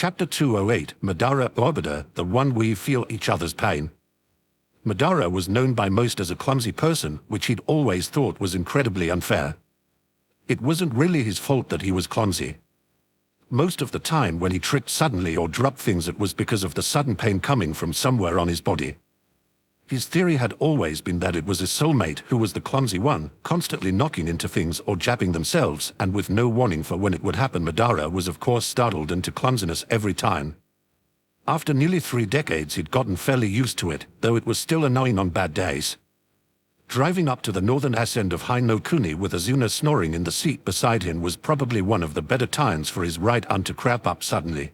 Chapter 208, Madara Orbiter, the one we feel each other's pain. Madara was known by most as a clumsy person, which he'd always thought was incredibly unfair. It wasn't really his fault that he was clumsy. Most of the time when he tripped suddenly or dropped things, it was because of the sudden pain coming from somewhere on his body. His theory had always been that it was his soulmate who was the clumsy one, constantly knocking into things or jabbing themselves, and with no warning for when it would happen. Madara was of course startled into clumsiness every time. After nearly 3 decades he'd gotten fairly used to it, though it was still annoying on bad days. Driving up to the northern ascent of Hino-kuni with Azuna snoring in the seat beside him was probably one of the better times for his right arm to cramp up suddenly.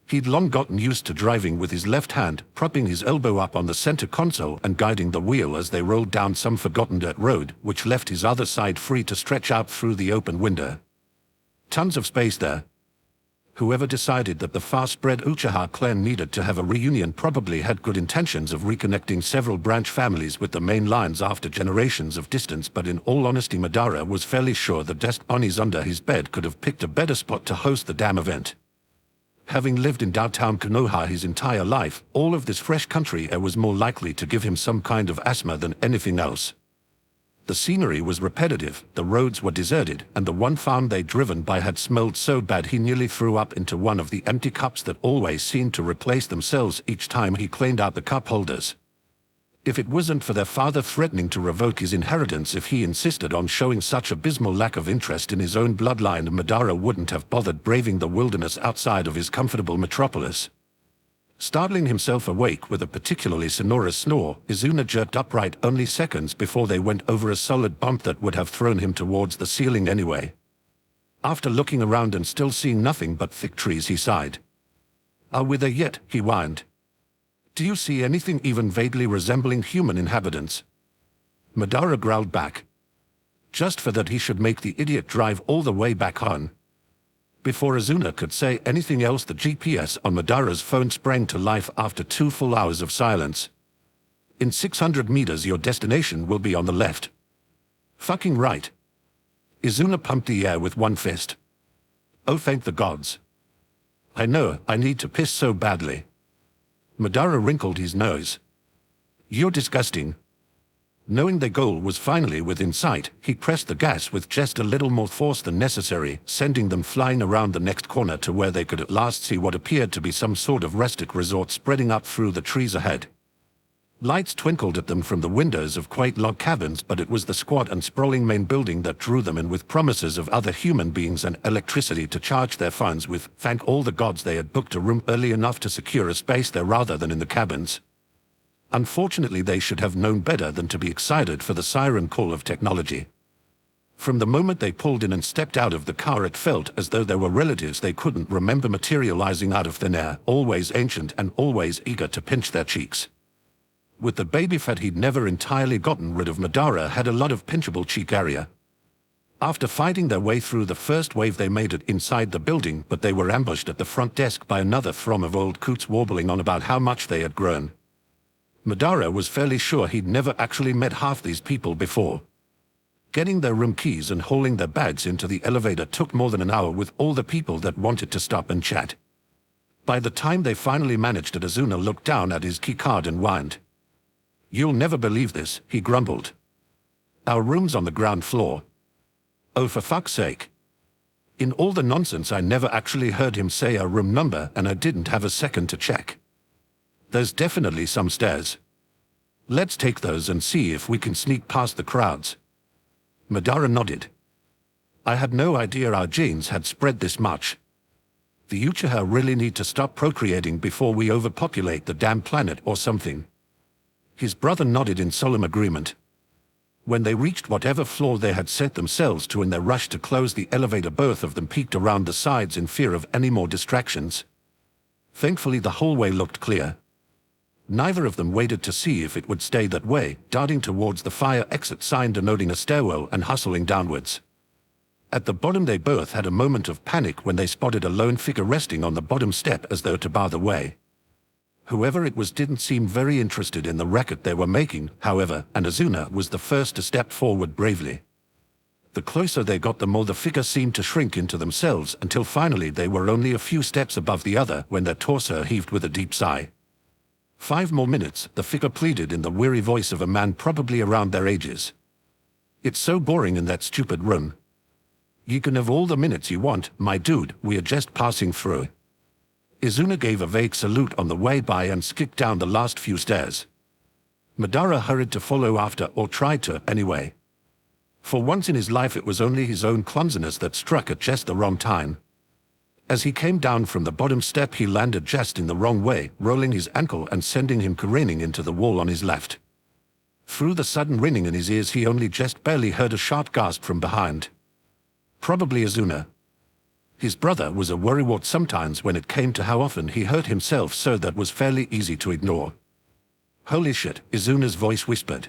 He'd long gotten used to driving with his left hand, propping his elbow up on the center console and guiding the wheel as they rolled down some forgotten dirt road, which left his other side free to stretch out through the open window. Tons of space there. Whoever decided that the far-spread Uchiha clan needed to have a reunion probably had good intentions of reconnecting several branch families with the main lines after generations of distance, but in all honesty Madara was fairly sure the desk bunnies under his bed could have picked a better spot to host the damn event. Having lived in downtown Konoha his entire life, all of this fresh country air was more likely to give him some kind of asthma than anything else. The scenery was repetitive, the roads were deserted, and the one farm they'd driven by had smelled so bad he nearly threw up into one of the empty cups that always seemed to replace themselves each time he cleaned out the cup holders. If it wasn't for their father threatening to revoke his inheritance if he insisted on showing such abysmal lack of interest in his own bloodline, Madara wouldn't have bothered braving the wilderness outside of his comfortable metropolis. Startling himself awake with a particularly sonorous snore, Izuna jerked upright only seconds before they went over a solid bump that would have thrown him towards the ceiling anyway. After looking around and still seeing nothing but thick trees, he sighed. "Are we there yet?" he whined. "Do you see anything even vaguely resembling human inhabitants?" Madara growled back. Just for that he should make the idiot drive all the way back home. Before Izuna could say anything else, the GPS on Madara's phone sprang to life after 2 full hours of silence. "In 600 meters your destination will be on the left." "Fucking right." Izuna pumped the air with one fist. "Oh, thank the gods. I know, I need to piss so badly." Madara wrinkled his nose. "You're disgusting." Knowing their goal was finally within sight, he pressed the gas with just a little more force than necessary, sending them flying around the next corner to where they could at last see what appeared to be some sort of rustic resort spreading up through the trees ahead. Lights twinkled at them from the windows of quaint log cabins, but it was the squat and sprawling main building that drew them in, with promises of other human beings and electricity to charge their phones with. Thank all the gods they had booked a room early enough to secure a space there rather than in the cabins. Unfortunately, they should have known better than to be excited for the siren call of technology. From the moment they pulled in and stepped out of the car, it felt as though there were relatives they couldn't remember materializing out of thin air, always ancient and always eager to pinch their cheeks. With the baby fat he'd never entirely gotten rid of, Madara had a lot of pinchable cheek area. After fighting their way through the first wave, they made it inside the building, but they were ambushed at the front desk by another throng of old coots warbling on about how much they had grown. Madara was fairly sure he'd never actually met half these people before. Getting their room keys and hauling their bags into the elevator took more than an hour with all the people that wanted to stop and chat. By the time they finally managed it, Azuna looked down at his keycard and whined. "You'll never believe this," he grumbled. "Our room's on the ground floor." "Oh, for fuck's sake." In all the nonsense, I never actually heard him say our room number, and I didn't have a second to check. "There's definitely some stairs. Let's take those and see if we can sneak past the crowds." Madara nodded. "I had no idea our genes had spread this much. The Uchiha really need to stop procreating before we overpopulate the damn planet or something." His brother nodded in solemn agreement. When they reached whatever floor they had set themselves to in their rush to close the elevator, both of them peeked around the sides in fear of any more distractions. Thankfully, the hallway looked clear. Neither of them waited to see if it would stay that way, darting towards the fire exit sign denoting a stairwell and hustling downwards. At the bottom, they both had a moment of panic when they spotted a lone figure resting on the bottom step as though to bar the way. Whoever it was didn't seem very interested in the racket they were making, however, and Azuna was the first to step forward bravely. The closer they got, the more the figure seemed to shrink into themselves, until finally they were only a few steps above the other when their torso heaved with a deep sigh. 5 more minutes, the figure pleaded in the weary voice of a man probably around their ages. It's so boring in that stupid room. You can have all the minutes you want, my dude, we are just passing through. Izuna gave a vague salute on the way by and skipped down the last few stairs. Madara hurried to follow after, or tried to, anyway. For once in his life it was only his own clumsiness that struck at just the wrong time. As he came down from the bottom step he landed just in the wrong way, rolling his ankle and sending him careening into the wall on his left. Through the sudden ringing in his ears he only just barely heard a sharp gasp from behind. Probably Izuna. His brother was a worrywart sometimes when it came to how often he hurt himself, so that was fairly easy to ignore. Holy shit, Izuna's voice whispered.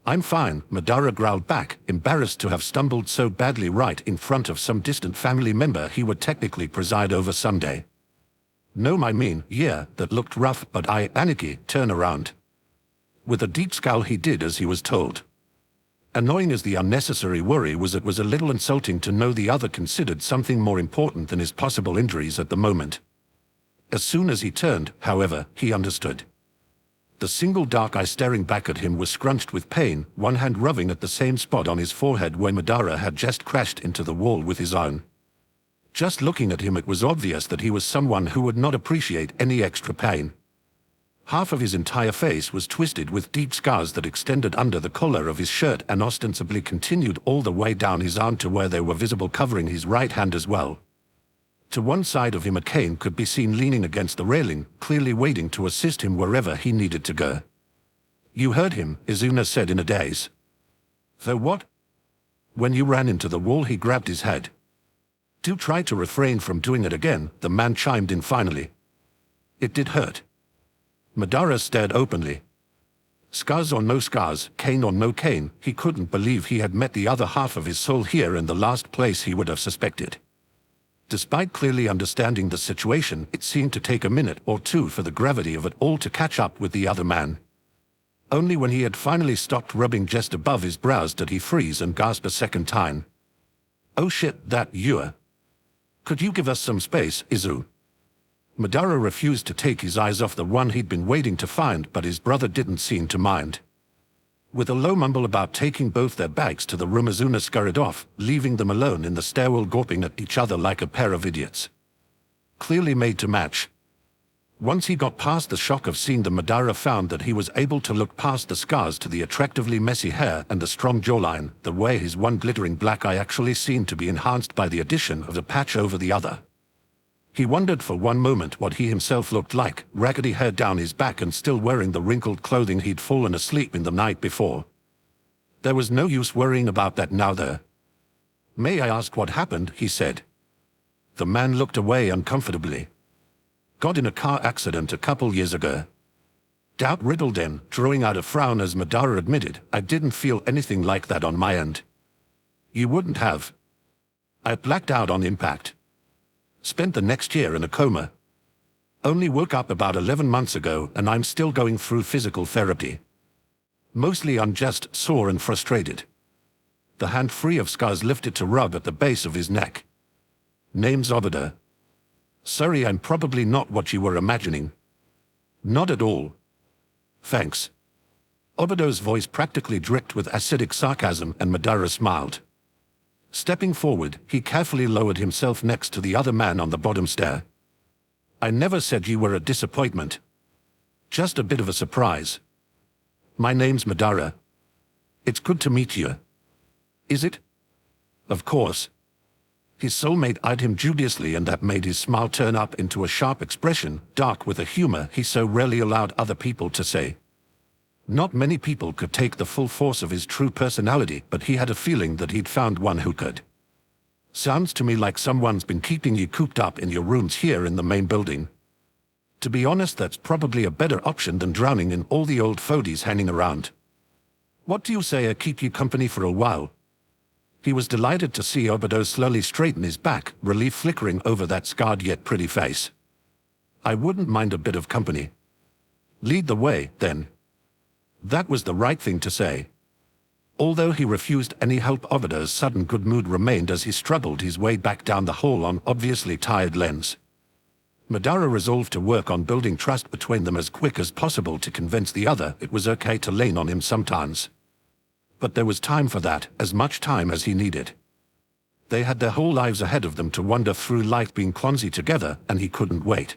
I'm fine, Madara growled back, embarrassed to have stumbled so badly right in front of some distant family member he would technically preside over someday. No, I mean, yeah, that looked rough, but Aniki, turn around. With a deep scowl he did as he was told. Annoying as the unnecessary worry was, it was a little insulting to know the other considered something more important than his possible injuries at the moment. As soon as he turned, however, he understood. The single dark eye staring back at him was scrunched with pain, one hand rubbing at the same spot on his forehead where Madara had just crashed into the wall with his own. Just looking at him it was obvious that he was someone who would not appreciate any extra pain. Half of his entire face was twisted with deep scars that extended under the collar of his shirt and ostensibly continued all the way down his arm to where they were visible, covering his right hand as well. To one side of him a cane could be seen leaning against the railing, clearly waiting to assist him wherever he needed to go. You heard him, Izuna said in a daze. The what? When you ran into the wall he grabbed his head. Do try to refrain from doing it again, the man chimed in finally. It did hurt. Madara stared openly. Scars or no scars, cane or no cane, he couldn't believe he had met the other half of his soul here in the last place he would have suspected. Despite clearly understanding the situation, it seemed to take a minute or two for the gravity of it all to catch up with the other man. Only when he had finally stopped rubbing just above his brows did he freeze and gasp a second time. Oh shit, that you. Could you give us some space, Izu? Madara refused to take his eyes off the one he'd been waiting to find, but his brother didn't seem to mind. With a low mumble about taking both their bags to the room, Izuna scurried off, leaving them alone in the stairwell gawping at each other like a pair of idiots. Clearly made to match. Once he got past the shock of seeing them, Madara found that he was able to look past the scars to the attractively messy hair and the strong jawline, the way his one glittering black eye actually seemed to be enhanced by the addition of the patch over the other. He wondered for one moment what he himself looked like, raggedy hair down his back and still wearing the wrinkled clothing he'd fallen asleep in the night before. There was no use worrying about that now though. May I ask what happened, he said. The man looked away uncomfortably. Got in a car accident a couple years ago. Doubt riddled in, drawing out a frown as Madara admitted, I didn't feel anything like that on my end. You wouldn't have. I blacked out on impact. Spent the next year in a coma. Only woke up about 11 months ago and I'm still going through physical therapy. Mostly I'm just sore and frustrated. The hand free of scars lifted to rub at the base of his neck. Name's Obada. Sorry, I'm probably not what you were imagining. Not at all. Thanks. Obada's voice practically dripped with acidic sarcasm and Madara smiled. Stepping forward, he carefully lowered himself next to the other man on the bottom stair. I never said you were a disappointment. Just a bit of a surprise. My name's Madara. It's good to meet you. Is it? Of course. His soulmate eyed him dubiously, and that made his smile turn up into a sharp expression, dark with a humor he so rarely allowed other people to say. Not many people could take the full force of his true personality, but he had a feeling that he'd found one who could. Sounds to me like someone's been keeping you cooped up in your rooms here in the main building. To be honest, that's probably a better option than drowning in all the old fogies hanging around. What do you say I keep you company for a while? He was delighted to see Obado slowly straighten his back, relief flickering over that scarred yet pretty face. I wouldn't mind a bit of company. Lead the way, then. That was the right thing to say. Although he refused any help, Obada's sudden good mood remained as he struggled his way back down the hall on obviously tired legs. Madara resolved to work on building trust between them as quick as possible to convince the other it was okay to lean on him sometimes. But there was time for that, as much time as he needed. They had their whole lives ahead of them to wander through life being clumsy together, and he couldn't wait.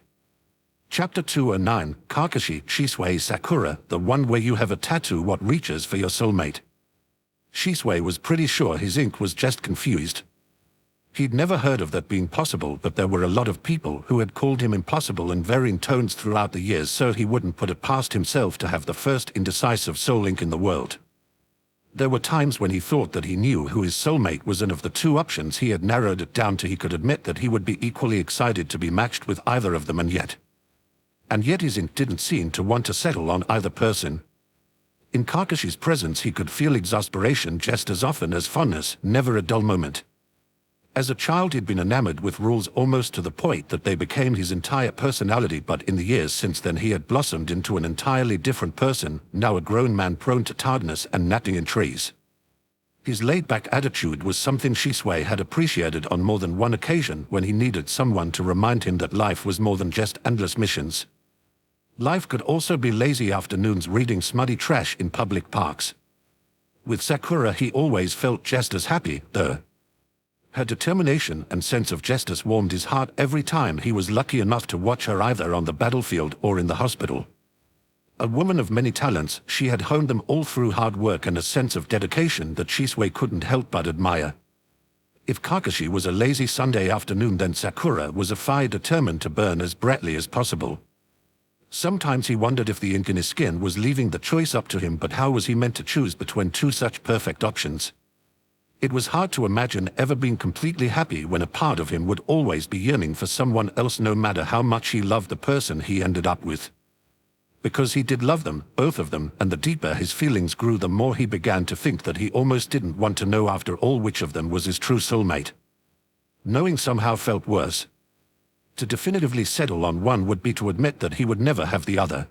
Chapter 209, Kakashi, Shisui Sakura, the one where you have a tattoo what reaches for your soulmate. Shisui was pretty sure his ink was just confused. He'd never heard of that being possible, but there were a lot of people who had called him impossible in varying tones throughout the years, so he wouldn't put it past himself to have the first indecisive soul ink in the world. There were times when he thought that he knew who his soulmate was, and of the two options he had narrowed it down to he could admit that he would be equally excited to be matched with either of them, and yet his ink didn't seem to want to settle on either person. In Kakashi's presence he could feel exasperation just as often as fondness, never a dull moment. As a child he'd been enamored with rules almost to the point that they became his entire personality, but in the years since then he had blossomed into an entirely different person, now a grown man prone to tiredness and napping in trees. His laid-back attitude was something Shisui had appreciated on more than one occasion when he needed someone to remind him that life was more than just endless missions. Life could also be lazy afternoons reading smutty trash in public parks. With Sakura he always felt just as happy, though. Her determination and sense of justice warmed his heart every time he was lucky enough to watch her either on the battlefield or in the hospital. A woman of many talents, she had honed them all through hard work and a sense of dedication that Shisui couldn't help but admire. If Kakashi was a lazy Sunday afternoon, then Sakura was a fire determined to burn as brightly as possible. Sometimes he wondered if the ink in his skin was leaving the choice up to him, but how was he meant to choose between two such perfect options? It was hard to imagine ever being completely happy when a part of him would always be yearning for someone else, no matter how much he loved the person he ended up with. Because he did love them, both of them, and the deeper his feelings grew, the more he began to think that he almost didn't want to know after all which of them was his true soulmate. Knowing somehow felt worse. To definitively settle on one would be to admit that he would never have the other.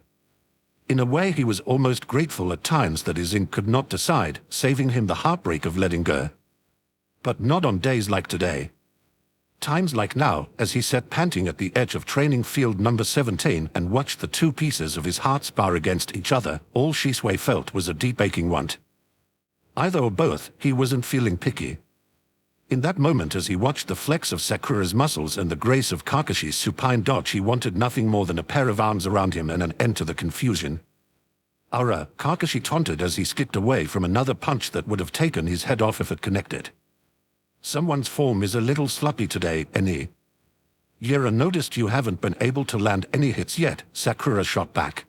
In a way he was almost grateful at times that his ink could not decide, saving him the heartbreak of letting go. But not on days like today. Times like now, as he sat panting at the edge of training field number 17 and watched the two pieces of his heart spar against each other, all Shisui felt was a deep aching want. Either or both, he wasn't feeling picky. In that moment, as he watched the flex of Sakura's muscles and the grace of Kakashi's supine dodge, he wanted nothing more than a pair of arms around him and an end to the confusion. "Aura," Kakashi taunted as he skipped away from another punch that would have taken his head off if it connected. "Someone's form is a little sloppy today, Eni." "Yeah, I noticed you haven't been able to land any hits yet," Sakura shot back.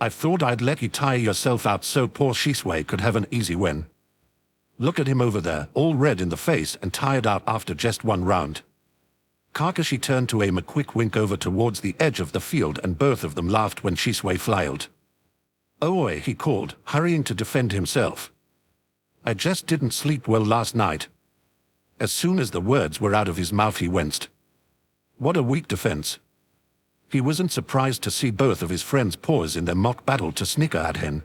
"I thought I'd let you tire yourself out so poor Shisui could have an easy win. Look at him over there, all red in the face and tired out after just one round." Kakashi turned to aim a quick wink over towards the edge of the field, and both of them laughed when Shisui flailed. "Oi," he called, hurrying to defend himself. "I just didn't sleep well last night." As soon as the words were out of his mouth he winced. What a weak defense. He wasn't surprised to see both of his friends pause in their mock battle to snicker at him.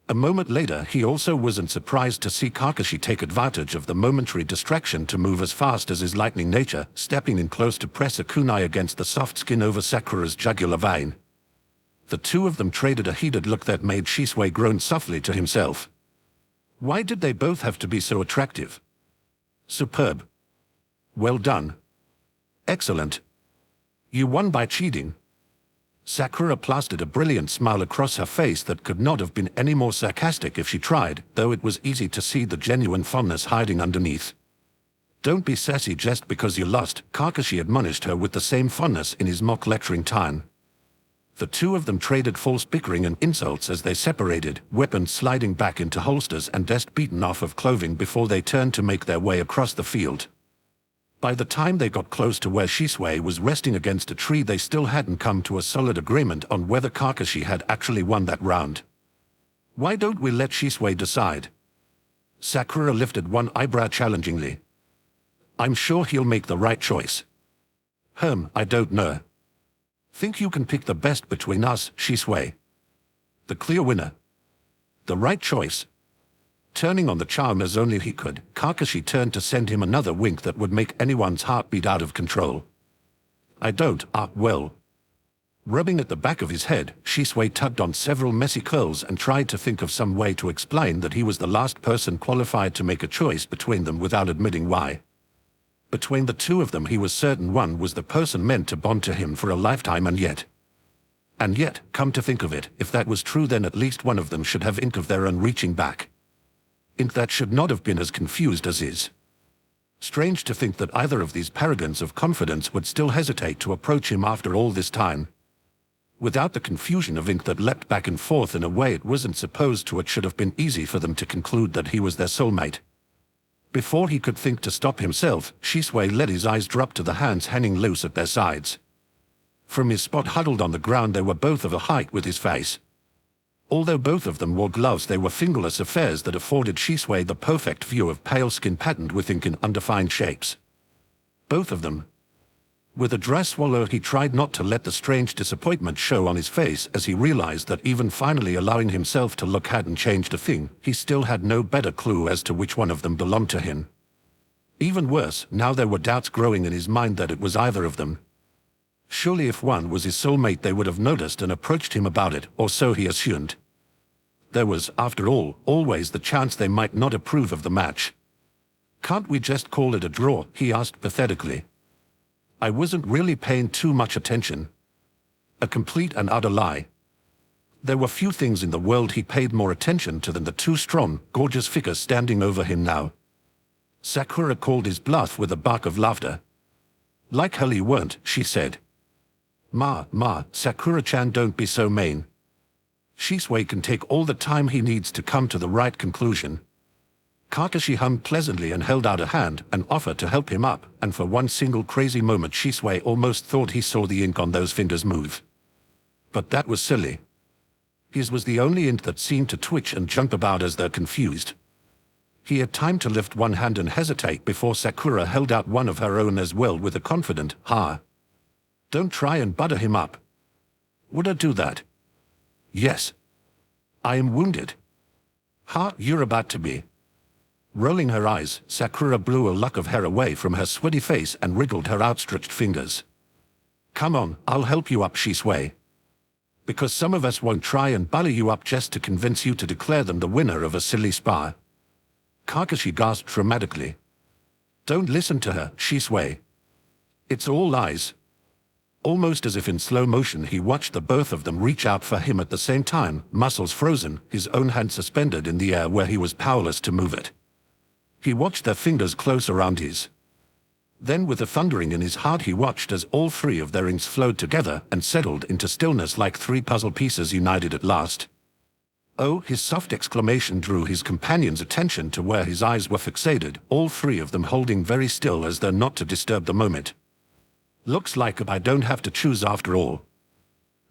A moment later he also wasn't surprised to see Kakashi take advantage of the momentary distraction to move as fast as his lightning nature, stepping in close to press a kunai against the soft skin over Sakura's jugular vein. The two of them traded a heated look that made Shisui groan softly to himself. Why did they both have to be so attractive? Superb. Well done. Excellent. You won by cheating. Sakura plastered a brilliant smile across her face that could not have been any more sarcastic if she tried, though it was easy to see the genuine fondness hiding underneath. "Don't be sassy just because you lost," Kakashi admonished her with the same fondness in his mock lecturing tone. The two of them traded false bickering and insults as they separated, weapons sliding back into holsters and dust beaten off of clothing before they turned to make their way across the field. By the time they got close to where Shisui was resting against a tree, they still hadn't come to a solid agreement on whether Kakashi had actually won that round. "Why don't we let Shisui decide?" Sakura lifted one eyebrow challengingly. "I'm sure he'll make the right choice." I don't know. Think you can pick the best between us, Shisui? The clear winner. The right choice. Turning on the charm as only he could, Kakashi turned to send him another wink that would make anyone's heart beat out of control. I don't, well. Rubbing at the back of his head, Shisui tugged on several messy curls and tried to think of some way to explain that he was the last person qualified to make a choice between them without admitting why. Between the two of them he was certain one was the person meant to bond to him for a lifetime, and yet, come to think of it, if that was true then at least one of them should have ink of their own reaching back. Ink that should not have been as confused as is. Strange to think that either of these paragons of confidence would still hesitate to approach him after all this time. Without the confusion of ink that leapt back and forth in a way it wasn't supposed to, it should have been easy for them to conclude that he was their soulmate. Before he could think to stop himself, Shisui let his eyes drop to the hands hanging loose at their sides. From his spot huddled on the ground they were both of a height with his face. Although both of them wore gloves, they were fingerless affairs that afforded Shisui the perfect view of pale skin patterned with ink in undefined shapes. Both of them. With a dry swallow he tried not to let the strange disappointment show on his face as he realized that even finally allowing himself to look hadn't changed a thing. He still had no better clue as to which one of them belonged to him. Even worse, now there were doubts growing in his mind that it was either of them. Surely if one was his soulmate they would have noticed and approached him about it, or so he assumed. There was, after all, always the chance they might not approve of the match. "Can't we just call it a draw?" he asked pathetically. I wasn't really paying too much attention. A complete and utter lie. There were few things in the world he paid more attention to than the two strong, gorgeous figures standing over him now. Sakura called his bluff with a bark of laughter. "Like hell you weren't," she said. Ma, Sakura-chan, don't be so mean. Shisui can take all the time he needs to come to the right conclusion." Kakashi hummed pleasantly and held out a hand, an offer to help him up, and for one single crazy moment Shisui almost thought he saw the ink on those fingers move. But that was silly. His was the only ink that seemed to twitch and jump about as though confused. He had time to lift one hand and hesitate before Sakura held out one of her own as well with a confident, "Ha. Don't try and butter him up." "Would I do that?" "Yes." "I am wounded." "Ha, you're about to be." Rolling her eyes, Sakura blew a lock of hair away from her sweaty face and wriggled her outstretched fingers. "Come on, I'll help you up, Shisui. Because some of us won't try and bully you up just to convince you to declare them the winner of a silly spar." Kakashi gasped dramatically. "Don't listen to her, Shisui. It's all lies." Almost as if in slow motion he watched the both of them reach out for him at the same time, muscles frozen, his own hand suspended in the air where he was powerless to move it. He watched their fingers close around his. Then with a thundering in his heart he watched as all three of their inks flowed together and settled into stillness like three puzzle pieces united at last. "Oh!" his soft exclamation drew his companion's attention to where his eyes were fixated, all three of them holding very still as though not to disturb the moment. "Looks like I don't have to choose after all."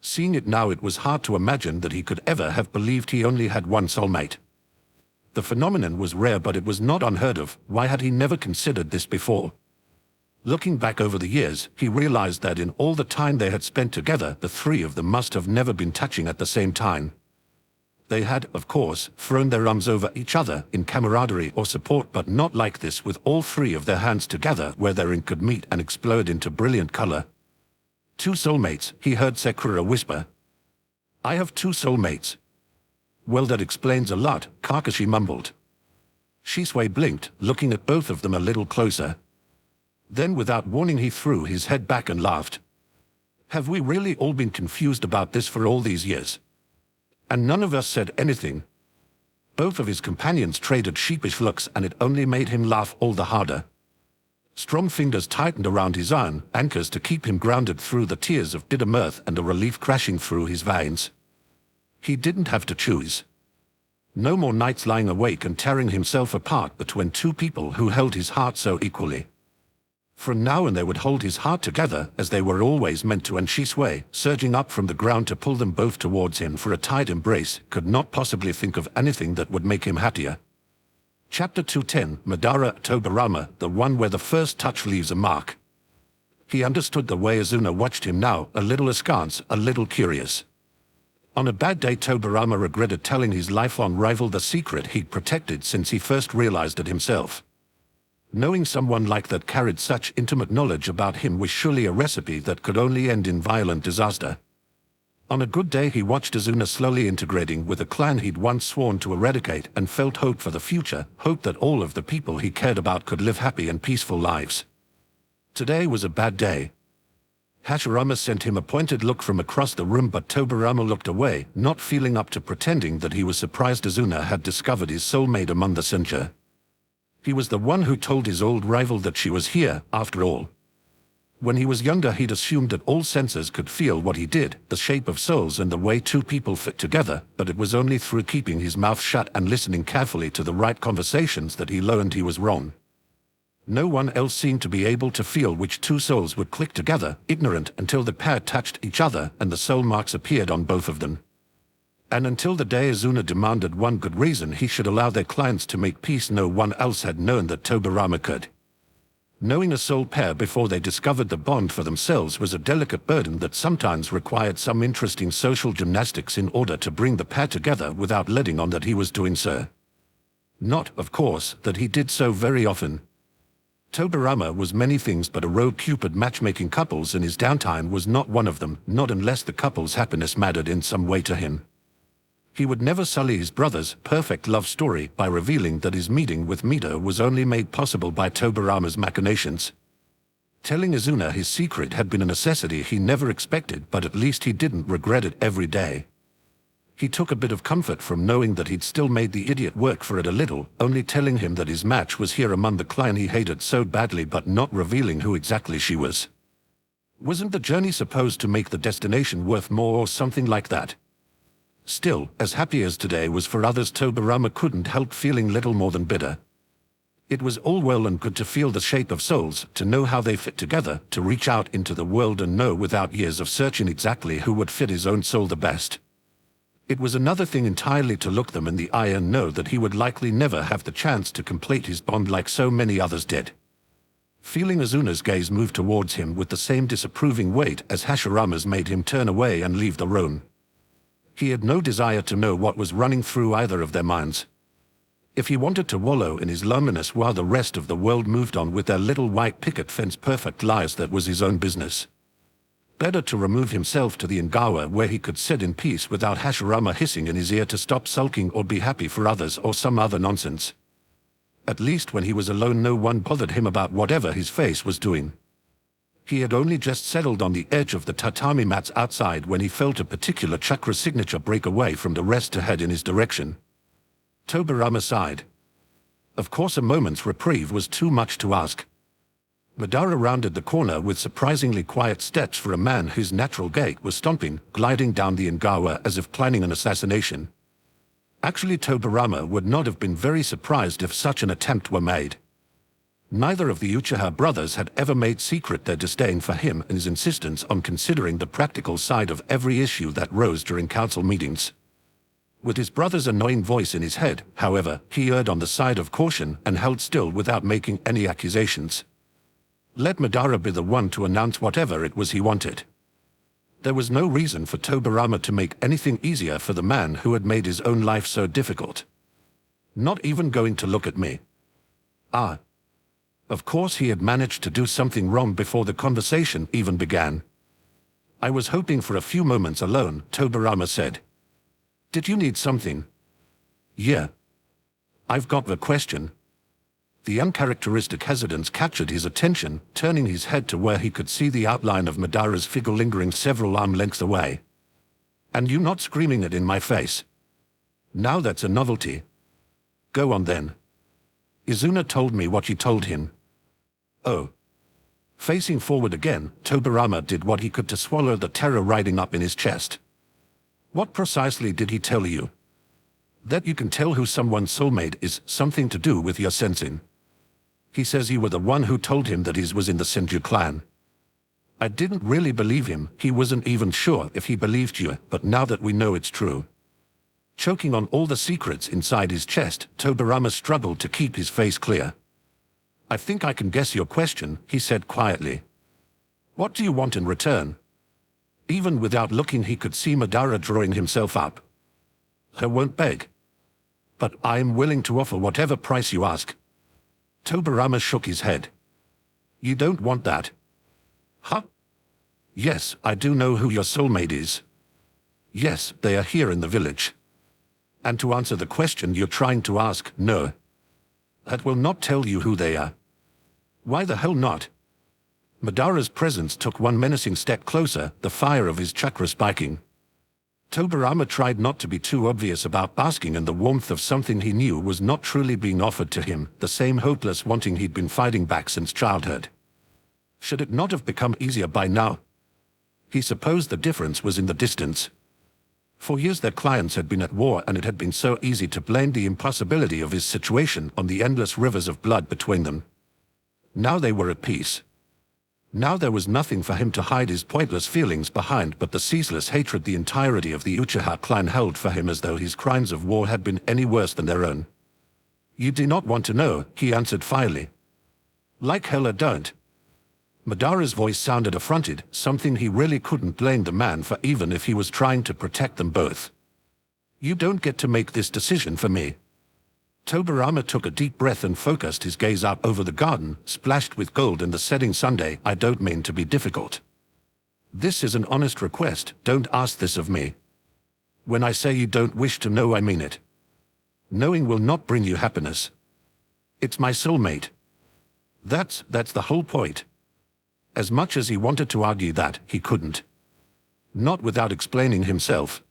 Seeing it now, it was hard to imagine that he could ever have believed he only had one soulmate. The phenomenon was rare, but it was not unheard of. Why had he never considered this before? Looking back over the years, he realized that in all the time they had spent together, the three of them must have never been touching at the same time. They had, of course, thrown their arms over each other in camaraderie or support, but not like this, with all three of their hands together where their ink could meet and explode into brilliant color. "Two soulmates," he heard Sakura whisper. "I have two soulmates." "Well, that explains a lot," Kakashi mumbled. Shisui blinked, looking at both of them a little closer. Then without warning he threw his head back and laughed. "Have we really all been confused about this for all these years? And none of us said anything?" Both of his companions traded sheepish looks, and it only made him laugh all the harder. Strong fingers tightened around his iron anchors to keep him grounded through the tears of bitter mirth and a relief crashing through his veins. He didn't have to choose. No more nights lying awake and tearing himself apart between two people who held his heart so equally. From now on they would hold his heart together as they were always meant to, and Shisui, surging up from the ground to pull them both towards him for a tight embrace, could not possibly think of anything that would make him happier. Chapter 210, Madara Tobarama, the one where the first touch leaves a mark. He understood the way Azuna watched him now, a little askance, a little curious. On a bad day, Tobirama regretted telling his lifelong rival the secret he'd protected since he first realized it himself. Knowing someone like that carried such intimate knowledge about him was surely a recipe that could only end in violent disaster. On a good day, he watched Izuna slowly integrating with a clan he'd once sworn to eradicate and felt hope for the future, hope that all of the people he cared about could live happy and peaceful lives. Today was a bad day. Hashirama sent him a pointed look from across the room, but Tobirama looked away, not feeling up to pretending that he was surprised Izuna had discovered his soulmate among the Senju. He was the one who told his old rival that she was here, after all. When he was younger, he'd assumed that all senses could feel what he did, the shape of souls and the way two people fit together, but it was only through keeping his mouth shut and listening carefully to the right conversations that he learned he was wrong. No one else seemed to be able to feel which two souls would click together, ignorant until the pair touched each other and the soul marks appeared on both of them. And until the day Izuna demanded one good reason he should allow their clients to make peace, no one else had known that Tobirama could. Knowing a soul pair before they discovered the bond for themselves was a delicate burden that sometimes required some interesting social gymnastics in order to bring the pair together without letting on that he was doing so. Not, of course, that he did so very often. Tobirama was many things but a rogue Cupid matchmaking couples, and his downtime was not one of them, not unless the couple's happiness mattered in some way to him. He would never sully his brother's perfect love story by revealing that his meeting with Mito was only made possible by Tobirama's machinations. Telling Izuna his secret had been a necessity he never expected, but at least he didn't regret it every day. He took a bit of comfort from knowing that he'd still made the idiot work for it a little, only telling him that his match was here among the clan he hated so badly, but not revealing who exactly she was. Wasn't the journey supposed to make the destination worth more or something like that? Still, as happy as today was for others, Tobirama couldn't help feeling little more than bitter. It was all well and good to feel the shape of souls, to know how they fit together, to reach out into the world and know without years of searching exactly who would fit his own soul the best. It was another thing entirely to look them in the eye and know that he would likely never have the chance to complete his bond like so many others did. Feeling Izuna's gaze move towards him with the same disapproving weight as Hashirama's made him turn away and leave the room. He had no desire to know what was running through either of their minds. If he wanted to wallow in his loneliness while the rest of the world moved on with their little white picket fence perfect lives, that was his own business. Better to remove himself to the Ingawa where he could sit in peace without Hashirama hissing in his ear to stop sulking or be happy for others or some other nonsense. At least when he was alone no one bothered him about whatever his face was doing. He had only just settled on the edge of the tatami mats outside when he felt a particular chakra signature break away from the rest to head in his direction. Tobirama sighed. Of course a moment's reprieve was too much to ask. Madara rounded the corner with surprisingly quiet steps for a man whose natural gait was stomping, gliding down the Ingawa as if planning an assassination. Actually, Tobirama would not have been very surprised if such an attempt were made. Neither of the Uchiha brothers had ever made secret their disdain for him and his insistence on considering the practical side of every issue that rose during council meetings. With his brother's annoying voice in his head, however, he erred on the side of caution and held still without making any accusations. Let Madara be the one to announce whatever it was he wanted. There was no reason for Tobirama to make anything easier for the man who had made his own life so difficult. Not even going to look at me. Ah. Of course he had managed to do something wrong before the conversation even began. I was hoping for a few moments alone, Tobirama said. Did you need something? Yeah. I've got the question. The uncharacteristic hesitance captured his attention, turning his head to where he could see the outline of Madara's figure lingering several arm lengths away. And you not screaming it in my face. Now that's a novelty. Go on then. Izuna told me what you told him. Oh. Facing forward again, Tobirama did what he could to swallow the terror riding up in his chest. What precisely did he tell you? That you can tell who someone's soulmate is something to do with your sensing. He says you were the one who told him that his was in the Senju clan. I didn't really believe him, he wasn't even sure if he believed you, but now that we know it's true. Choking on all the secrets inside his chest, Tobirama struggled to keep his face clear. I think I can guess your question, he said quietly. What do you want in return? Even without looking, he could see Madara drawing himself up. I won't beg. But I am willing to offer whatever price you ask. Tobirama shook his head. You don't want that? Huh? Yes, I do know who your soulmate is. Yes, they are here in the village. And to answer the question you're trying to ask, no. That will not tell you who they are. Why the hell not? Madara's presence took one menacing step closer, the fire of his chakra spiking. Tobirama tried not to be too obvious about basking in the warmth of something he knew was not truly being offered to him, the same hopeless wanting he'd been fighting back since childhood. Should it not have become easier by now? He supposed the difference was in the distance. For years their clients had been at war, and it had been so easy to blame the impossibility of his situation on the endless rivers of blood between them. Now they were at peace. Now there was nothing for him to hide his pointless feelings behind but the ceaseless hatred the entirety of the Uchiha clan held for him, as though his crimes of war had been any worse than their own. You do not want to know, he answered fiercely. Like hell I don't. Madara's voice sounded affronted, something he really couldn't blame the man for, even if he was trying to protect them both. You don't get to make this decision for me. Tobirama took a deep breath and focused his gaze up over the garden, splashed with gold in the setting sun. I don't mean to be difficult. This is an honest request, don't ask this of me. When I say you don't wish to know, I mean it. Knowing will not bring you happiness. It's my soulmate. That's the whole point. As much as he wanted to argue that, he couldn't. Not without explaining himself.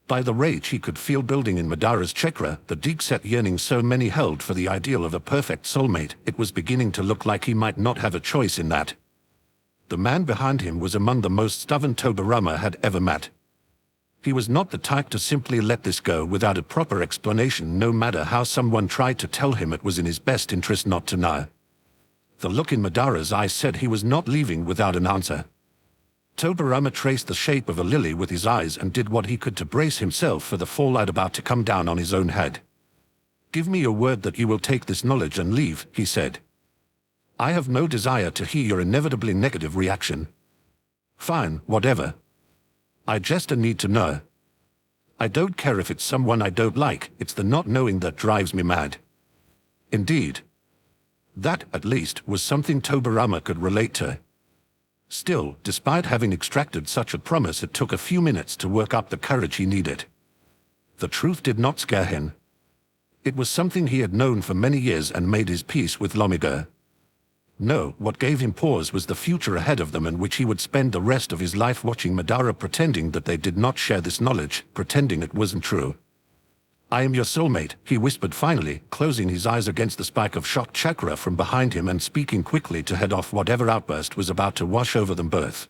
By the rage he could feel building in Madara's chakra, the deep-set yearning so many held for the ideal of a perfect soulmate, it was beginning to look like he might not have a choice in that. The man behind him was among the most stubborn Tobirama had ever met. He was not the type to simply let this go without a proper explanation, no matter how someone tried to tell him it was in his best interest not to know. The look in Madara's eyes said he was not leaving without an answer. Tobirama traced the shape of a lily with his eyes and did what he could to brace himself for the fallout about to come down on his own head. Give me your word that you will take this knowledge and leave, he said. I have no desire to hear your inevitably negative reaction. Fine, whatever. I just need to know. I don't care if it's someone I don't like, it's the not knowing that drives me mad. Indeed. That, at least, was something Tobirama could relate to. Still, despite having extracted such a promise, it took a few minutes to work up the courage he needed. The truth did not scare him. It was something he had known for many years and made his peace with long ago. No, what gave him pause was the future ahead of them, in which he would spend the rest of his life watching Madara, pretending that they did not share this knowledge, pretending it wasn't true. I am your soulmate, he whispered finally, closing his eyes against the spike of shock chakra from behind him and speaking quickly to head off whatever outburst was about to wash over them both.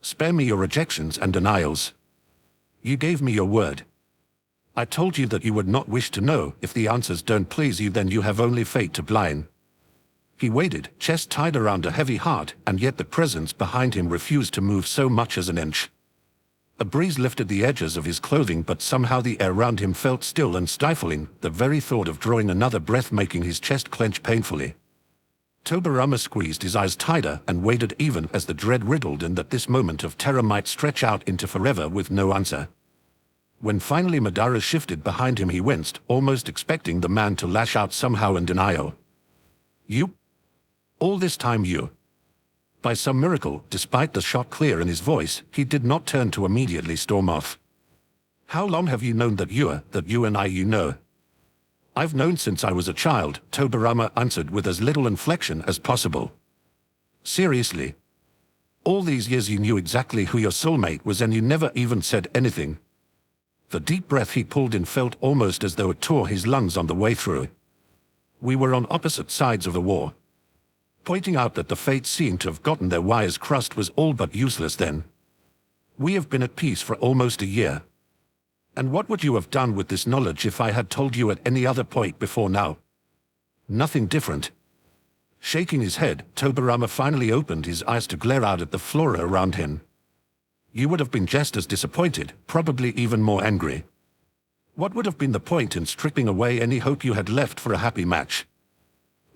Spare me your rejections and denials. You gave me your word. I told you that you would not wish to know. If the answers don't please you, then you have only fate to blind. He waited, chest tied around a heavy heart, and yet the presence behind him refused to move so much as an inch. A breeze lifted the edges of his clothing, but somehow the air around him felt still and stifling, the very thought of drawing another breath making his chest clench painfully. Tobirama squeezed his eyes tighter and waited, even as the dread riddled in that this moment of terror might stretch out into forever with no answer. When finally Madara shifted behind him, he winced, almost expecting the man to lash out somehow in denial. You? All this time you? By some miracle, despite the shock clear in his voice, he did not turn to immediately storm off. How long have you known that you and I you know? I've known since I was a child, Tobirama answered with as little inflection as possible. Seriously? All these years you knew exactly who your soulmate was and you never even said anything? The deep breath he pulled in felt almost as though it tore his lungs on the way through. We were on opposite sides of the war. Pointing out that the fates seemed to have gotten their wires crossed was all but useless then. We have been at peace for almost a year. And what would you have done with this knowledge if I had told you at any other point before now? Nothing different. Shaking his head, Tobirama finally opened his eyes to glare out at the flora around him. You would have been just as disappointed, probably even more angry. What would have been the point in stripping away any hope you had left for a happy match?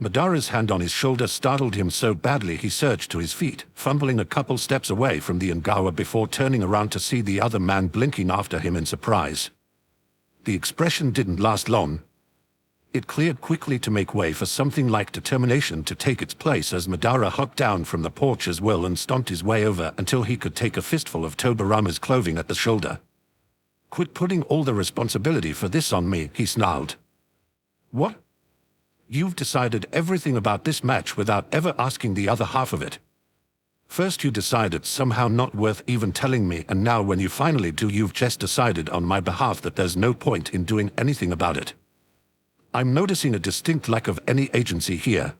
Madara's hand on his shoulder startled him so badly he surged to his feet, fumbling a couple steps away from the Ngawa before turning around to see the other man blinking after him in surprise. The expression didn't last long. It cleared quickly to make way for something like determination to take its place as Madara hopped down from the porch as well and stomped his way over until he could take a fistful of Tobirama's clothing at the shoulder. "Quit putting all the responsibility for this on me," he snarled. "What? You've decided everything about this match without ever asking the other half of it. First you decide it's somehow not worth even telling me, and now when you finally do, you've just decided on my behalf that there's no point in doing anything about it. I'm noticing a distinct lack of any agency here.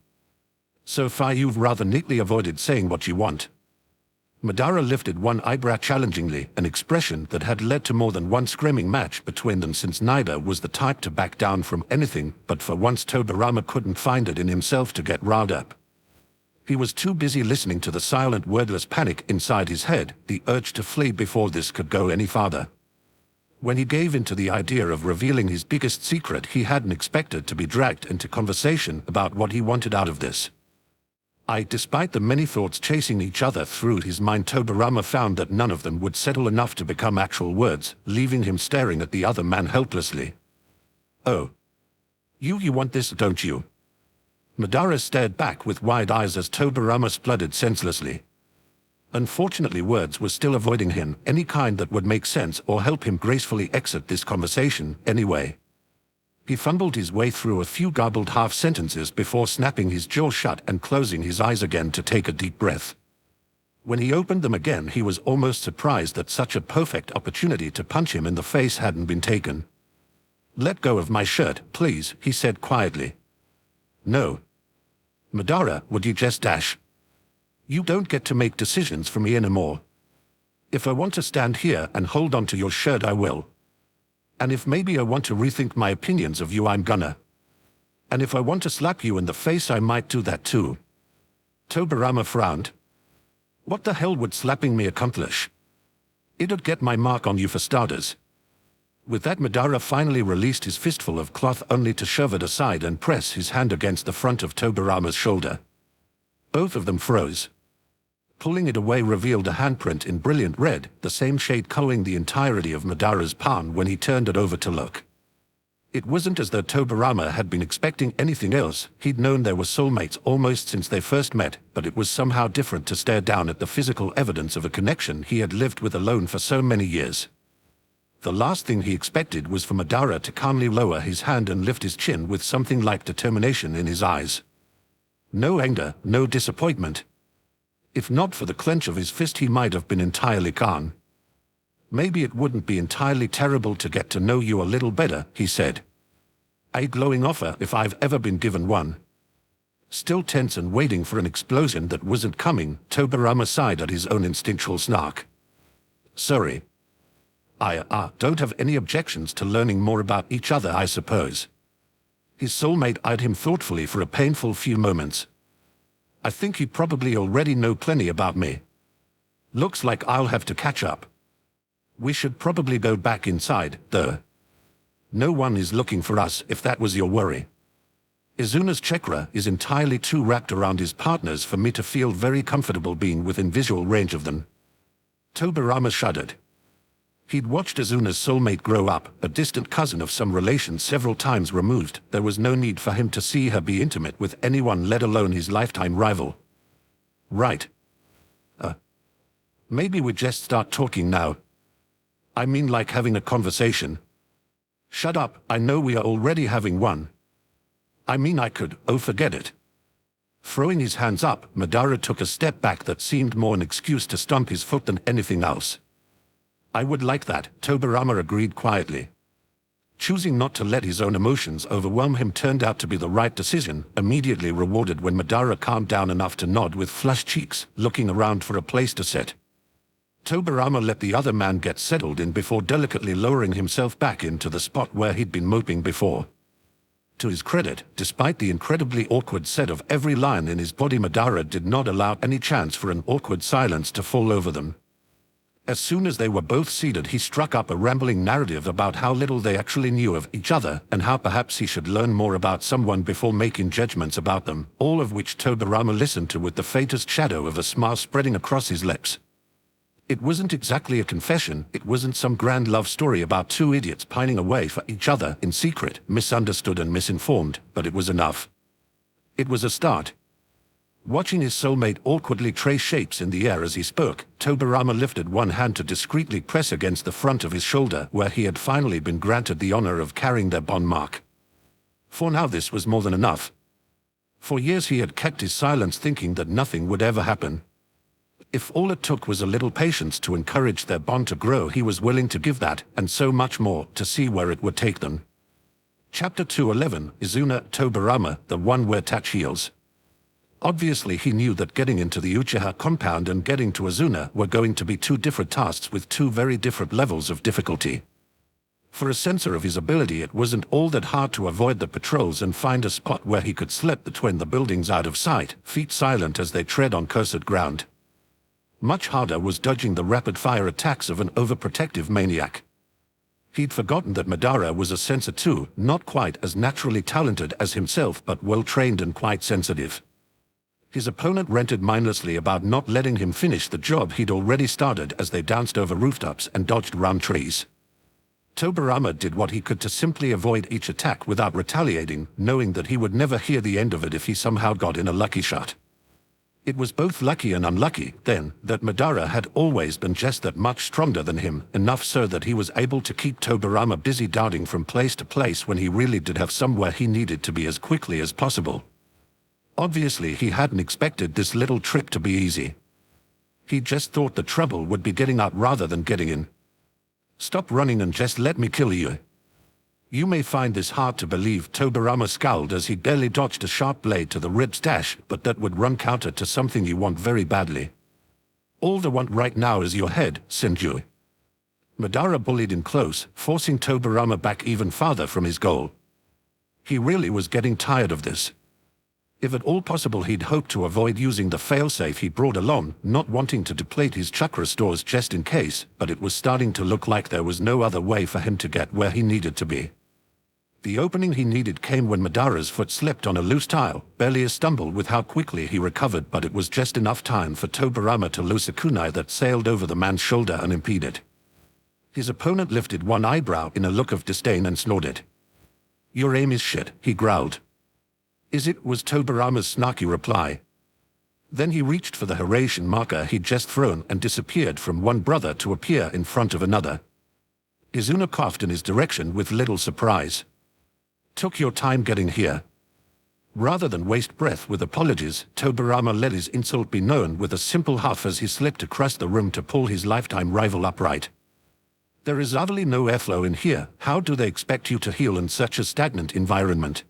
So far you've rather neatly avoided saying what you want." Madara lifted one eyebrow challengingly, an expression that had led to more than one screaming match between them, since neither was the type to back down from anything, but for once Tobirama couldn't find it in himself to get riled up. He was too busy listening to the silent, wordless panic inside his head, the urge to flee before this could go any farther. When he gave in to the idea of revealing his biggest secret, he hadn't expected to be dragged into conversation about what he wanted out of this. Despite the many thoughts chasing each other through his mind, Tobirama found that none of them would settle enough to become actual words, leaving him staring at the other man helplessly. "Oh. You want this, don't you?" Madara stared back with wide eyes as Tobirama spluttered senselessly. Unfortunately, words were still avoiding him, any kind that would make sense or help him gracefully exit this conversation anyway. He fumbled his way through a few garbled half-sentences before snapping his jaw shut and closing his eyes again to take a deep breath. When he opened them again, he was almost surprised that such a perfect opportunity to punch him in the face hadn't been taken. "Let go of my shirt, please," he said quietly. "No. Madara, would you just dash? You don't get to make decisions for me anymore. If I want to stand here and hold on to your shirt, I will. And if maybe I want to rethink my opinions of you, I'm gonna. And if I want to slap you in the face, I might do that too." Tobirama frowned. "What the hell would slapping me accomplish? It'd get my mark on you for starters." With that, Madara finally released his fistful of cloth, only to shove it aside and press his hand against the front of Tobirama's shoulder. Both of them froze. Pulling it away revealed a handprint in brilliant red, the same shade coloring the entirety of Madara's palm when he turned it over to look. It wasn't as though Tobirama had been expecting anything else. He'd known they were soulmates almost since they first met, but it was somehow different to stare down at the physical evidence of a connection he had lived with alone for so many years. The last thing he expected was for Madara to calmly lower his hand and lift his chin with something like determination in his eyes. No anger, no disappointment. If not for the clench of his fist, he might have been entirely calm. "Maybe it wouldn't be entirely terrible to get to know you a little better," he said. "A glowing offer if I've ever been given one." Still tense and waiting for an explosion that wasn't coming, Tobirama sighed at his own instinctual snark. "Sorry. I don't have any objections to learning more about each other, I suppose." His soulmate eyed him thoughtfully for a painful few moments. "I think you probably already know plenty about me. Looks like I'll have to catch up. We should probably go back inside, though. No one is looking for us, if that was your worry. Izuna's chakra is entirely too wrapped around his partners for me to feel very comfortable being within visual range of them." Tobirama shuddered. He'd watched Izuna's soulmate grow up, a distant cousin of some relation several times removed. There was no need for him to see her be intimate with anyone, let alone his lifetime rival. "Right. Maybe we just start talking now. I mean, like having a conversation." "Shut up, I know we are already having one. I mean, I could, forget it." Throwing his hands up, Madara took a step back that seemed more an excuse to stomp his foot than anything else. "I would like that," Tobirama agreed quietly. Choosing not to let his own emotions overwhelm him turned out to be the right decision, immediately rewarded when Madara calmed down enough to nod with flushed cheeks, looking around for a place to sit. Tobirama let the other man get settled in before delicately lowering himself back into the spot where he'd been moping before. To his credit, despite the incredibly awkward set of every line in his body, Madara did not allow any chance for an awkward silence to fall over them. As soon as they were both seated, he struck up a rambling narrative about how little they actually knew of each other, and how perhaps he should learn more about someone before making judgments about them, all of which Tobirama listened to with the faintest shadow of a smile spreading across his lips. It wasn't exactly a confession, it wasn't some grand love story about two idiots pining away for each other in secret, misunderstood and misinformed, but it was enough. It was a start. Watching his soulmate awkwardly trace shapes in the air as he spoke, Tobirama lifted one hand to discreetly press against the front of his shoulder where he had finally been granted the honor of carrying their bond mark. For now this was more than enough. For years he had kept his silence, thinking that nothing would ever happen. If all it took was a little patience to encourage their bond to grow, he was willing to give that, and so much more, to see where it would take them. Chapter 211, Izuna, Tobirama, the one where touch heals. Obviously he knew that getting into the Uchiha compound and getting to Izuna were going to be two different tasks with two very different levels of difficulty. For a sensor of his ability, it wasn't all that hard to avoid the patrols and find a spot where he could slip between the buildings out of sight, feet silent as they tread on cursed ground. Much harder was dodging the rapid-fire attacks of an overprotective maniac. He'd forgotten that Madara was a sensor too, not quite as naturally talented as himself but well-trained and quite sensitive. His opponent ranted mindlessly about not letting him finish the job he'd already started as they danced over rooftops and dodged round trees. Tobirama did what he could to simply avoid each attack without retaliating, knowing that he would never hear the end of it if he somehow got in a lucky shot. It was both lucky and unlucky, then, that Madara had always been just that much stronger than him, enough so that he was able to keep Tobirama busy darting from place to place when he really did have somewhere he needed to be as quickly as possible. Obviously he hadn't expected this little trip to be easy. He just thought the trouble would be getting out rather than getting in. Stop running and just let me kill you. You may find this hard to believe, Tobirama scowled as he barely dodged a sharp blade to the ribs dash, but that would run counter to something you want very badly. All I want right now is your head, Senju. Madara bullied in close, forcing Tobirama back even farther from his goal. He really was getting tired of this. If at all possible, he'd hoped to avoid using the failsafe he brought along, not wanting to deplete his chakra stores just in case, but it was starting to look like there was no other way for him to get where he needed to be. The opening he needed came when Madara's foot slipped on a loose tile, barely a stumble with how quickly he recovered, but it was just enough time for Tobirama to loose a kunai that sailed over the man's shoulder and impede it. His opponent lifted one eyebrow in a look of disdain and snorted. "Your aim is shit," he growled. "Is it?" was Tobirama's snarky reply. Then he reached for the Hiraition marker he'd just thrown and disappeared from one brother to appear in front of another. Izuna coughed in his direction with little surprise. "Took your time getting here." Rather than waste breath with apologies, Tobirama let his insult be known with a simple huff as he slipped across the room to pull his lifetime rival upright. "There is utterly no airflow in here. How do they expect you to heal in such a stagnant environment?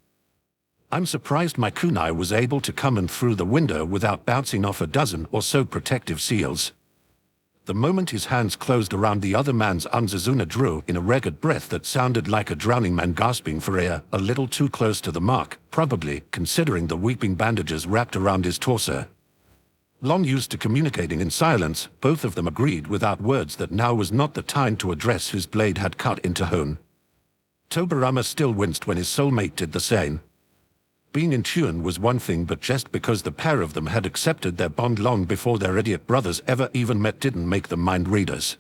I'm surprised my kunai was able to come in through the window without bouncing off a dozen or so protective seals." The moment his hands closed around the other man's arms, Izuna drew in a ragged breath that sounded like a drowning man gasping for air, a little too close to the mark, probably, considering the weeping bandages wrapped around his torso. Long used to communicating in silence, both of them agreed without words that now was not the time to address whose blade had cut into whom. Tobirama still winced when his soulmate did the same. Being in tune was one thing, but just because the pair of them had accepted their bond long before their idiot brothers ever even met didn't make them mind readers.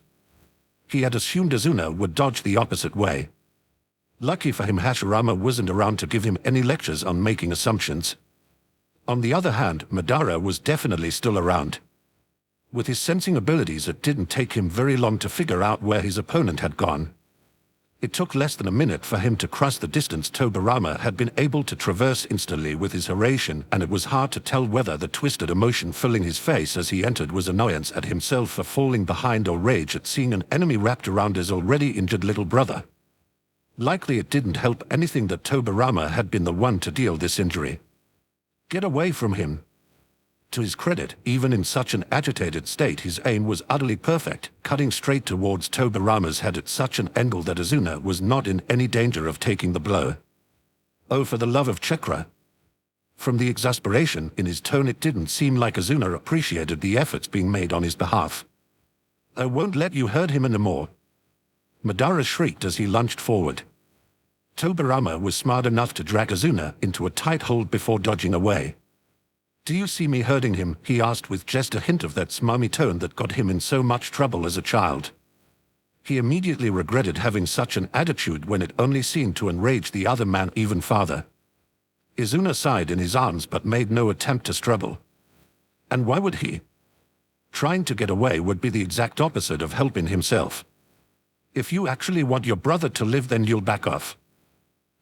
He had assumed Izuna would dodge the opposite way. Lucky for him, Hashirama wasn't around to give him any lectures on making assumptions. On the other hand, Madara was definitely still around. With his sensing abilities, it didn't take him very long to figure out where his opponent had gone. It took less than a minute for him to cross the distance Tobirama had been able to traverse instantly with his Hiraition, and it was hard to tell whether the twisted emotion filling his face as he entered was annoyance at himself for falling behind or rage at seeing an enemy wrapped around his already injured little brother. Likely it didn't help anything that Tobirama had been the one to deal this injury. Get away from him. To his credit, even in such an agitated state, his aim was utterly perfect, cutting straight towards Tobirama's head at such an angle that Izuna was not in any danger of taking the blow. Oh, for the love of chakra! From the exasperation in his tone, it didn't seem like Izuna appreciated the efforts being made on his behalf. I won't let you hurt him anymore. Madara shrieked as he lunged forward. Tobirama was smart enough to drag Izuna into a tight hold before dodging away. Do you see me hurting him? He asked with just a hint of that smarmy tone that got him in so much trouble as a child. He immediately regretted having such an attitude when it only seemed to enrage the other man even farther. Izuna sighed in his arms but made no attempt to struggle. And why would he? Trying to get away would be the exact opposite of helping himself. If you actually want your brother to live, then you'll back off.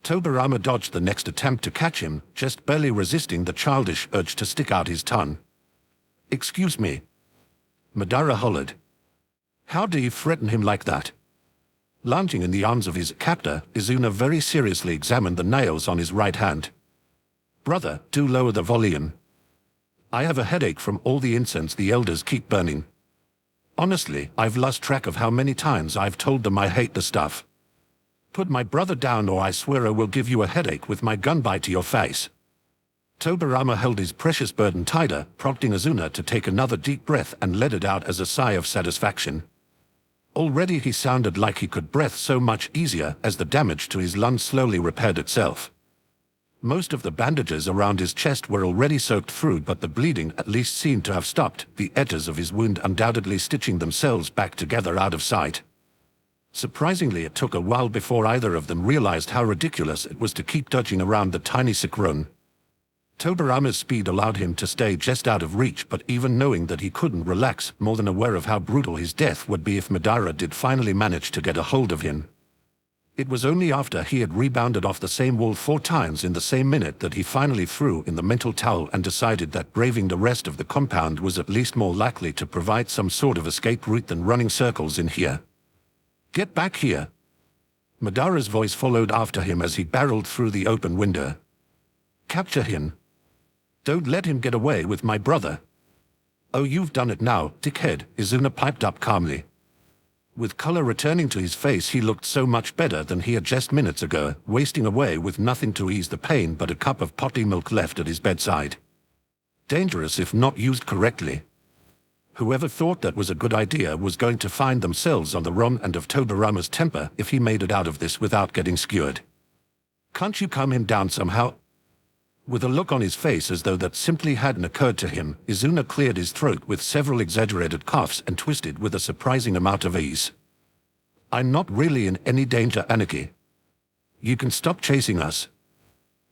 Tobirama dodged the next attempt to catch him, just barely resisting the childish urge to stick out his tongue. Excuse me. Madara hollered. How do you threaten him like that? Lounging in the arms of his captor, Izuna very seriously examined the nails on his right hand. Brother, do lower the volume. I have a headache from all the incense the elders keep burning. Honestly, I've lost track of how many times I've told them I hate the stuff. Put my brother down or I swear I will give you a headache with my gun bite to your face. Tobirama held his precious burden tighter, prompting Izuna to take another deep breath and let it out as a sigh of satisfaction. Already he sounded like he could breathe so much easier as the damage to his lungs slowly repaired itself. Most of the bandages around his chest were already soaked through, but the bleeding at least seemed to have stopped, the edges of his wound undoubtedly stitching themselves back together out of sight. Surprisingly, it took a while before either of them realized how ridiculous it was to keep dodging around the tiny Sikrun. Tobirama's speed allowed him to stay just out of reach, but even knowing that he couldn't relax, more than aware of how brutal his death would be if Madara did finally manage to get a hold of him. It was only after he had rebounded off the same wall 4 times in the same minute that he finally threw in the mental towel and decided that braving the rest of the compound was at least more likely to provide some sort of escape route than running circles in here. Get back here! Madara's voice followed after him as he barreled through the open window. Capture him! Don't let him get away with my brother! Oh, you've done it now, dickhead, Izuna piped up calmly. With color returning to his face, he looked so much better than he had just minutes ago, wasting away with nothing to ease the pain but a cup of potty milk left at his bedside. Dangerous if not used correctly. Whoever thought that was a good idea was going to find themselves on the wrong end of Tobirama's temper if he made it out of this without getting skewered. Can't you calm him down somehow? With a look on his face as though that simply hadn't occurred to him, Izuna cleared his throat with several exaggerated coughs and twisted with a surprising amount of ease. I'm not really in any danger, Aniki. You can stop chasing us.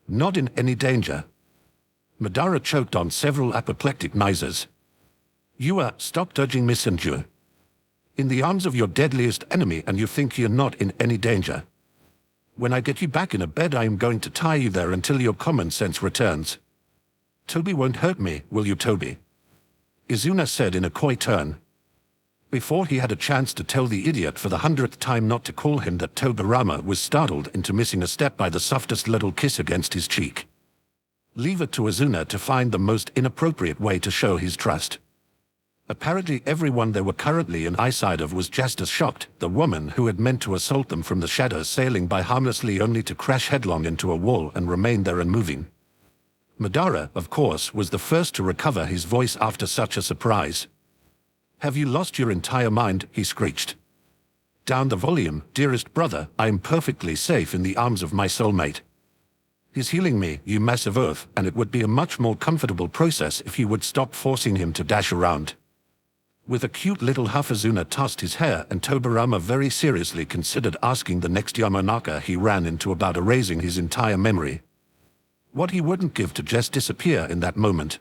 Not in any danger. Madara choked on several apoplectic noises. You are, stop dodging, messenger. In the arms of your deadliest enemy and you think you're not in any danger. When I get you back in a bed, I am going to tie you there until your common sense returns. Toby won't hurt me, will you, Toby? Izuna said in a coy tone. Before he had a chance to tell the idiot for the 100th time not to call him that, Tobirama was startled into missing a step by the softest little kiss against his cheek. Leave it to Izuna to find the most inappropriate way to show his trust. Apparently everyone they were currently in eyesight of was just as shocked, the woman who had meant to assault them from the shadows sailing by harmlessly only to crash headlong into a wall and remain there unmoving. Madara, of course, was the first to recover his voice after such a surprise. Have you lost your entire mind? He screeched. Down the volume, dearest brother, I am perfectly safe in the arms of my soulmate. He's healing me, you massive earth, and it would be a much more comfortable process if you would stop forcing him to dash around. With a cute little huff, Izuna tossed his hair, and Tobirama very seriously considered asking the next Yamanaka he ran into about erasing his entire memory. What he wouldn't give to just disappear in that moment.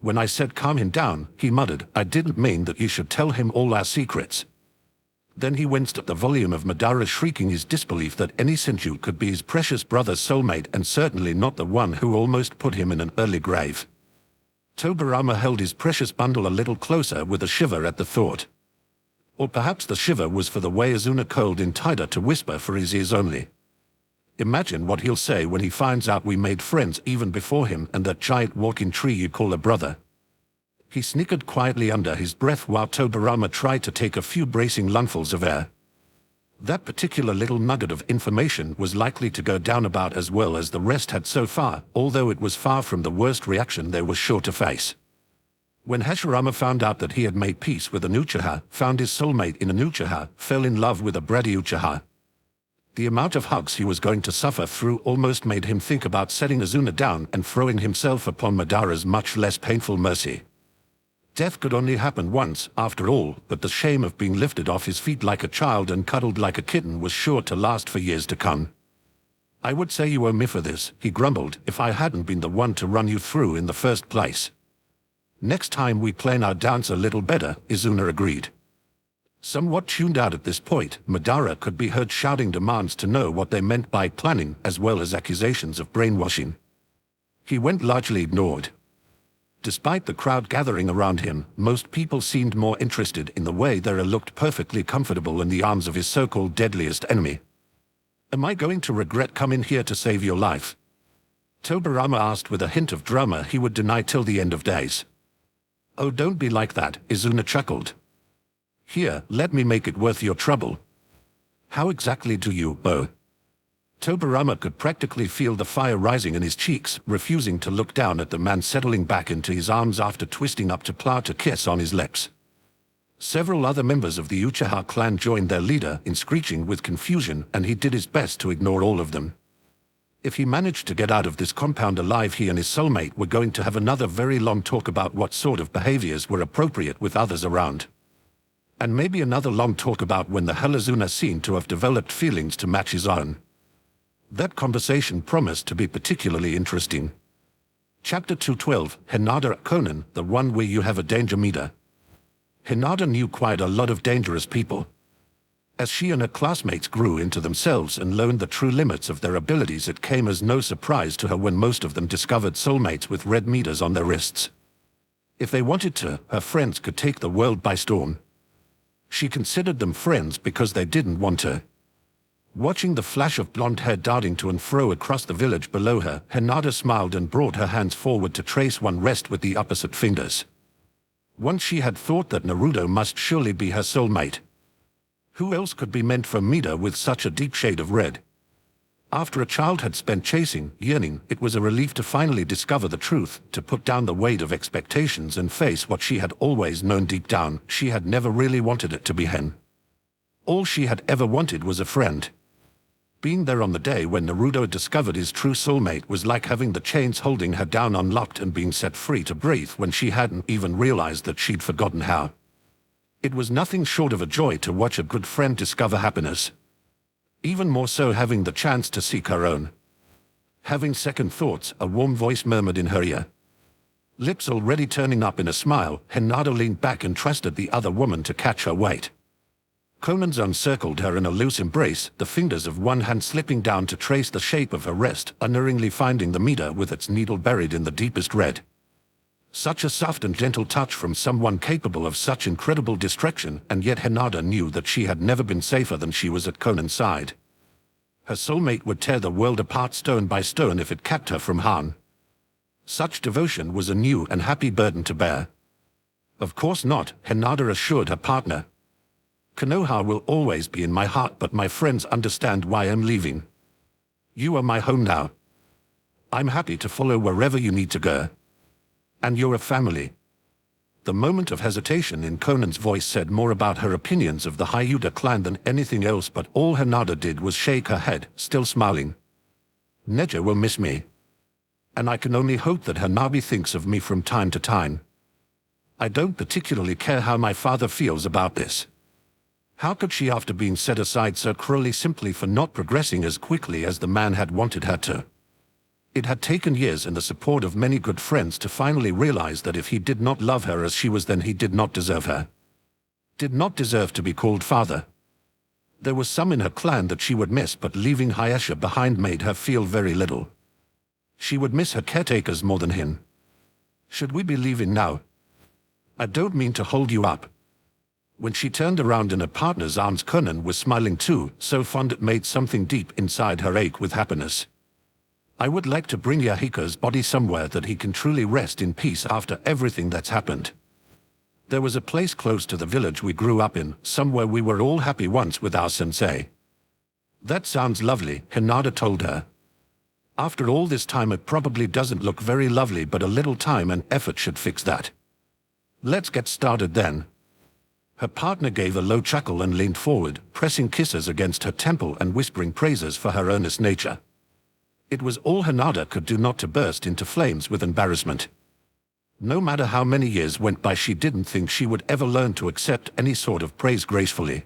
When I said calm him down, he muttered, I didn't mean that you should tell him all our secrets. Then he winced at the volume of Madara shrieking his disbelief that any Senju could be his precious brother's soulmate and certainly not the one who almost put him in an early grave. Tobirama held his precious bundle a little closer with a shiver at the thought. Or perhaps the shiver was for the way Izuna curled in tighter to whisper for his ears only. Imagine what he'll say when he finds out we made friends even before him and that giant walking tree you call a brother. He snickered quietly under his breath while Tobirama tried to take a few bracing lungfuls of air. That particular little nugget of information was likely to go down about as well as the rest had so far, although it was far from the worst reaction they were sure to face. When Hashirama found out that he had made peace with an Uchiha, found his soulmate in an Uchiha, fell in love with a bratty Uchiha. The amount of hugs he was going to suffer through almost made him think about setting Izuna down and throwing himself upon Madara's much less painful mercy. Death could only happen once, after all, but the shame of being lifted off his feet like a child and cuddled like a kitten was sure to last for years to come. "I would say you owe me for this," he grumbled, "if I hadn't been the one to run you through in the first place." "Next time we plan our dance a little better," Izuna agreed. Somewhat tuned out at this point, Madara could be heard shouting demands to know what they meant by planning, as well as accusations of brainwashing. He went largely ignored. Despite the crowd gathering around him, most people seemed more interested in the way Dara looked perfectly comfortable in the arms of his so-called deadliest enemy. "Am I going to regret coming here to save your life?" Tobirama asked with a hint of drama he would deny till the end of days. "Oh, don't be like that," Izuna chuckled. "Here, let me make it worth your trouble." "How exactly do you, Bo?" Tobirama could practically feel the fire rising in his cheeks, refusing to look down at the man settling back into his arms after twisting up to plant a kiss on his lips. Several other members of the Uchiha clan joined their leader in screeching with confusion, and he did his best to ignore all of them. If he managed to get out of this compound alive, he and his soulmate were going to have another very long talk about what sort of behaviors were appropriate with others around. And maybe another long talk about when the hell Izuna seemed to have developed feelings to match his own. That conversation promised to be particularly interesting. Chapter 212, Hinata Conan, the one where you have a danger meter. Hinata knew quite a lot of dangerous people. As she and her classmates grew into themselves and learned the true limits of their abilities, it came as no surprise to her when most of them discovered soulmates with red meters on their wrists. If they wanted to, her friends could take the world by storm. She considered them friends because they didn't want her. Watching the flash of blonde hair darting to and fro across the village below her, Hinata smiled and brought her hands forward to trace one rest with the opposite fingers. Once she had thought that Naruto must surely be her soulmate. Who else could be meant for Mida with such a deep shade of red? After a child had spent chasing, yearning, it was a relief to finally discover the truth, to put down the weight of expectations and face what she had always known deep down. She had never really wanted it to be Hen. All she had ever wanted was a friend. Being there on the day when Naruto discovered his true soulmate was like having the chains holding her down unlocked and being set free to breathe when she hadn't even realized that she'd forgotten how. It was nothing short of a joy to watch a good friend discover happiness. Even more so having the chance to seek her own. Having second thoughts, a warm voice murmured in her ear. Lips already turning up in a smile, Hinata leaned back and trusted the other woman to catch her weight. Conan's encircled her in a loose embrace, the fingers of one hand slipping down to trace the shape of her wrist, unerringly finding the meter with its needle buried in the deepest red. Such a soft and gentle touch from someone capable of such incredible distraction, and yet Hinata knew that she had never been safer than she was at Conan's side. Her soulmate would tear the world apart stone by stone if it kept her from harm. Such devotion was a new and happy burden to bear. Of course not, Hinata assured her partner. Konoha will always be in my heart, but my friends understand why I'm leaving. You are my home now. I'm happy to follow wherever you need to go. And you're a family. The moment of hesitation in Conan's voice said more about her opinions of the Hyuga clan than anything else, but all Hinata did was shake her head, still smiling. Neja will miss me. And I can only hope that Hanabi thinks of me from time to time. I don't particularly care how my father feels about this. How could she, after being set aside so cruelly simply for not progressing as quickly as the man had wanted her to? It had taken years and the support of many good friends to finally realize that if he did not love her as she was, then he did not deserve her. Did not deserve to be called father. There was some in her clan that she would miss, but leaving Hayasha behind made her feel very little. She would miss her caretakers more than him. Should we be leaving now? I don't mean to hold you up. When she turned around in her partner's arms, Conan was smiling too, so fond it made something deep inside her ache with happiness. I would like to bring Yahiko's body somewhere that he can truly rest in peace after everything that's happened. There was a place close to the village we grew up in, somewhere we were all happy once with our sensei. That sounds lovely, Hinata told her. After all this time, it probably doesn't look very lovely, but a little time and effort should fix that. Let's get started then. Her partner gave a low chuckle and leaned forward, pressing kisses against her temple and whispering praises for her earnest nature. It was all Hinata could do not to burst into flames with embarrassment. No matter how many years went by, she didn't think she would ever learn to accept any sort of praise gracefully.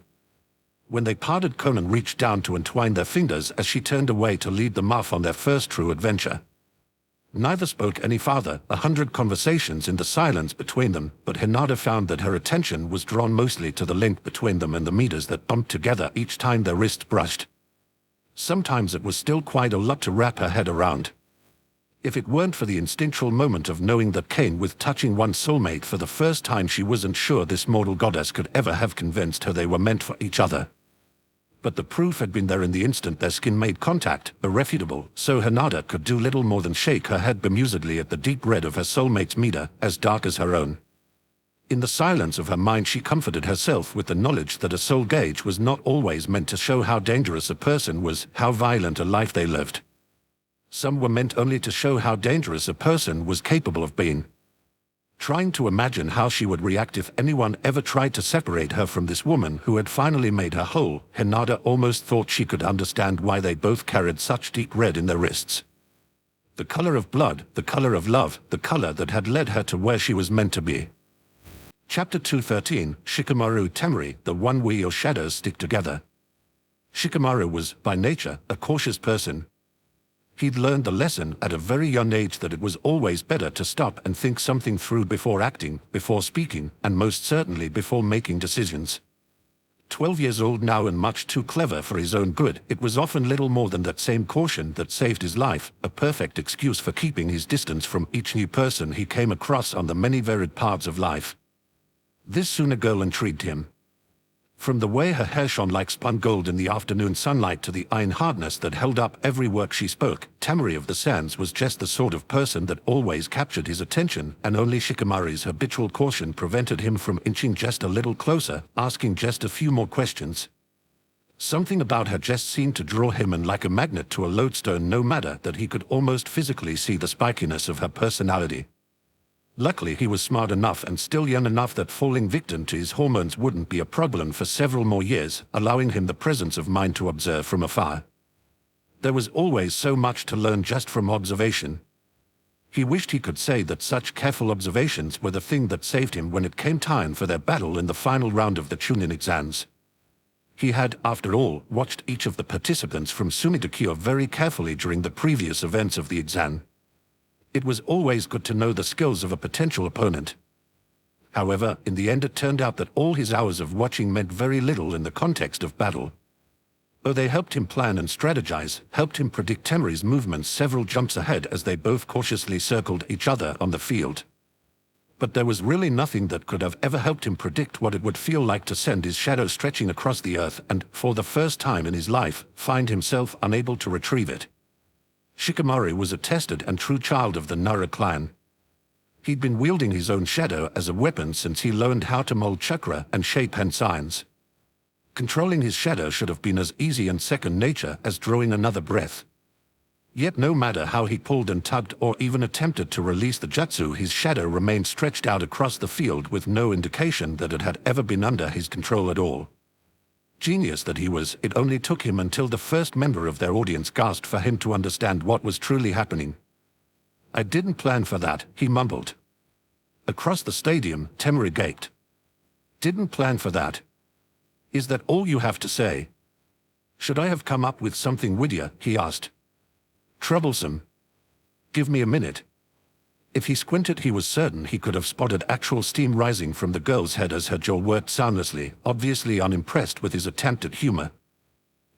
When they parted, Conan reached down to entwine their fingers as she turned away to lead them off on their first true adventure. Neither spoke any farther, 100 conversations in the silence between them, but Hinata found that her attention was drawn mostly to the link between them and the meters that bumped together each time their wrists brushed. Sometimes it was still quite a lot to wrap her head around. If it weren't for the instinctual moment of knowing that Cain with touching one soulmate for the first time, she wasn't sure this mortal goddess could ever have convinced her they were meant for each other. But the proof had been there in the instant their skin made contact, irrefutable, so Hinata could do little more than shake her head bemusedly at the deep red of her soulmate's meter, as dark as her own. In the silence of her mind, she comforted herself with the knowledge that a soul gauge was not always meant to show how dangerous a person was, how violent a life they lived. Some were meant only to show how dangerous a person was capable of being. Trying to imagine how she would react if anyone ever tried to separate her from this woman who had finally made her whole, Hinata almost thought she could understand why they both carried such deep red in their wrists. The color of blood, the color of love, the color that had led her to where she was meant to be. Chapter 213, Shikamaru Temari, the one where your shadows stick together. Shikamaru was, by nature, a cautious person. He'd learned the lesson at a very young age that it was always better to stop and think something through before acting, before speaking, and most certainly before making decisions. 12 years old now and much too clever for his own good, it was often little more than that same caution that saved his life, a perfect excuse for keeping his distance from each new person he came across on the many varied paths of life. This Suna girl intrigued him. From the way her hair shone like spun gold in the afternoon sunlight to the iron hardness that held up every word she spoke, Temari of the Sands was just the sort of person that always captured his attention, and only Shikamaru's habitual caution prevented him from inching just a little closer, asking just a few more questions. Something about her just seemed to draw him in like a magnet to a lodestone, no matter that he could almost physically see the spikiness of her personality. Luckily, he was smart enough and still young enough that falling victim to his hormones wouldn't be a problem for several more years, allowing him the presence of mind to observe from afar. There was always so much to learn just from observation. He wished he could say that such careful observations were the thing that saved him when it came time for their battle in the final round of the Chunin exams. He had, after all, watched each of the participants from Sumitakyo very carefully during the previous events of the exam. It was always good to know the skills of a potential opponent. However, in the end it turned out that all his hours of watching meant very little in the context of battle. Though they helped him plan and strategize, helped him predict Temari's movements several jumps ahead as they both cautiously circled each other on the field. But there was really nothing that could have ever helped him predict what it would feel like to send his shadow stretching across the earth and, for the first time in his life, find himself unable to retrieve it. Shikamaru was a tested and true child of the Nara clan. He'd been wielding his own shadow as a weapon since he learned how to mold chakra and shape hand signs. Controlling his shadow should have been as easy and second nature as drawing another breath. Yet no matter how he pulled and tugged or even attempted to release the jutsu, his shadow remained stretched out across the field with no indication that it had ever been under his control at all. Genius that he was, it only took him until the first member of their audience gasped for him to understand what was truly happening. "I didn't plan for that," he mumbled. Across the stadium, Temari gaped. "Didn't plan for that? Is that all you have to say?" "Should I have come up with something wittier?" he asked. "Troublesome. Give me a minute." If he squinted, he was certain he could have spotted actual steam rising from the girl's head as her jaw worked soundlessly, obviously unimpressed with his attempt at humor.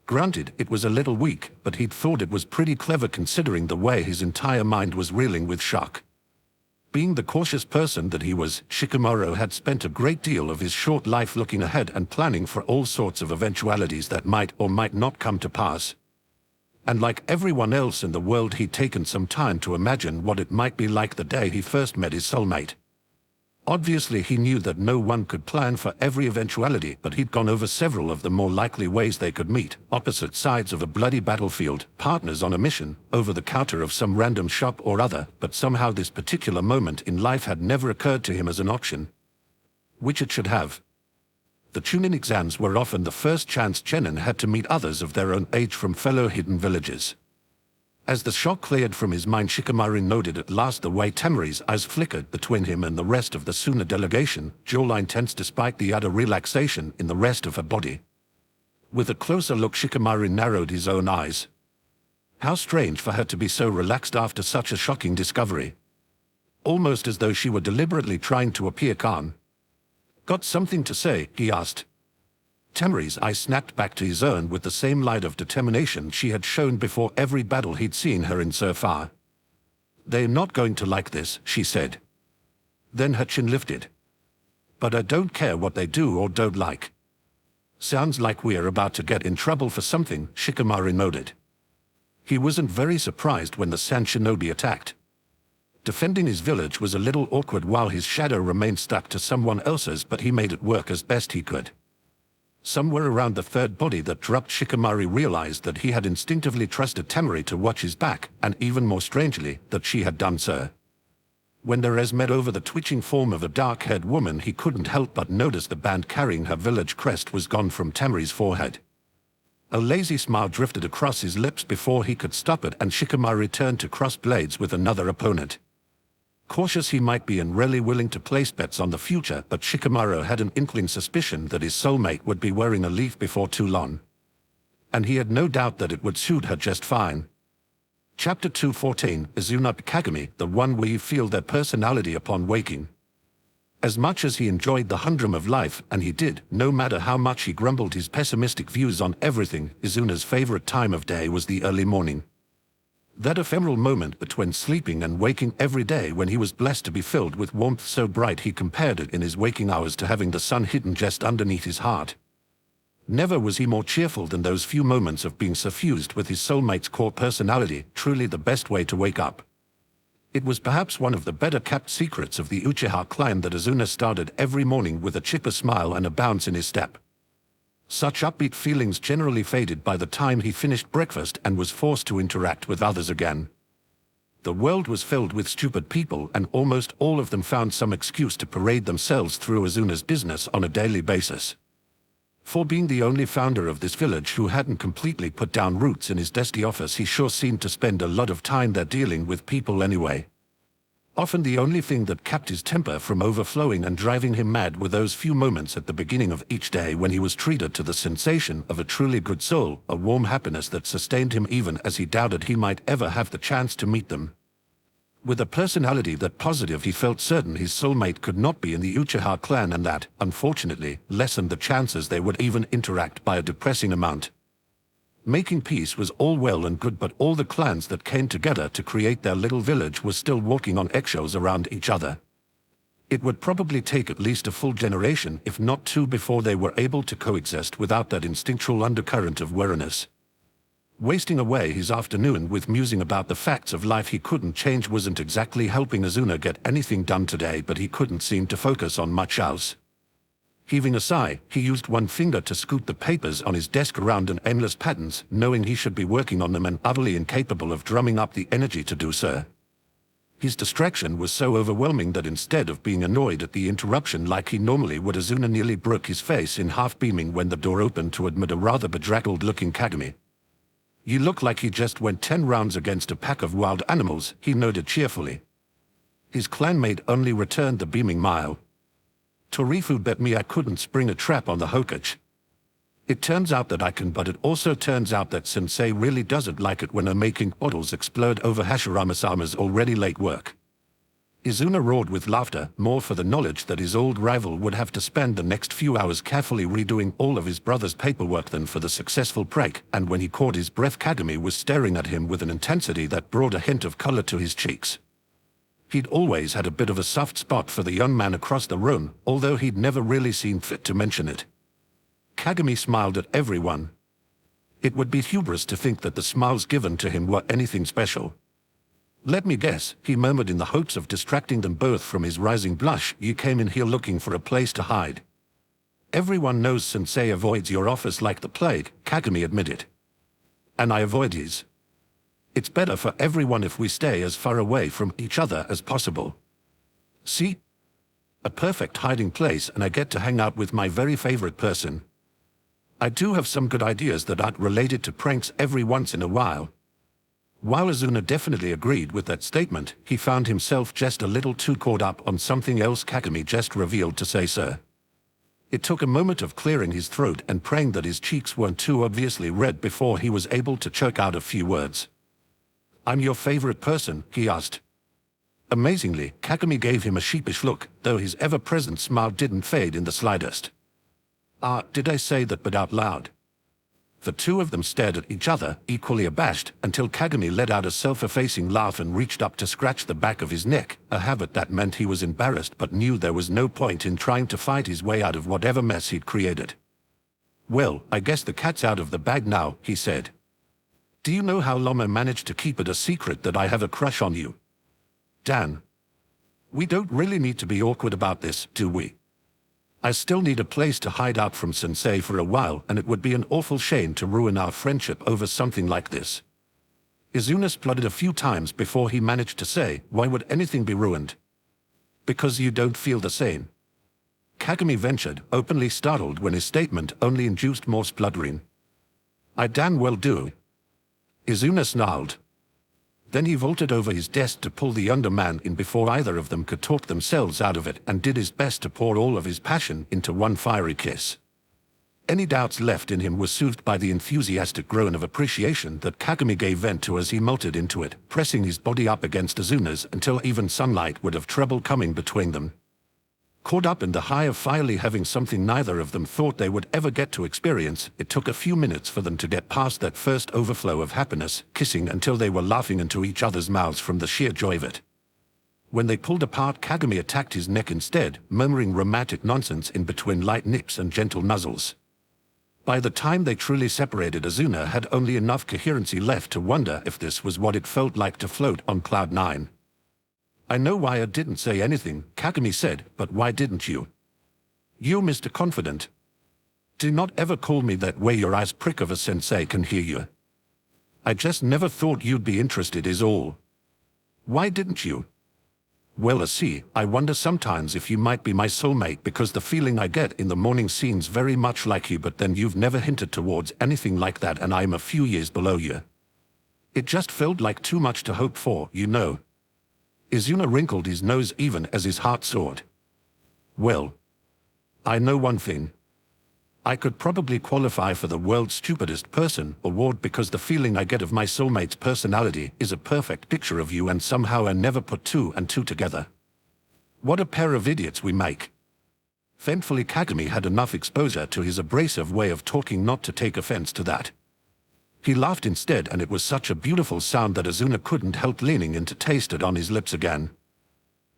Granted, it was a little weak, but he'd thought it was pretty clever considering the way his entire mind was reeling with shock. Being the cautious person that he was, Shikamaru had spent a great deal of his short life looking ahead and planning for all sorts of eventualities that might or might not come to pass. And like everyone else in the world, he'd taken some time to imagine what it might be like the day he first met his soulmate. Obviously, he knew that no one could plan for every eventuality, but he'd gone over several of the more likely ways they could meet: opposite sides of a bloody battlefield, partners on a mission, over the counter of some random shop or other, but somehow this particular moment in life had never occurred to him as an option. which it should have. The Chunin exams were often the first chance genin had to meet others of their own age from fellow hidden villages. As the shock cleared from his mind, Shikamaru noted at last the way Temari's eyes flickered between him and the rest of the Suna delegation, jawline tense despite the utter relaxation in the rest of her body. With a closer look, Shikamaru narrowed his own eyes. How strange for her to be so relaxed after such a shocking discovery. Almost as though she were deliberately trying to appear calm. Got something to say? He asked. Temari's eye snapped back to his own with the same light of determination she had shown before every battle he'd seen her in so far. They're not going to like this, she said. Then her chin lifted. But I don't care what they do or don't like. Sounds like we're about to get in trouble for something, Shikamaru noted. He wasn't very surprised when the Sand Shinobi attacked. Defending his village was a little awkward while his shadow remained stuck to someone else's, but he made it work as best he could. Somewhere around the third body that dropped, Shikamaru realized that he had instinctively trusted Temari to watch his back, and even more strangely, that she had done so. When their eyes met over the twitching form of a dark-haired woman, he couldn't help but notice the band carrying her village crest was gone from Temari's forehead. A lazy smile drifted across his lips before he could stop it, and Shikamaru turned to cross blades with another opponent. Cautious he might be and really willing to place bets on the future, but Shikamaru had an inkling suspicion that his soulmate would be wearing a leaf before too long. And he had no doubt that it would suit her just fine. Chapter 214, Izuna Kagami, the one where you feel their personality upon waking. As much as he enjoyed the humdrum of life, and he did, no matter how much he grumbled his pessimistic views on everything, Izuna's favorite time of day was the early morning. That ephemeral moment between sleeping and waking every day when he was blessed to be filled with warmth so bright he compared it in his waking hours to having the sun hidden just underneath his heart. Never was he more cheerful than those few moments of being suffused with his soulmate's core personality, truly the best way to wake up. It was perhaps one of the better-kept secrets of the Uchiha clan that Izuna started every morning with a chipper smile and a bounce in his step. Such upbeat feelings generally faded by the time he finished breakfast and was forced to interact with others again. The world was filled with stupid people, and almost all of them found some excuse to parade themselves through Izuna's business on a daily basis. For being the only founder of this village who hadn't completely put down roots in his dusty office, he sure seemed to spend a lot of time there dealing with people anyway. Often the only thing that kept his temper from overflowing and driving him mad were those few moments at the beginning of each day when he was treated to the sensation of a truly good soul, a warm happiness that sustained him even as he doubted he might ever have the chance to meet them. With a personality that positive, he felt certain his soulmate could not be in the Uchiha clan, and that, unfortunately, lessened the chances they would even interact by a depressing amount. Making peace was all well and good, but all the clans that came together to create their little village were still walking on eggshells around each other. It would probably take at least a full generation, if not two, before they were able to coexist without that instinctual undercurrent of wariness. Wasting away his afternoon with musing about the facts of life he couldn't change wasn't exactly helping Izuna get anything done today, but he couldn't seem to focus on much else. Heaving a sigh, he used one finger to scoot the papers on his desk around in aimless patterns, knowing he should be working on them and utterly incapable of drumming up the energy to do so. His distraction was so overwhelming that instead of being annoyed at the interruption like he normally would, Izuna nearly broke his face in half beaming when the door opened to admit a rather bedraggled-looking Kagami. "You look like you just went 10 rounds against a pack of wild animals," he noted cheerfully. His clanmate only returned the beaming smile. "Torifu bet me I couldn't spring a trap on the Hokage. It turns out that I can, but it also turns out that Sensei really doesn't like it when I'm making bottles explode over Hashirama-sama's already late work." Izuna roared with laughter, more for the knowledge that his old rival would have to spend the next few hours carefully redoing all of his brother's paperwork than for the successful break, and when he caught his breath, Kagami was staring at him with an intensity that brought a hint of color to his cheeks. He'd always had a bit of a soft spot for the young man across the room, although he'd never really seen fit to mention it. Kagami smiled at everyone. It would be hubris to think that the smiles given to him were anything special. "Let me guess," he murmured in the hopes of distracting them both from his rising blush, "you came in here looking for a place to hide." "Everyone knows Sensei avoids your office like the plague," Kagami admitted. "And I avoid his. It's better for everyone if we stay as far away from each other as possible. See? A perfect hiding place, and I get to hang out with my very favorite person. I do have some good ideas that aren't related to pranks every once in a while. While Azuna definitely agreed with that statement, he found himself just a little too caught up on something else Kagami just revealed to say so. It took a moment of clearing his throat and praying that his cheeks weren't too obviously red before he was able to choke out a few words. "I'm your favorite person?" he asked. Amazingly, Kagami gave him a sheepish look, though his ever-present smile didn't fade in the slightest. Did I say that but out loud?" The two of them stared at each other, equally abashed, until Kagami let out a self-effacing laugh and reached up to scratch the back of his neck, a habit that meant he was embarrassed but knew there was no point in trying to fight his way out of whatever mess he'd created. "Well, I guess the cat's out of the bag now," he said. "Do you know how Loma managed to keep it a secret that I have a crush on you?" "Dan, we don't really need to be awkward about this, do we? I still need a place to hide out from Sensei for a while, and it would be an awful shame to ruin our friendship over something like this." Izuna spluttered a few times before he managed to say, "Why would anything be ruined?" "Because you don't feel the same," Kagami ventured, openly startled when his statement only induced more spluttering. "I damn well do," Izuna snarled. Then he vaulted over his desk to pull the underman in before either of them could talk themselves out of it, and did his best to pour all of his passion into one fiery kiss. Any doubts left in him were soothed by the enthusiastic groan of appreciation that Kagami gave vent to as he melted into it, pressing his body up against Azuna's until even sunlight would have trouble coming between them. Caught up in the high of finally having something neither of them thought they would ever get to experience, it took a few minutes for them to get past that first overflow of happiness, kissing until they were laughing into each other's mouths from the sheer joy of it. When they pulled apart, Kagami attacked his neck instead, murmuring romantic nonsense in between light nips and gentle nuzzles. By the time they truly separated, Azuna had only enough coherency left to wonder if this was what it felt like to float on cloud nine. "I know why I didn't say anything," Kagami said, "but why didn't you? You, Mr. Confident. Do not ever call me that way, your eyes prick of a sensei can hear you. I just never thought you'd be interested is all. Why didn't you?" "Well, see, I wonder sometimes if you might be my soulmate, because the feeling I get in the morning seems very much like you, but then you've never hinted towards anything like that, and I'm a few years below you. It just felt like too much to hope for, you know." Izuna wrinkled his nose even as his heart soared. "Well, I know one thing. I could probably qualify for the world's stupidest person award, because the feeling I get of my soulmate's personality is a perfect picture of you, and somehow I never put two and two together. What a pair of idiots we make." Thankfully, Kagami had enough exposure to his abrasive way of talking not to take offense to that. He laughed instead, and it was such a beautiful sound that Azuna couldn't help leaning in to taste it on his lips again.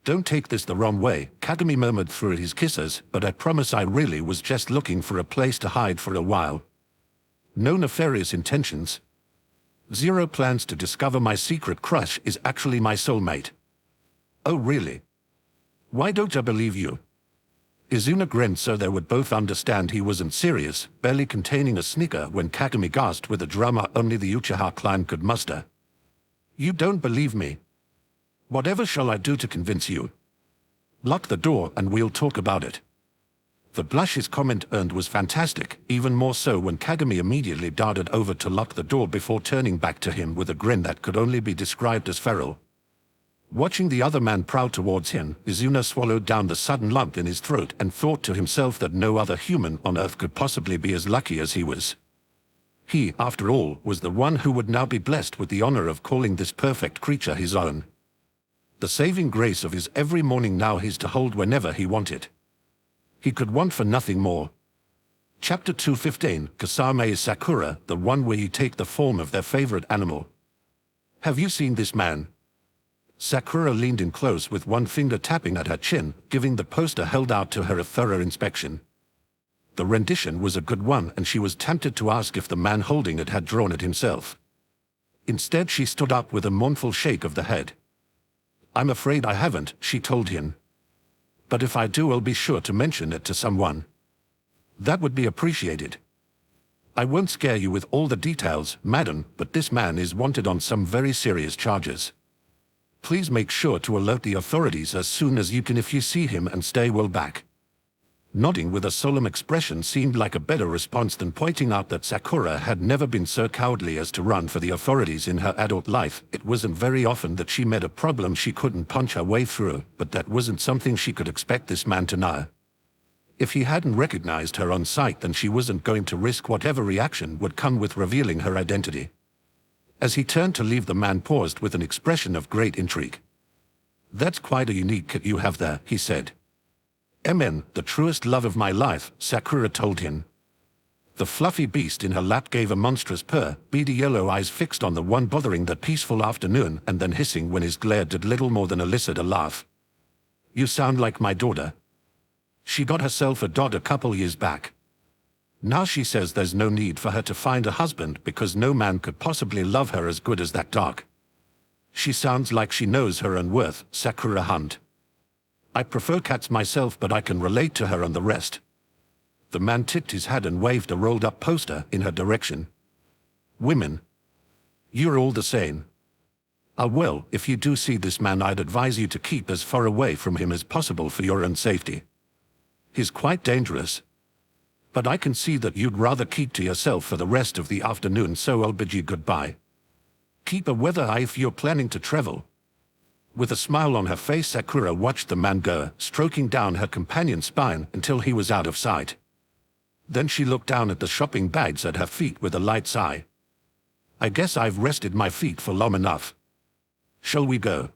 "Don't take this the wrong way," Kagami murmured through his kisses, "but I promise I really was just looking for a place to hide for a while. No nefarious intentions. Zero plans to discover my secret crush is actually my soulmate." "Oh really? Why don't I believe you?" Izuna grinned so they would both understand he wasn't serious, barely containing a snicker when Kagami gasped with a drama only the Uchiha clan could muster. "You don't believe me? Whatever shall I do to convince you? Lock the door and we'll talk about it." The blush his comment earned was fantastic, even more so when Kagami immediately darted over to lock the door before turning back to him with a grin that could only be described as feral. Watching the other man prowl towards him, Izuna swallowed down the sudden lump in his throat and thought to himself that no other human on Earth could possibly be as lucky as he was. He, after all, was the one who would now be blessed with the honor of calling this perfect creature his own. The saving grace of his every morning, now his to hold whenever he wanted. He could want for nothing more. Chapter 215, Kasame is Sakura, the one where you take the form of their favorite animal. "Have you seen this man?" Sakura leaned in close with one finger tapping at her chin, giving the poster held out to her a thorough inspection. The rendition was a good one, and she was tempted to ask if the man holding it had drawn it himself. Instead, she stood up with a mournful shake of the head. "I'm afraid I haven't," she told him. "But if I do, I'll be sure to mention it to someone. That would be appreciated. I won't scare you with all the details, madam, but this man is wanted on some very serious charges." Please make sure to alert the authorities as soon as you can if you see him and stay well back. Nodding with a solemn expression seemed like a better response than pointing out that Sakura had never been so cowardly as to run for the authorities in her adult life. It wasn't very often that she met a problem she couldn't punch her way through, but that wasn't something she could expect this man to know. If he hadn't recognized her on sight, then she wasn't going to risk whatever reaction would come with revealing her identity. As he turned to leave, the man paused with an expression of great intrigue. "That's quite a unique kit you have there," he said. The truest love of my life," Sakura told him. The fluffy beast in her lap gave a monstrous purr, beady yellow eyes fixed on the one bothering that peaceful afternoon, and then hissing when his glare did little more than elicit a laugh. "You sound like my daughter. She got herself a dot a couple years back. Now she says there's no need for her to find a husband because no man could possibly love her as good as that dog. She sounds like she knows her own worth," Sakura hummed. "I prefer cats myself, but I can relate to her and the rest." The man tipped his hat and waved a rolled-up poster in her direction. "Women. You're all the same. Well, if you do see this man, I'd advise you to keep as far away from him as possible for your own safety. He's quite dangerous. But I can see that you'd rather keep to yourself for the rest of the afternoon, so I'll bid you goodbye. Keep a weather eye if you're planning to travel." With a smile on her face, Sakura watched the man go, stroking down her companion's spine until he was out of sight. Then she looked down at the shopping bags at her feet with a light sigh. "I guess I've rested my feet for long enough. Shall we go?"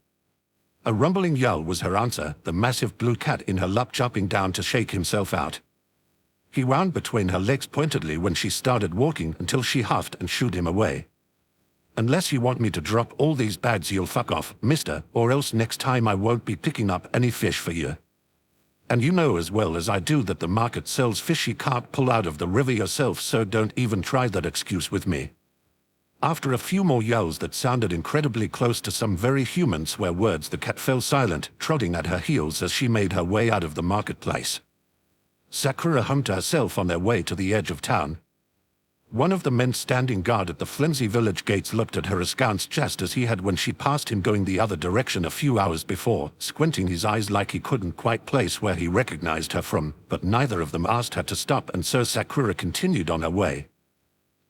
A rumbling yell was her answer, the massive blue cat in her lap jumping down to shake himself out. He wound between her legs pointedly when she started walking until she huffed and shooed him away. "Unless you want me to drop all these bags, you'll fuck off, mister, or else next time I won't be picking up any fish for you. And you know as well as I do that the market sells fish you can't pull out of the river yourself, so don't even try that excuse with me." After a few more yells that sounded incredibly close to some very human swear words, the cat fell silent, trotting at her heels as she made her way out of the marketplace. Sakura hummed to herself on their way to the edge of town. One of the men standing guard at the flimsy village gates looked at her askance just as he had when she passed him going the other direction a few hours before, squinting his eyes like he couldn't quite place where he recognized her from, but neither of them asked her to stop, and so Sakura continued on her way.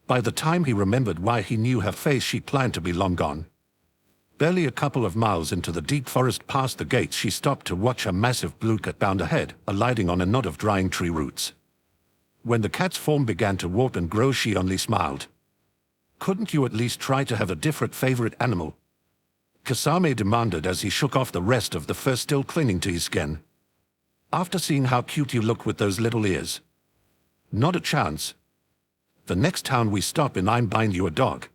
By the time he remembered why he knew her face, she planned to be long gone. Barely a couple of miles into the deep forest past the gates, she stopped to watch a massive blue cat bound ahead, alighting on a knot of drying tree roots. When the cat's form began to warp and grow, she only smiled. "Couldn't you at least try to have a different favorite animal?" Kasame demanded as he shook off the rest of the fur still clinging to his skin. "After seeing how cute you look with those little ears." "Not a chance. The next town we stop in, I'm buying you a dog."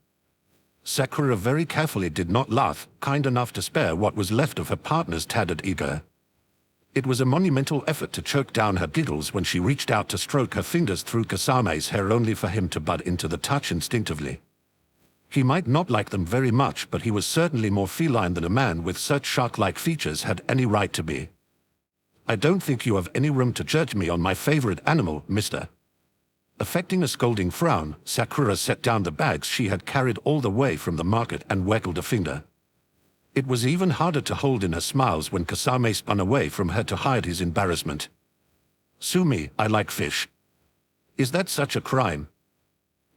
Sakura very carefully did not laugh, kind enough to spare what was left of her partner's tattered ego. It was a monumental effort to choke down her giggles when she reached out to stroke her fingers through Kasame's hair, only for him to butt into the touch instinctively. He might not like them very much, but he was certainly more feline than a man with such shark-like features had any right to be. "I don't think you have any room to judge me on my favorite animal, mister." Affecting a scolding frown, Sakura set down the bags she had carried all the way from the market and waggled a finger. It was even harder to hold in her smiles when Kasame spun away from her to hide his embarrassment. "Sumi, I like fish." "Is that such a crime?"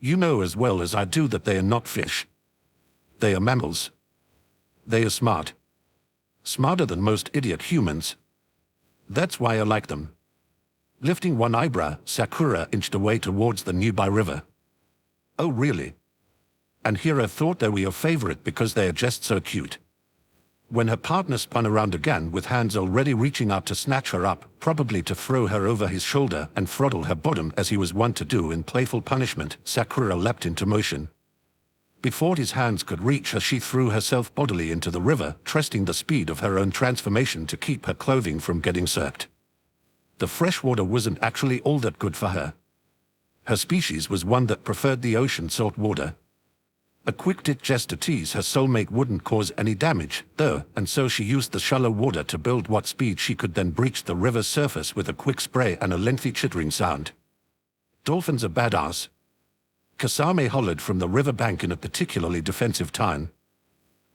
"You know as well as I do that they are not fish. They are mammals. They are smart. Smarter than most idiot humans. That's why I like them." Lifting one eyebrow, Sakura inched away towards the nearby river. "Oh really? And here I thought they were your favorite because they are just so cute." When her partner spun around again with hands already reaching out to snatch her up, probably to throw her over his shoulder and throttle her bottom as he was wont to do in playful punishment, Sakura leapt into motion. Before his hands could reach her, she threw herself bodily into the river, trusting the speed of her own transformation to keep her clothing from getting soaked. The fresh water wasn't actually all that good for her. Her species was one that preferred the ocean salt water. A quick dip just to tease her soulmate wouldn't cause any damage, though, and so she used the shallow water to build what speed she could, then breach the river's surface with a quick spray and a lengthy chittering sound. "Dolphins are badass." Kasame hollered from the riverbank in a particularly defensive tone.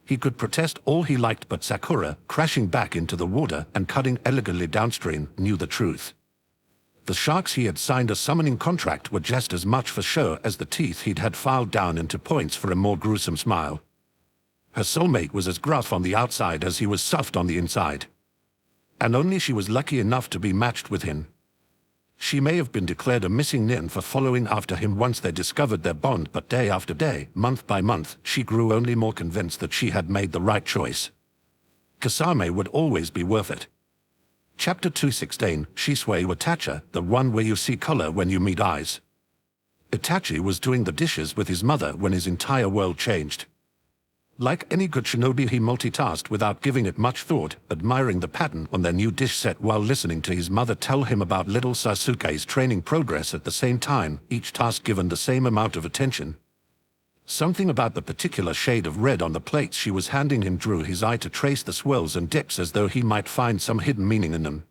He could protest all he liked, but Sakura, crashing back into the water and cutting elegantly downstream, knew the truth. The sharks he had signed a summoning contract were just as much for show as the teeth he'd had filed down into points for a more gruesome smile. Her soulmate was as gruff on the outside as he was soft on the inside. And only she was lucky enough to be matched with him. She may have been declared a missing nin for following after him once they discovered their bond, but day after day, month by month, she grew only more convinced that she had made the right choice. Kasame would always be worth it. Chapter 216, Shisui Watacha, the one where you see color when you meet eyes. Itachi was doing the dishes with his mother when his entire world changed. Like any good shinobi, he multitasked without giving it much thought, admiring the pattern on their new dish set while listening to his mother tell him about little Sasuke's training progress at the same time, each task given the same amount of attention. Something about the particular shade of red on the plates she was handing him drew his eye to trace the swirls and dips as though he might find some hidden meaning in them.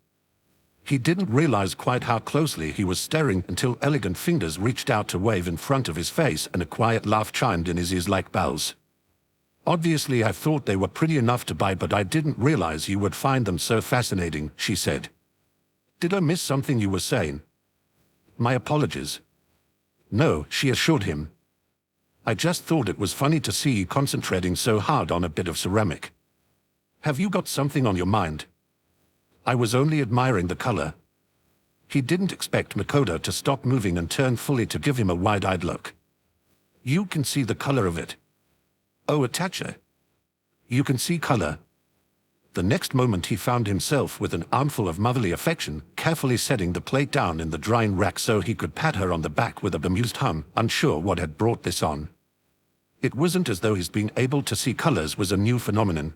He didn't realize quite how closely he was staring until elegant fingers reached out to wave in front of his face and a quiet laugh chimed in his ears like bells. "Obviously I thought they were pretty enough to buy, but I didn't realize you would find them so fascinating," she said. "Did I miss something you were saying?" "My apologies." "No," she assured him. "I just thought it was funny to see you concentrating so hard on a bit of ceramic. Have you got something on your mind?" "I was only admiring the color." He didn't expect Makoto to stop moving and turn fully to give him a wide-eyed look. "You can see the color of it." "Oh, Itachi. You can see color." The next moment he found himself with an armful of motherly affection, carefully setting the plate down in the drying rack so he could pat her on the back with a bemused hum, unsure what had brought this on. It wasn't as though his being able to see colors was a new phenomenon.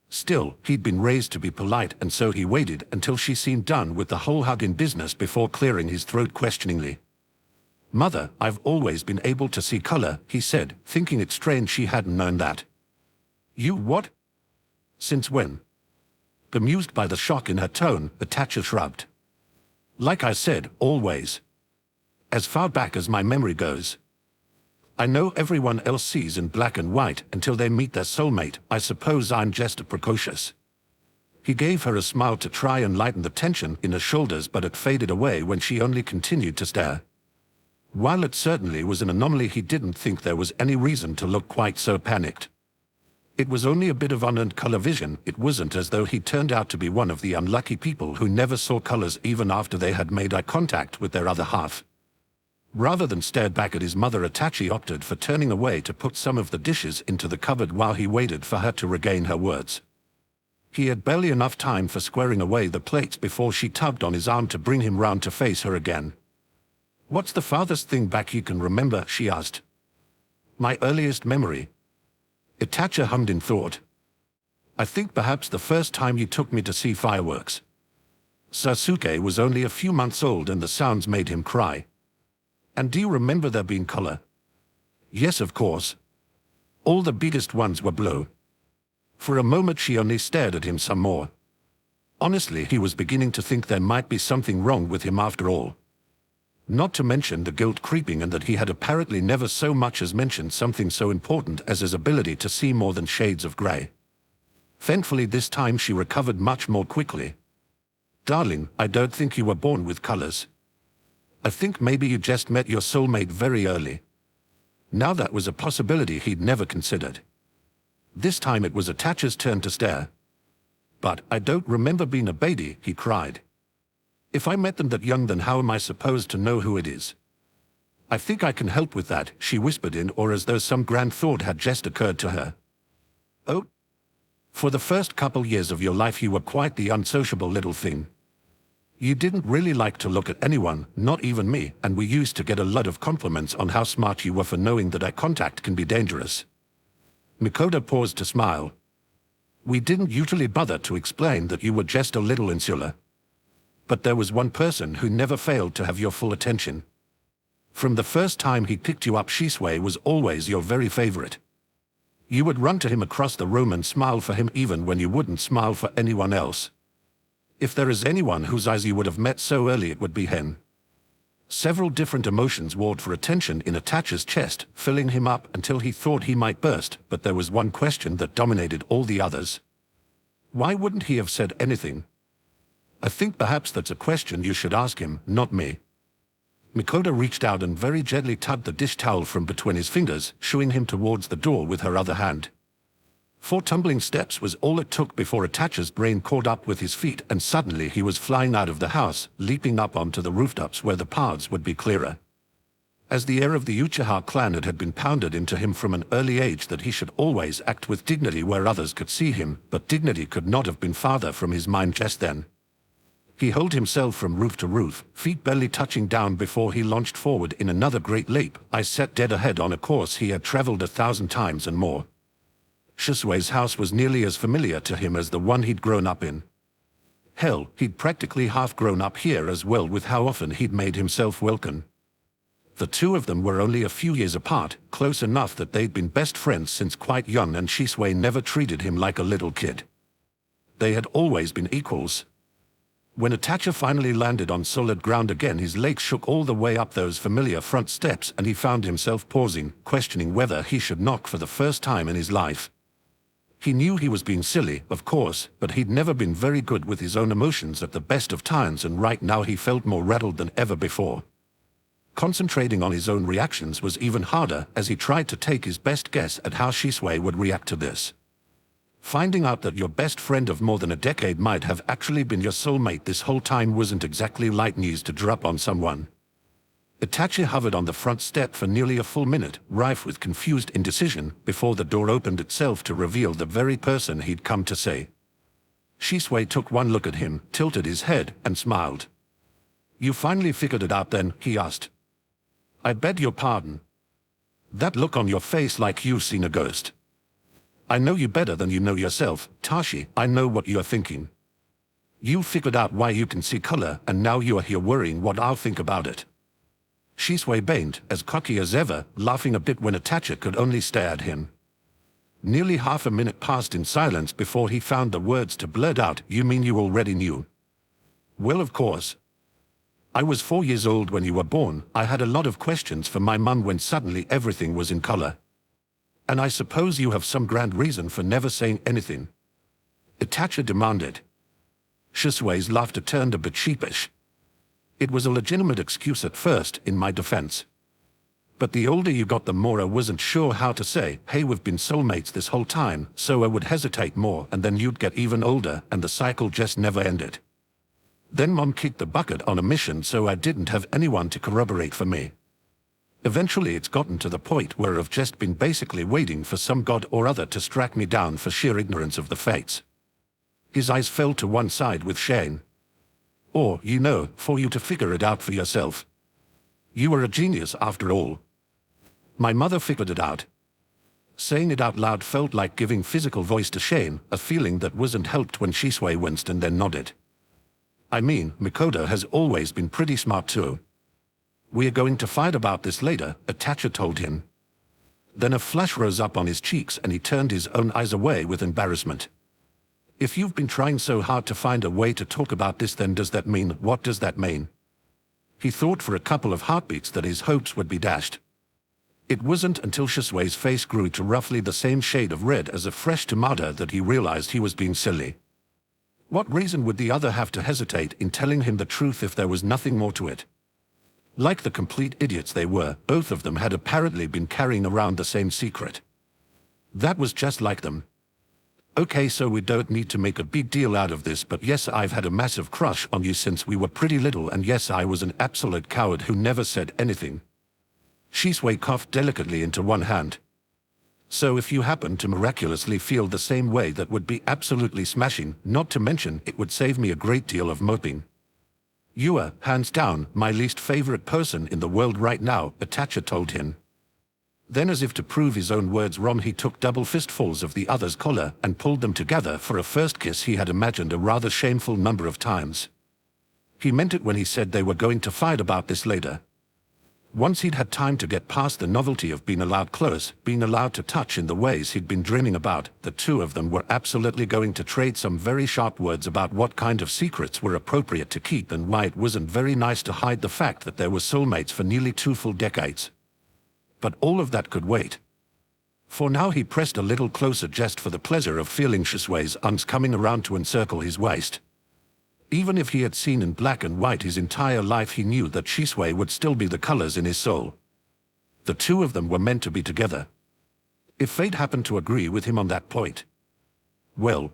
Still, he'd been raised to be polite, and so he waited until she seemed done with the whole hug in business before clearing his throat questioningly. "Mother, I've always been able to see color," he said, thinking it strange she hadn't known that. "You what? Since when?" Bemused by the shock in her tone, Itachi shrugged. "Like I said, always. As far back as my memory goes. I know everyone else sees in black and white until they meet their soulmate. I suppose I'm just a precocious." He gave her a smile to try and lighten the tension in her shoulders, but it faded away when she only continued to stare. While it certainly was an anomaly, he didn't think there was any reason to look quite so panicked. It was only a bit of unearned color vision. It wasn't as though he turned out to be one of the unlucky people who never saw colors even after they had made eye contact with their other half. Rather than stare back at his mother, Itachi opted for turning away to put some of the dishes into the cupboard while he waited for her to regain her words. He had barely enough time for squaring away the plates before she tugged on his arm to bring him round to face her again. "What's the farthest thing back you can remember?" she asked. "My earliest memory." Itachi hummed in thought. "I think perhaps the first time you took me to see fireworks. Sasuke was only a few months old and the sounds made him cry." "And do you remember there being color?" "Yes, of course. All the biggest ones were blue." For a moment she only stared at him some more. Honestly, he was beginning to think there might be something wrong with him after all. Not to mention the guilt creeping and that he had apparently never so much as mentioned something so important as his ability to see more than shades of gray. Thankfully this time she recovered much more quickly. "Darling, I don't think you were born with colors. I think maybe you just met your soulmate very early." Now that was a possibility he'd never considered. This time it was Itachi's turn to stare. "But I don't remember being a baby," he cried. "If I met them that young, then how am I supposed to know who it is?" "I think I can help with that," she whispered in, or as though some grand thought had just occurred to her. "Oh? For the first couple years of your life you were quite the unsociable little thing. You didn't really like to look at anyone, not even me, and we used to get a lot of compliments on how smart you were for knowing that eye contact can be dangerous." Makoto paused to smile. "We didn't usually bother to explain that you were just a little insular. But there was one person who never failed to have your full attention. From the first time he picked you up, Shisui was always your very favorite. You would run to him across the room and smile for him even when you wouldn't smile for anyone else. If there is anyone whose eyes you would have met so early, it would be him." Several different emotions warred for attention in Atacha's chest, filling him up until he thought he might burst, but there was one question that dominated all the others. Why wouldn't he have said anything? I think perhaps that's a question you should ask him, not me. Mikoto reached out and very gently tugged the dish towel from between his fingers, shooing him towards the door with her other hand. 4 tumbling steps was all it took before Atacha's brain caught up with his feet, and suddenly he was flying out of the house, leaping up onto the rooftops where the paths would be clearer. As the heir of the Uchiha clan, it had been pounded into him from an early age that he should always act with dignity where others could see him, but dignity could not have been farther from his mind just then. He hurled himself from roof to roof, feet barely touching down before he launched forward in another great leap, eyes set dead ahead on a course he had traveled 1,000 times and more. Shisue's house was nearly as familiar to him as the one he'd grown up in. Hell, he'd practically half grown up here as well, with how often he'd made himself welcome. The two of them were only a few years apart, close enough that they'd been best friends since quite young, and Shisue never treated him like a little kid. They had always been equals. When Atacha finally landed on solid ground again, his legs shook all the way up those familiar front steps, and he found himself pausing, questioning whether he should knock for the first time in his life. He knew he was being silly, of course, but he'd never been very good with his own emotions at the best of times, and right now he felt more rattled than ever before. Concentrating on his own reactions was even harder as he tried to take his best guess at how Shisue would react to this. Finding out that your best friend of more than a decade might have actually been your soulmate this whole time wasn't exactly light news to drop on someone. Itachi hovered on the front step for nearly a full minute, rife with confused indecision, before the door opened itself to reveal the very person he'd come to see. Shisue took one look at him, tilted his head, and smiled. "You finally figured it out then?" he asked. "I beg your pardon. That look on your face like you've seen a ghost. I know you better than you know yourself, Tashi. I know what you're thinking. You figured out why you can see color, and now you are here worrying what I'll think about it." Shisue baned, as cocky as ever, laughing a bit when Atacha could only stare at him. Nearly half a minute passed in silence before he found the words to blurt out, "You mean you already knew?" "Well, of course. I was 4 years old when you were born. I had a lot of questions for my mum when suddenly everything was in color. And I suppose you have some grand reason for never saying anything?" Itachi demanded. Shisue's laughter turned a bit sheepish. "It was a legitimate excuse at first, in my defense. But the older you got, the more I wasn't sure how to say, 'Hey, we've been soulmates this whole time,' so I would hesitate more, and then you'd get even older, and the cycle just never ended. Then Mom kicked the bucket on a mission, so I didn't have anyone to corroborate for me. Eventually it's gotten to the point where I've just been basically waiting for some god or other to strike me down for sheer ignorance of the fates." His eyes fell to one side with shame. "Or, you know, for you to figure it out for yourself. You were a genius after all. My mother figured it out." Saying it out loud felt like giving physical voice to shame, a feeling that wasn't helped when Shisue winced and then nodded. "I mean, Mikoto has always been pretty smart too. We're going to fight about this later," Itachi told him. Then a flush rose up on his cheeks and he turned his own eyes away with embarrassment. "If you've been trying so hard to find a way to talk about this, then does that mean, what does that mean?" He thought for a couple of heartbeats that his hopes would be dashed. It wasn't until Shisue's face grew to roughly the same shade of red as a fresh tomato that he realized he was being silly. What reason would the other have to hesitate in telling him the truth if there was nothing more to it? Like the complete idiots they were, both of them had apparently been carrying around the same secret. That was just like them. "Okay, so we don't need to make a big deal out of this, but yes, I've had a massive crush on you since we were pretty little, and yes, I was an absolute coward who never said anything." Shisue coughed delicately into one hand. "So if you happen to miraculously feel the same way, that would be absolutely smashing, not to mention it would save me a great deal of moping. You are, hands down, my least favorite person in the world right now," Itachi told him. Then, as if to prove his own words wrong, he took double fistfuls of the other's collar and pulled them together for a first kiss he had imagined a rather shameful number of times. He meant it when he said they were going to fight about this later. Once he'd had time to get past the novelty of being allowed close, being allowed to touch in the ways he'd been dreaming about, the two of them were absolutely going to trade some very sharp words about what kind of secrets were appropriate to keep and why it wasn't very nice to hide the fact that they were soulmates for nearly 2 full decades. But all of that could wait. For now he pressed a little closer just for the pleasure of feeling Shishui's arms coming around to encircle his waist. Even if he had seen in black and white his entire life, he knew that Shishui would still be the colors in his soul. The two of them were meant to be together. If fate happened to agree with him on that point, well,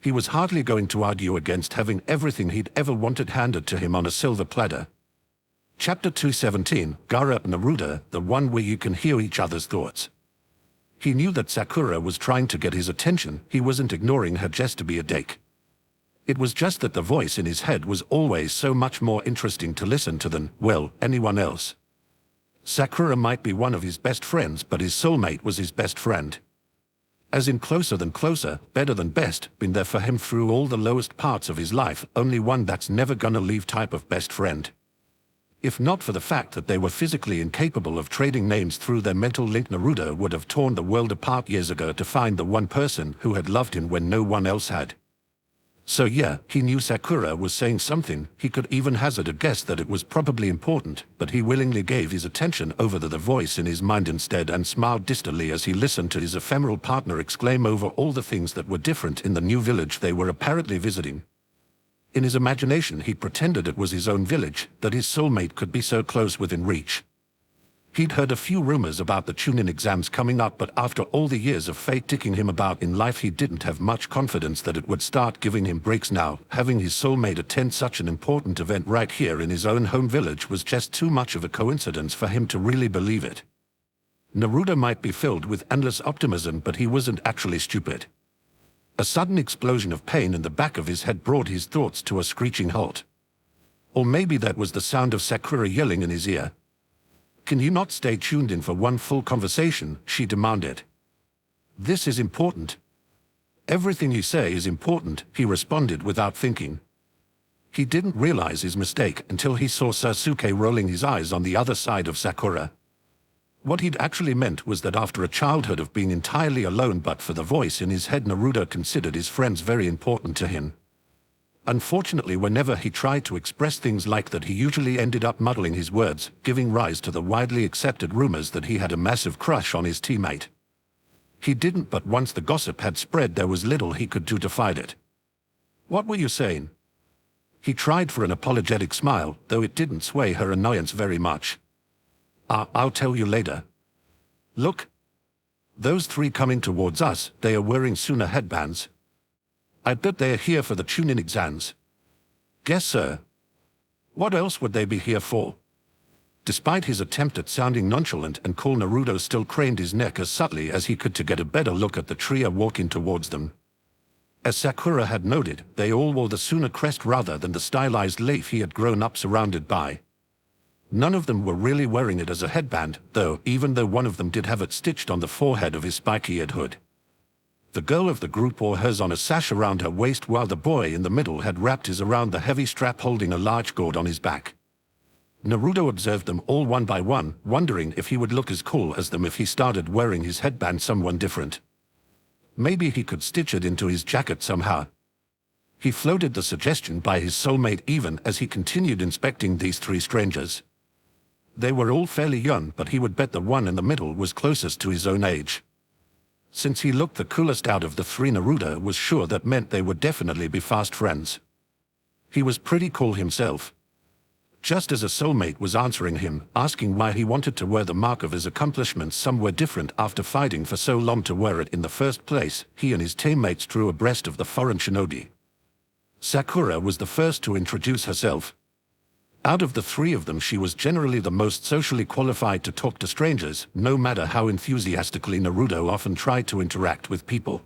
he was hardly going to argue against having everything he'd ever wanted handed to him on a silver platter. Chapter 217, Gaara and Naruto, the one where you can hear each other's thoughts. He knew that Sakura was trying to get his attention. He wasn't ignoring her just to be a dick. It was just that the voice in his head was always so much more interesting to listen to than, well, anyone else. Sakura might be one of his best friends, but his soulmate was his best friend. As in closer than closer, better than best, been there for him through all the lowest parts of his life, only one that's never gonna leave type of best friend. If not for the fact that they were physically incapable of trading names through their mental link, Naruto would have torn the world apart years ago to find the one person who had loved him when no one else had. So yeah, he knew Sakura was saying something. He could even hazard a guess that it was probably important, but he willingly gave his attention over to the voice in his mind instead and smiled distantly as he listened to his ephemeral partner exclaim over all the things that were different in the new village they were apparently visiting. In his imagination he pretended it was his own village, that his soulmate could be so close within reach. He'd heard a few rumors about the Chunin exams coming up, but after all the years of fate ticking him about in life, he didn't have much confidence that it would start giving him breaks now. Having his soulmate attend such an important event right here in his own home village was just too much of a coincidence for him to really believe it. Naruto might be filled with endless optimism, but he wasn't actually stupid. A sudden explosion of pain in the back of his head brought his thoughts to a screeching halt. Or maybe that was the sound of Sakura yelling in his ear. "Can you not stay tuned in for one full conversation?" she demanded. "This is important." "Everything you say is important," he responded without thinking. He didn't realize his mistake until he saw Sasuke rolling his eyes on the other side of Sakura. What he'd actually meant was that after a childhood of being entirely alone but for the voice in his head, Naruto considered his friends very important to him. Unfortunately, whenever he tried to express things like that, he usually ended up muddling his words, giving rise to the widely accepted rumors that he had a massive crush on his teammate. He didn't, but once the gossip had spread, there was little he could do to fight it. "What were you saying?" He tried for an apologetic smile, though it didn't sway her annoyance very much. I'll tell you later." "Look. Those three coming towards us, they are wearing Suna headbands. I bet they are here for the Chunin exams." "Guess so. What else would they be here for?" Despite his attempt at sounding nonchalant and cool, Naruto still craned his neck as subtly as he could to get a better look at the trio walking towards them. As Sakura had noted, they all wore the Suna crest rather than the stylized leaf he had grown up surrounded by. None of them were really wearing it as a headband, though, even though one of them did have it stitched on the forehead of his spiky-eared hood. The girl of the group wore hers on a sash around her waist, while the boy in the middle had wrapped his around the heavy strap holding a large gourd on his back. Naruto observed them all one by one, wondering if he would look as cool as them if he started wearing his headband someone different. Maybe he could stitch it into his jacket somehow. He floated the suggestion by his soulmate even as he continued inspecting these three strangers. They were all fairly young, but he would bet the one in the middle was closest to his own age. Since he looked the coolest out of the three, Naruto was sure that meant they would definitely be fast friends. He was pretty cool himself. Just as a soulmate was answering him, asking why he wanted to wear the mark of his accomplishments somewhere different after fighting for so long to wear it in the first place, he and his teammates drew abreast of the foreign shinobi. Sakura was the first to introduce herself. Out of the three of them, she was generally the most socially qualified to talk to strangers, no matter how enthusiastically Naruto often tried to interact with people.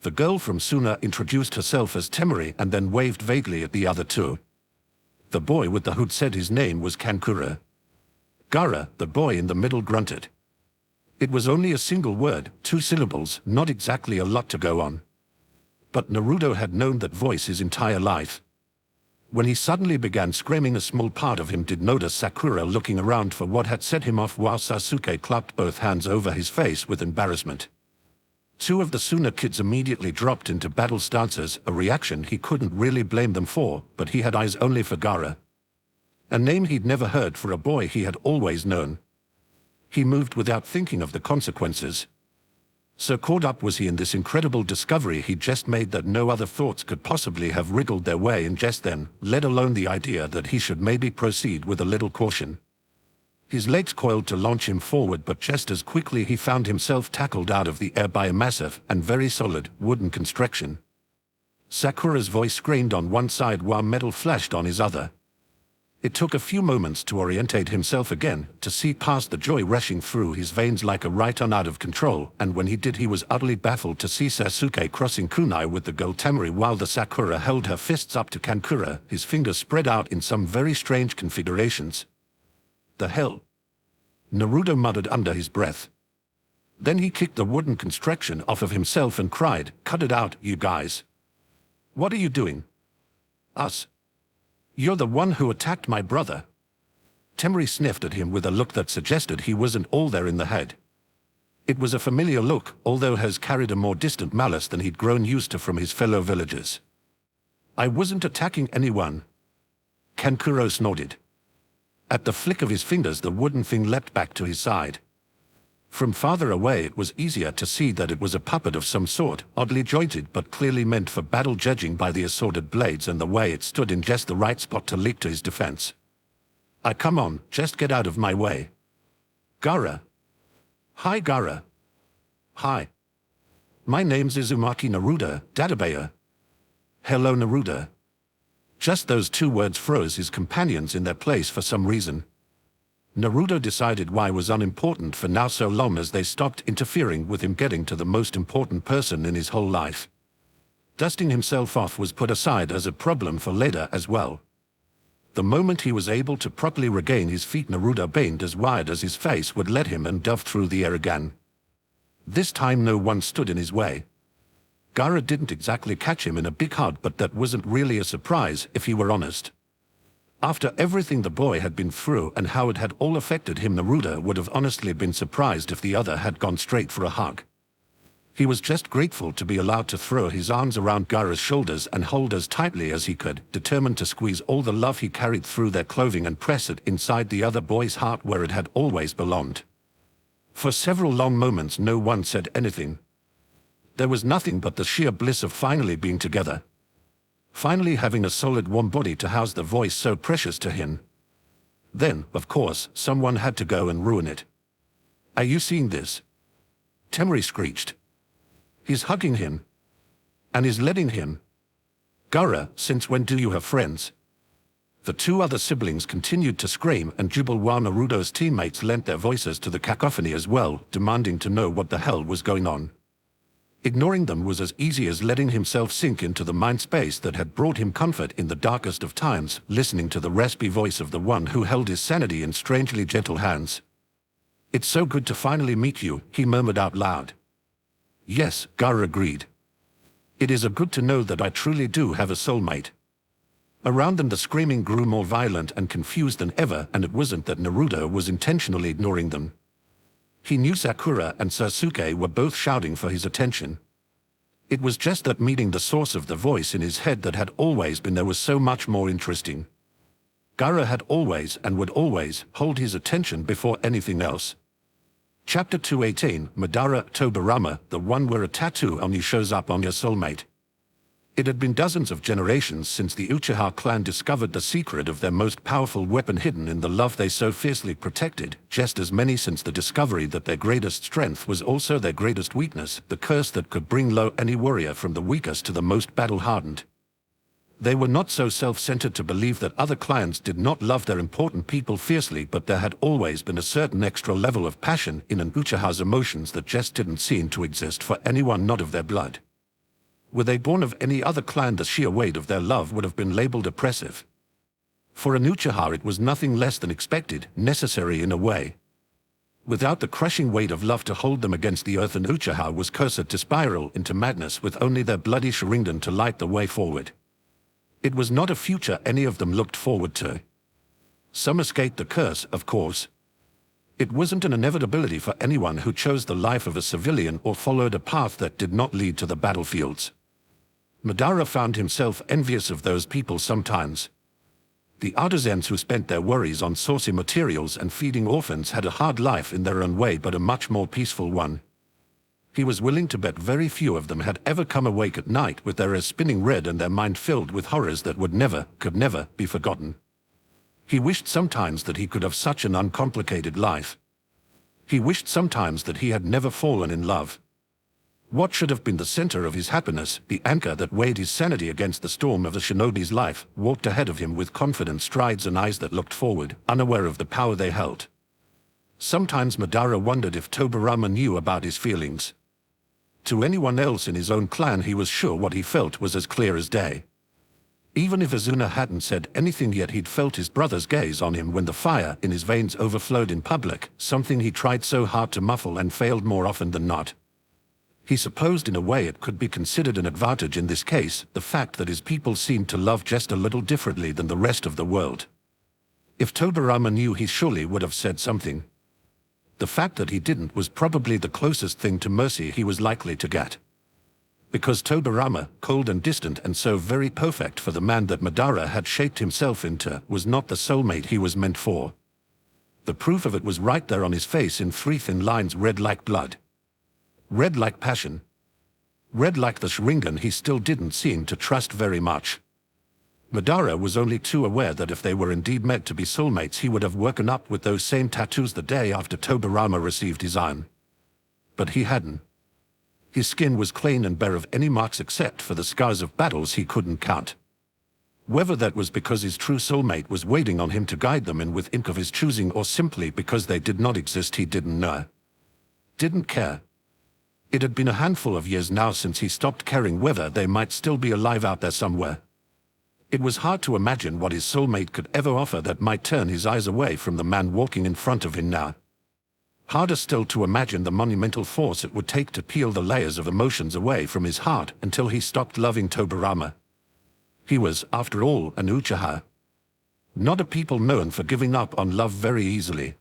The girl from Suna introduced herself as Temari and then waved vaguely at the other two. The boy with the hood said his name was Kankura. Gaara, the boy in the middle, grunted. It was only a single word, 2 syllables, not exactly a lot to go on. But Naruto had known that voice his entire life. When he suddenly began screaming, a small part of him did notice Sakura looking around for what had set him off, while Sasuke clapped both hands over his face with embarrassment. Two of the Suna kids immediately dropped into battle stances, a reaction he couldn't really blame them for, but he had eyes only for Gaara. A name he'd never heard for a boy he had always known. He moved without thinking of the consequences. So caught up was he in this incredible discovery he'd just made that no other thoughts could possibly have wriggled their way in just then, let alone the idea that he should maybe proceed with a little caution. His legs coiled to launch him forward, but just as quickly he found himself tackled out of the air by a massive and very solid wooden construction. Sakura's voice screamed on one side while metal flashed on his other. It took a few moments to orientate himself again, to see past the joy rushing through his veins like a right-on out of control, and when he did he was utterly baffled to see Sasuke crossing kunai with the girl Temari while the Sakura held her fists up to Kankura, his fingers spread out in some very strange configurations. The hell? Naruto muttered under his breath. Then he kicked the wooden construction off of himself and cried, "Cut it out, you guys. What are you doing? Us? You're the one who attacked my brother." Temari sniffed at him with a look that suggested he wasn't all there in the head. It was a familiar look, although hers carried a more distant malice than he'd grown used to from his fellow villagers. "I wasn't attacking anyone." Kankuro snorted. At the flick of his fingers, the wooden thing leapt back to his side. From farther away it was easier to see that it was a puppet of some sort, oddly jointed but clearly meant for battle, judging by the assorted blades and the way it stood in just the right spot to leap to his defense. Come on, just get out of my way." "Gaara." "Hi Gaara." "Hi. My name's Uzumaki Naruto, Databayer." "Hello Naruto." Just those two words froze his companions in their place for some reason. Naruto decided why was unimportant for now, so long as they stopped interfering with him getting to the most important person in his whole life. Dusting himself off was put aside as a problem for later as well. The moment he was able to properly regain his feet, Naruto bent as wide as his face would let him and dove through the air again. This time no one stood in his way. Gaara didn't exactly catch him in a big hug, but that wasn't really a surprise if he were honest. After everything the boy had been through and how it had all affected him, Naruto would have honestly been surprised if the other had gone straight for a hug. He was just grateful to be allowed to throw his arms around Gaara's shoulders and hold as tightly as he could, determined to squeeze all the love he carried through their clothing and press it inside the other boy's heart where it had always belonged. For several long moments no one said anything. There was nothing but the sheer bliss of finally being together. Finally having a solid warm body to house the voice so precious to him. Then, of course, someone had to go and ruin it. "Are you seeing this?" Temari screeched. "He's hugging him. And he's letting him." "Gaara, since when do you have friends?" The two other siblings continued to scream and jubile while Naruto's teammates lent their voices to the cacophony as well, demanding to know what the hell was going on. Ignoring them was as easy as letting himself sink into the mind space that had brought him comfort in the darkest of times, listening to the raspy voice of the one who held his sanity in strangely gentle hands. "It's so good to finally meet you," he murmured out loud. "Yes," Gaara agreed. "It is good to know that I truly do have a soulmate." Around them the screaming grew more violent and confused than ever, and it wasn't that Naruto was intentionally ignoring them. He knew Sakura and Sasuke were both shouting for his attention. It was just that meeting the source of the voice in his head that had always been there was so much more interesting. Gaara had always and would always hold his attention before anything else. Chapter 218, Madara Tobirama, the one where a tattoo only shows up on your soulmate. It had been dozens of generations since the Uchiha clan discovered the secret of their most powerful weapon hidden in the love they so fiercely protected, just as many since the discovery that their greatest strength was also their greatest weakness, the curse that could bring low any warrior from the weakest to the most battle-hardened. They were not so self-centered to believe that other clans did not love their important people fiercely, but there had always been a certain extra level of passion in an Uchiha's emotions that just didn't seem to exist for anyone not of their blood. Were they born of any other clan, the sheer weight of their love would have been labeled oppressive. For an Uchiha it was nothing less than expected, necessary in a way. Without the crushing weight of love to hold them against the earth, an Uchiha was cursed to spiral into madness with only their bloody Sharingan to light the way forward. It was not a future any of them looked forward to. Some escaped the curse, of course. It wasn't an inevitability for anyone who chose the life of a civilian or followed a path that did not lead to the battlefields. Madara found himself envious of those people sometimes. The artisans who spent their worries on sourcing materials and feeding orphans had a hard life in their own way, but a much more peaceful one. He was willing to bet very few of them had ever come awake at night with their eyes spinning red and their mind filled with horrors that could never be forgotten. He wished sometimes that he could have such an uncomplicated life. He wished sometimes that he had never fallen in love. What should have been the center of his happiness, the anchor that weighed his sanity against the storm of the shinobi's life, walked ahead of him with confident strides and eyes that looked forward, unaware of the power they held. Sometimes Madara wondered if Tobirama knew about his feelings. To anyone else in his own clan, he was sure what he felt was as clear as day. Even if Azuna hadn't said anything yet, he'd felt his brother's gaze on him when the fire in his veins overflowed in public, something he tried so hard to muffle and failed more often than not. He supposed in a way it could be considered an advantage in this case, the fact that his people seemed to love just a little differently than the rest of the world. If Tobirama knew, he surely would have said something. The fact that he didn't was probably the closest thing to mercy he was likely to get. Because Tobirama, cold and distant and so very perfect for the man that Madara had shaped himself into, was not the soulmate he was meant for. The proof of it was right there on his face in 3 thin lines, red like blood. Red like passion. Red like the Sharingan he still didn't seem to trust very much. Madara was only too aware that if they were indeed meant to be soulmates, he would have woken up with those same tattoos the day after Tobirama received his iron. But he hadn't. His skin was clean and bare of any marks except for the scars of battles he couldn't count. Whether that was because his true soulmate was waiting on him to guide them in with ink of his choosing, or simply because they did not exist, he didn't know. Didn't care. It had been a handful of years now since he stopped caring whether they might still be alive out there somewhere. It was hard to imagine what his soulmate could ever offer that might turn his eyes away from the man walking in front of him now. Harder still to imagine the monumental force it would take to peel the layers of emotions away from his heart until he stopped loving Tobirama. He was, after all, an Uchiha. Not a people known for giving up on love very easily.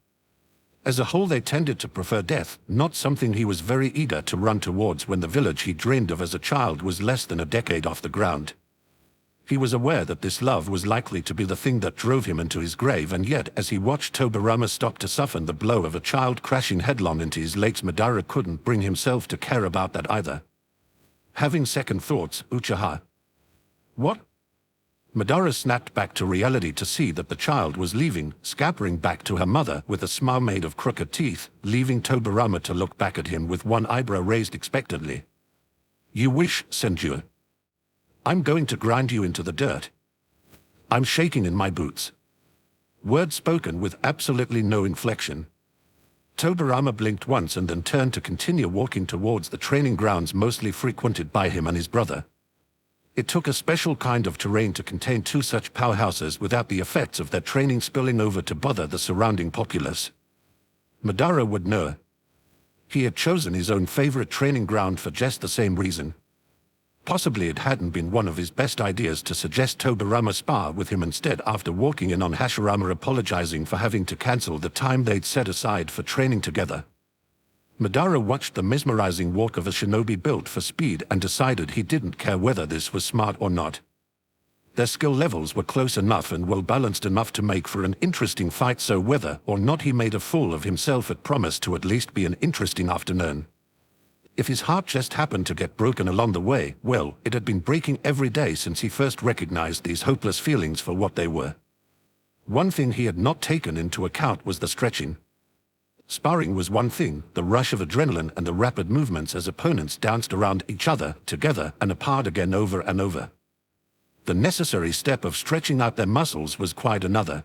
As a whole, they tended to prefer death, not something he was very eager to run towards when the village he dreamed of as a child was less than a decade off the ground. He was aware that this love was likely to be the thing that drove him into his grave, and yet as he watched Tobirama stop to soften the blow of a child crashing headlong into his legs, Madara couldn't bring himself to care about that either. Having second thoughts, Uchiha. What? Madara snapped back to reality to see that the child was leaving, scampering back to her mother with a smile made of crooked teeth, leaving Tobirama to look back at him with one eyebrow raised expectantly. You wish, Senju. I'm going to grind you into the dirt. I'm shaking in my boots. Words spoken with absolutely no inflection. Tobirama blinked once and then turned to continue walking towards the training grounds mostly frequented by him and his brother. It took a special kind of terrain to contain 2 such powerhouses without the effects of their training spilling over to bother the surrounding populace. Madara would know. He had chosen his own favorite training ground for just the same reason. Possibly it hadn't been one of his best ideas to suggest Tobirama spar with him instead after walking in on Hashirama apologizing for having to cancel the time they'd set aside for training together. Madara watched the mesmerizing walk of a shinobi built for speed and decided he didn't care whether this was smart or not. Their skill levels were close enough and well balanced enough to make for an interesting fight, so whether or not he made a fool of himself, it promised to at least be an interesting afternoon. If his heart just happened to get broken along the way, well, it had been breaking every day since he first recognized these hopeless feelings for what they were. One thing he had not taken into account was the stretching. Sparring was one thing, the rush of adrenaline and the rapid movements as opponents danced around each other, together and apart again over and over. The necessary step of stretching out their muscles was quite another.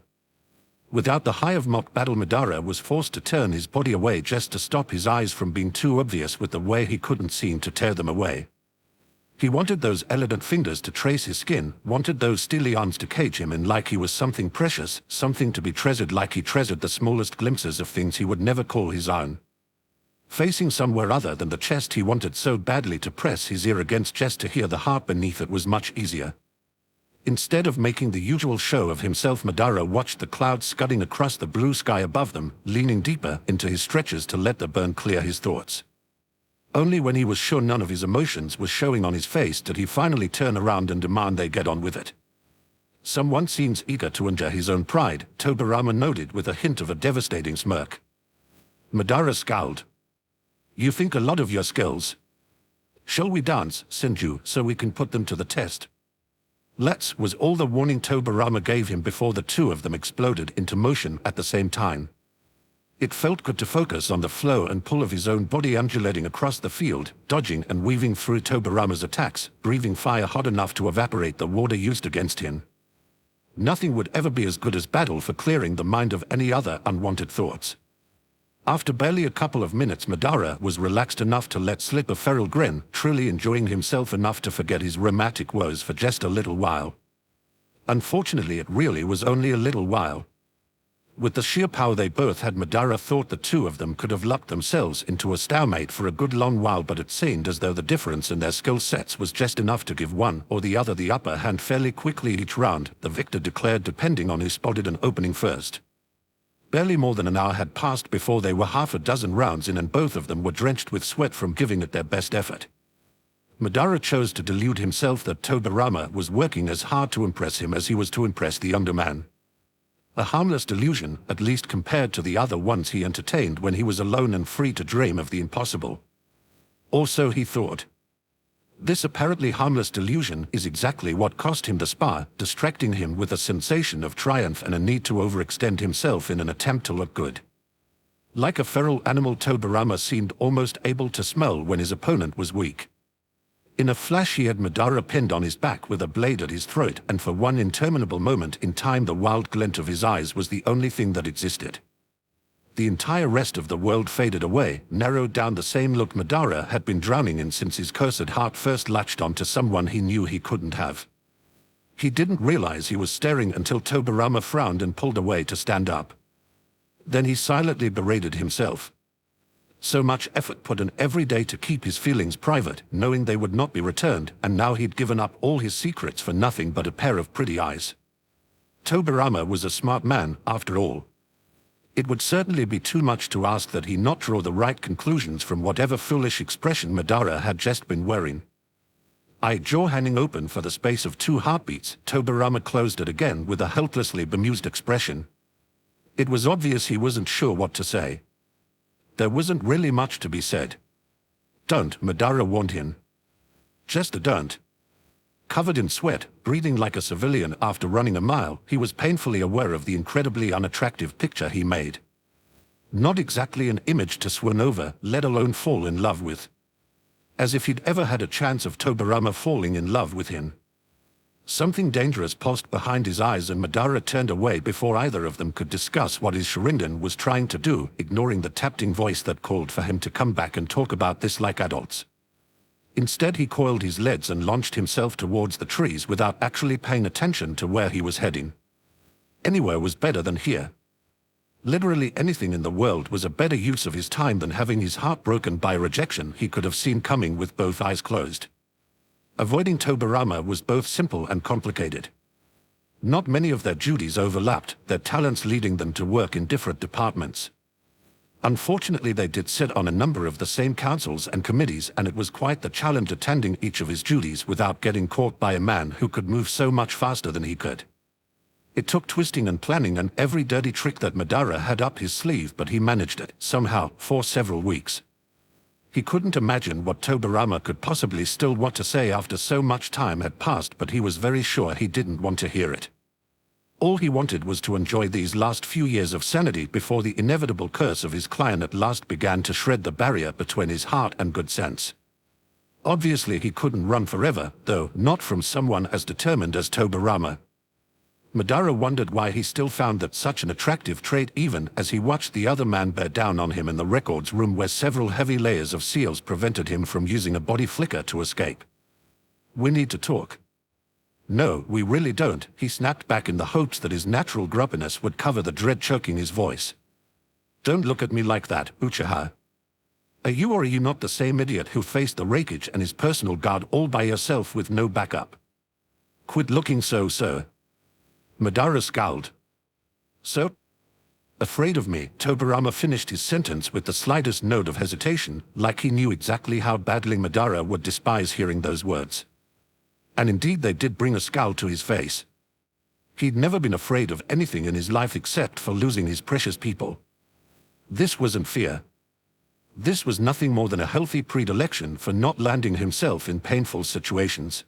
Without the high of mock battle, Madara was forced to turn his body away just to stop his eyes from being too obvious with the way he couldn't seem to tear them away. He wanted those elegant fingers to trace his skin, wanted those steely arms to cage him in like he was something precious, something to be treasured like he treasured the smallest glimpses of things he would never call his own. Facing somewhere other than the chest he wanted so badly to press his ear against just to hear the heart beneath it was much easier. Instead of making the usual show of himself, Madara watched the clouds scudding across the blue sky above them, leaning deeper into his stretches to let the burn clear his thoughts. Only when he was sure none of his emotions was showing on his face did he finally turn around and demand they get on with it. "Someone seems eager to injure his own pride," Tobirama noted with a hint of a devastating smirk. Madara scowled. "You think a lot of your skills. Shall we dance, Senju, so we can put them to the test?" "Let's," was all the warning Tobirama gave him before the two of them exploded into motion at the same time. It felt good to focus on the flow and pull of his own body undulating across the field, dodging and weaving through Tobirama's attacks, breathing fire hot enough to evaporate the water used against him. Nothing would ever be as good as battle for clearing the mind of any other unwanted thoughts. After barely a couple of minutes, Madara was relaxed enough to let slip a feral grin, truly enjoying himself enough to forget his rheumatic woes for just a little while. Unfortunately, it really was only a little while. With the sheer power they both had, Madara thought the two of them could have lucked themselves into a stalemate for a good long while, but it seemed as though the difference in their skill sets was just enough to give one or the other the upper hand fairly quickly each round, the victor declared, depending on who spotted an opening first. Barely more than an hour had passed before they were half a dozen rounds in, and both of them were drenched with sweat from giving it their best effort. Madara chose to delude himself that Tobirama was working as hard to impress him as he was to impress the younger man. A harmless delusion, at least compared to the other ones he entertained when he was alone and free to dream of the impossible. Or so he thought. This apparently harmless delusion is exactly what cost him the spar, distracting him with a sensation of triumph and a need to overextend himself in an attempt to look good. Like a feral animal, Tobirama seemed almost able to smell when his opponent was weak. In a flash he had Madara pinned on his back with a blade at his throat, and for one interminable moment in time the wild glint of his eyes was the only thing that existed. The entire rest of the world faded away, narrowed down the same look Madara had been drowning in since his cursed heart first latched onto someone he knew he couldn't have. He didn't realize he was staring until Tobirama frowned and pulled away to stand up. Then he silently berated himself. So much effort put in every day to keep his feelings private, knowing they would not be returned, and now he'd given up all his secrets for nothing but a pair of pretty eyes. Tobirama was a smart man, after all. It would certainly be too much to ask that he not draw the right conclusions from whatever foolish expression Madara had just been wearing. Jaw hanging open for the space of 2 heartbeats, Tobirama closed it again with a helplessly bemused expression. It was obvious he wasn't sure what to say. There wasn't really much to be said. "Don't," Madara warned him. "Just a don't." Covered in sweat, breathing like a civilian after running a mile, he was painfully aware of the incredibly unattractive picture he made. Not exactly an image to swoon over, let alone fall in love with. As if he'd ever had a chance of Tobirama falling in love with him. Something dangerous pulsed behind his eyes, and Madara turned away before either of them could discuss what his Sharingan was trying to do, ignoring the tapping voice that called for him to come back and talk about this like adults. Instead, he coiled his legs and launched himself towards the trees without actually paying attention to where he was heading. Anywhere was better than here. Literally anything in the world was a better use of his time than having his heart broken by rejection he could have seen coming with both eyes closed. Avoiding Tobirama was both simple and complicated. Not many of their duties overlapped, their talents leading them to work in different departments. Unfortunately, they did sit on a number of the same councils and committees, and it was quite the challenge attending each of his duties without getting caught by a man who could move so much faster than he could. It took twisting and planning and every dirty trick that Madara had up his sleeve, but he managed it, somehow, for several weeks. He couldn't imagine what Tobirama could possibly still want to say after so much time had passed, but he was very sure he didn't want to hear it. All he wanted was to enjoy these last few years of sanity before the inevitable curse of his client at last began to shred the barrier between his heart and good sense. Obviously he couldn't run forever, though, not from someone as determined as Tobirama. Madara wondered why he still found that such an attractive trait, even as he watched the other man bear down on him in the records room where several heavy layers of seals prevented him from using a body flicker to escape. "We need to talk." "No, we really don't," he snapped back in the hopes that his natural grumpiness would cover the dread choking his voice. "Don't look at me like that, Uchiha. Are you or are you not the same idiot who faced the Raikage and his personal guard all by yourself with no backup? Quit looking so, sir. Madara scowled. So? Afraid of me, Tobirama finished his sentence with the slightest note of hesitation, like he knew exactly how badly Madara would despise hearing those words. And indeed they did bring a scowl to his face. He'd never been afraid of anything in his life except for losing his precious people. This wasn't fear. This was nothing more than a healthy predilection for not landing himself in painful situations.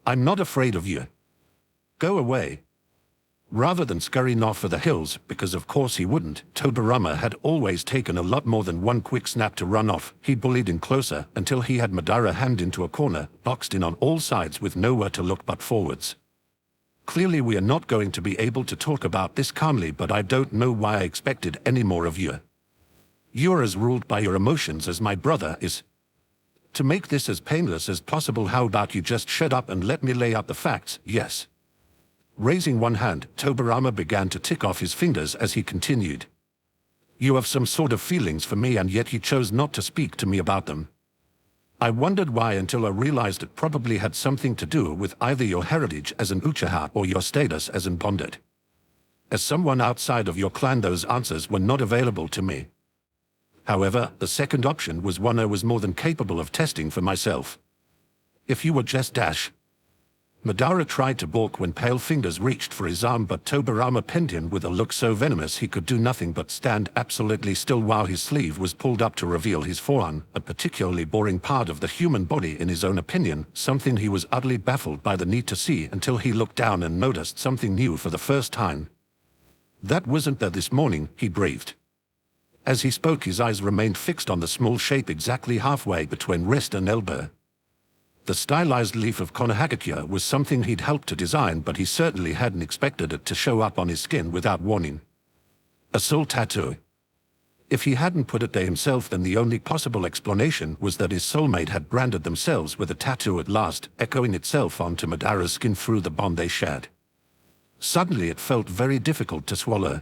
I'm not afraid of you. Go away. Rather than scurrying off for the hills, because of course he wouldn't, Tobirama had always taken a lot more than one quick snap to run off. He bullied in closer until he had Madara hammed into a corner, boxed in on all sides with nowhere to look but forwards. Clearly we are not going to be able to talk about this calmly, but I don't know why I expected any more of you. You're as ruled by your emotions as my brother is. To make this as painless as possible, how about you just shut up and let me lay out the facts? Yes. Raising one hand, Tobirama began to tick off his fingers as he continued. You have some sort of feelings for me, and yet you chose not to speak to me about them. I wondered why until I realized it probably had something to do with either your heritage as an Uchiha or your status as an bonded. As someone outside of your clan, those answers were not available to me. However, the second option was one I was more than capable of testing for myself. If you were just Dash. Madara tried to balk when pale fingers reached for his arm, but Tobirama pinned him with a look so venomous he could do nothing but stand absolutely still while his sleeve was pulled up to reveal his forearm, a particularly boring part of the human body in his own opinion, something he was utterly baffled by the need to see until he looked down and noticed something new for the first time. That wasn't there this morning, he breathed. As he spoke, his eyes remained fixed on the small shape exactly halfway between wrist and elbow. The stylized leaf of Konohagakure was something he'd helped to design, but he certainly hadn't expected it to show up on his skin without warning. A soul tattoo. If he hadn't put it there himself, then the only possible explanation was that his soulmate had branded themselves with a tattoo at last, echoing itself onto Madara's skin through the bond they shared. Suddenly it felt very difficult to swallow.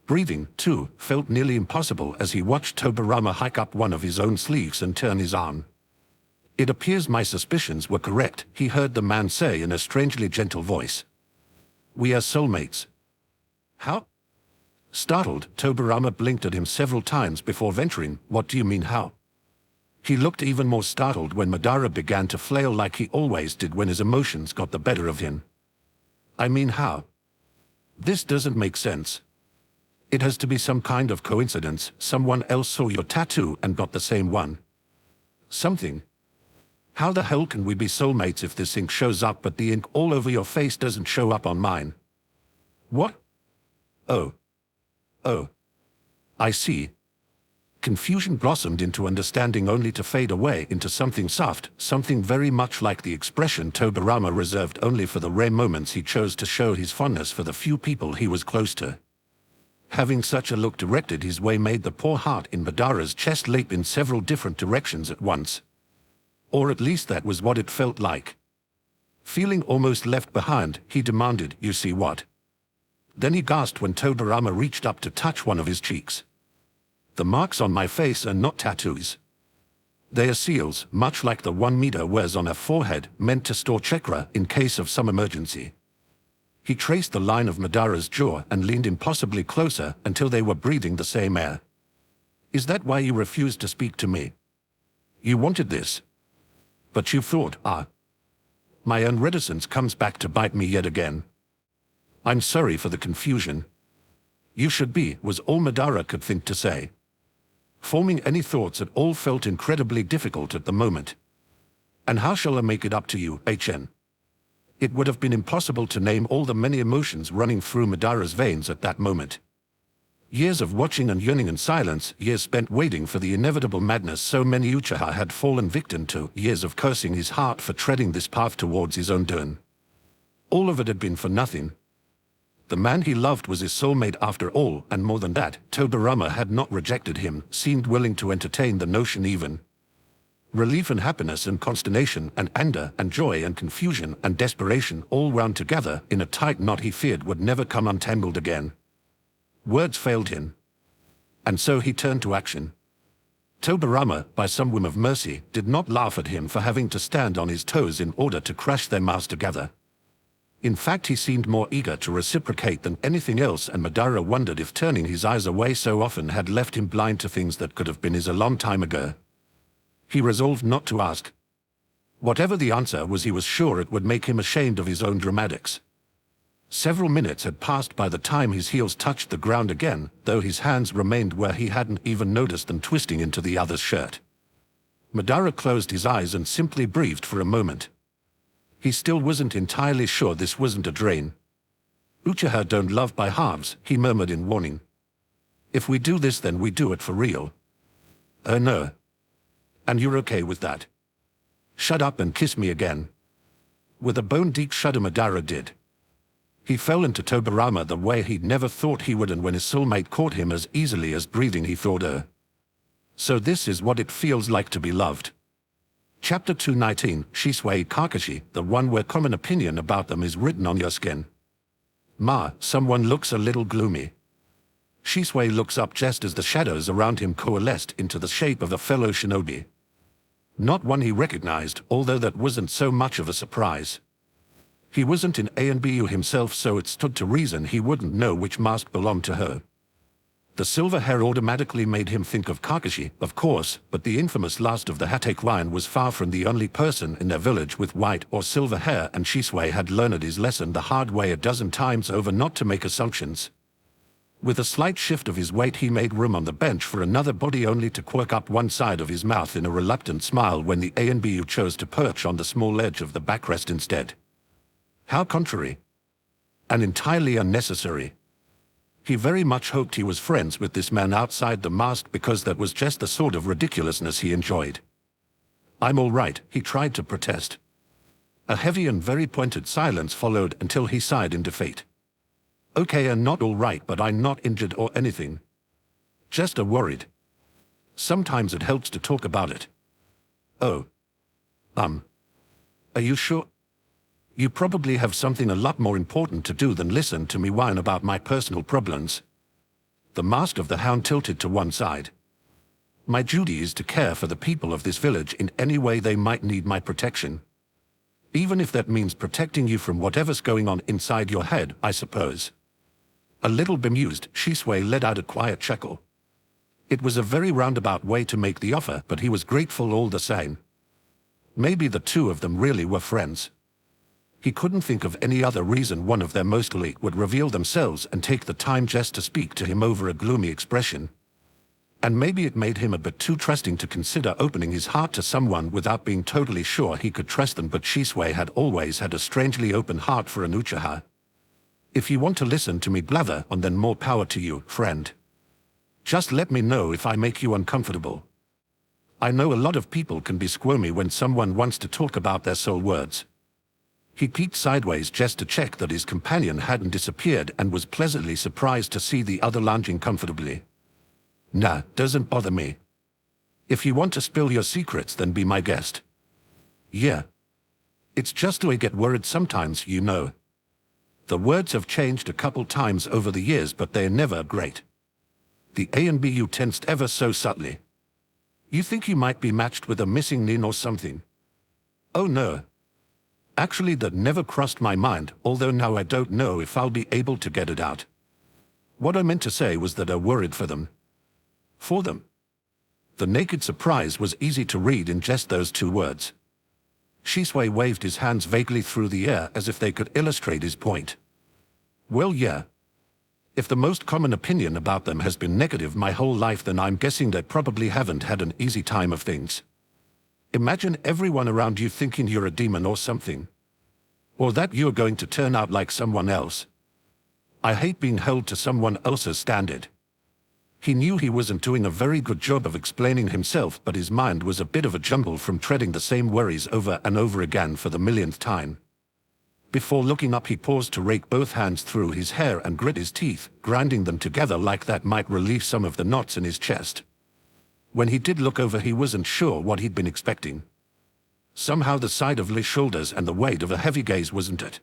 Breathing, too, felt nearly impossible as he watched Tobirama hike up one of his own sleeves and turn his arm. It appears my suspicions were correct, he heard the man say in a strangely gentle voice. We are soulmates. How? Startled, Tobirama blinked at him several times before venturing, what do you mean how? He looked even more startled when Madara began to flail like he always did when his emotions got the better of him. I mean how? This doesn't make sense. It has to be some kind of coincidence. Someone else saw your tattoo and got the same one. Something. How the hell can we be soulmates if this ink shows up but the ink all over your face doesn't show up on mine? What? Oh. Oh. I see. Confusion blossomed into understanding only to fade away into something soft, something very much like the expression Tobirama reserved only for the rare moments he chose to show his fondness for the few people he was close to. Having such a look directed his way made the poor heart in Madara's chest leap in several different directions at once. Or at least that was what it felt like. Feeling almost left behind, he demanded, you see what? Then he gasped when Tobirama reached up to touch one of his cheeks. The marks on my face are not tattoos. They are seals, much like the one Mida wears on her forehead, meant to store chakra in case of some emergency. He traced the line of Madara's jaw and leaned impossibly closer until they were breathing the same air. Is that why you refused to speak to me? You wanted this. But you thought, my own reticence comes back to bite me yet again. I'm sorry for the confusion. You should be, was all Madara could think to say. Forming any thoughts at all felt incredibly difficult at the moment. And how shall I make it up to you, HN? It would have been impossible to name all the many emotions running through Madara's veins at that moment. Years of watching and yearning in silence, years spent waiting for the inevitable madness so many Uchiha had fallen victim to, years of cursing his heart for treading this path towards his own doom. All of it had been for nothing. The man he loved was his soulmate after all, and more than that, Tobirama had not rejected him, seemed willing to entertain the notion even. Relief and happiness and consternation and anger and joy and confusion and desperation all wound together in a tight knot he feared would never come untangled again. Words failed him. And so he turned to action. Tobirama, by some whim of mercy, did not laugh at him for having to stand on his toes in order to crush their mass together. In fact, he seemed more eager to reciprocate than anything else, and Madara wondered if turning his eyes away so often had left him blind to things that could have been his a long time ago. He resolved not to ask. Whatever the answer was, he was sure it would make him ashamed of his own dramatics. Several minutes had passed by the time his heels touched the ground again, though his hands remained where he hadn't even noticed them twisting into the other's shirt. Madara closed his eyes and simply breathed for a moment. He still wasn't entirely sure this wasn't a drain. Uchiha don't love by halves, he murmured in warning. If we do this, then we do it for real. No. And you're okay with that? Shut up and kiss me again. With a bone-deep shudder, Madara did. He fell into Tobirama the way he'd never thought he would, and when his soulmate caught him as easily as breathing, he thought, so this is what it feels like to be loved. Chapter 219, Shisui Kakashi, the one where common opinion about them is written on your skin. Someone looks a little gloomy. Shisui looks up just as the shadows around him coalesced into the shape of a fellow shinobi. Not one he recognized, although that wasn't so much of a surprise. He wasn't in ANBU himself, so it stood to reason he wouldn't know which mask belonged to her. The silver hair automatically made him think of Kakashi, of course, but the infamous last of the Hatake line was far from the only person in their village with white or silver hair, and Shisui had learned his lesson the hard way a dozen times over not to make assumptions. With a slight shift of his weight, he made room on the bench for another body, only to quirk up one side of his mouth in a reluctant smile when the ANBU chose to perch on the small edge of the backrest instead. How contrary. And entirely unnecessary. He very much hoped he was friends with this man outside the mask, because that was just the sort of ridiculousness he enjoyed. I'm all right, he tried to protest. A heavy and very pointed silence followed until he sighed in defeat. Okay, I'm not all right, but I'm not injured or anything. Just worried. Sometimes it helps to talk about it. Oh. Are you sure? You probably have something a lot more important to do than listen to me whine about my personal problems. The mask of the hound tilted to one side. My duty is to care for the people of this village in any way they might need my protection. Even if that means protecting you from whatever's going on inside your head, I suppose. A little bemused, Shisui let out a quiet chuckle. It was a very roundabout way to make the offer, but he was grateful all the same. Maybe the two of them really were friends. He couldn't think of any other reason one of their most elite would reveal themselves and take the time just to speak to him over a gloomy expression. And maybe it made him a bit too trusting to consider opening his heart to someone without being totally sure he could trust them, but Shisui had always had a strangely open heart for an Uchiha. If you want to listen to me blather on, then more power to you, friend. Just let me know if I make you uncomfortable. I know a lot of people can be squirmy when someone wants to talk about their soul words. He peeked sideways just to check that his companion hadn't disappeared, and was pleasantly surprised to see the other lounging comfortably. Nah, doesn't bother me. If you want to spill your secrets, then be my guest. Yeah. It's just I get worried sometimes, you know. The words have changed a couple times over the years, but they're never great. The ANBU tensed ever so subtly. You think you might be matched with a missing nin or something? Oh no. Actually, that never crossed my mind, although now I don't know if I'll be able to get it out. What I meant to say was that I'm worried for them. For them. The naked surprise was easy to read in just those two words. Shisui waved his hands vaguely through the air as if they could illustrate his point. Well, yeah. If the most common opinion about them has been negative my whole life, then I'm guessing they probably haven't had an easy time of things. Imagine everyone around you thinking you're a demon or something. Or that you're going to turn out like someone else. I hate being held to someone else's standard. He knew he wasn't doing a very good job of explaining himself, but his mind was a bit of a jumble from treading the same worries over and over again for the millionth time. Before looking up, he paused to rake both hands through his hair and grit his teeth, grinding them together like that might relieve some of the knots in his chest. When he did look over, he wasn't sure what he'd been expecting. Somehow the sight of Li's shoulders and the weight of a heavy gaze wasn't it.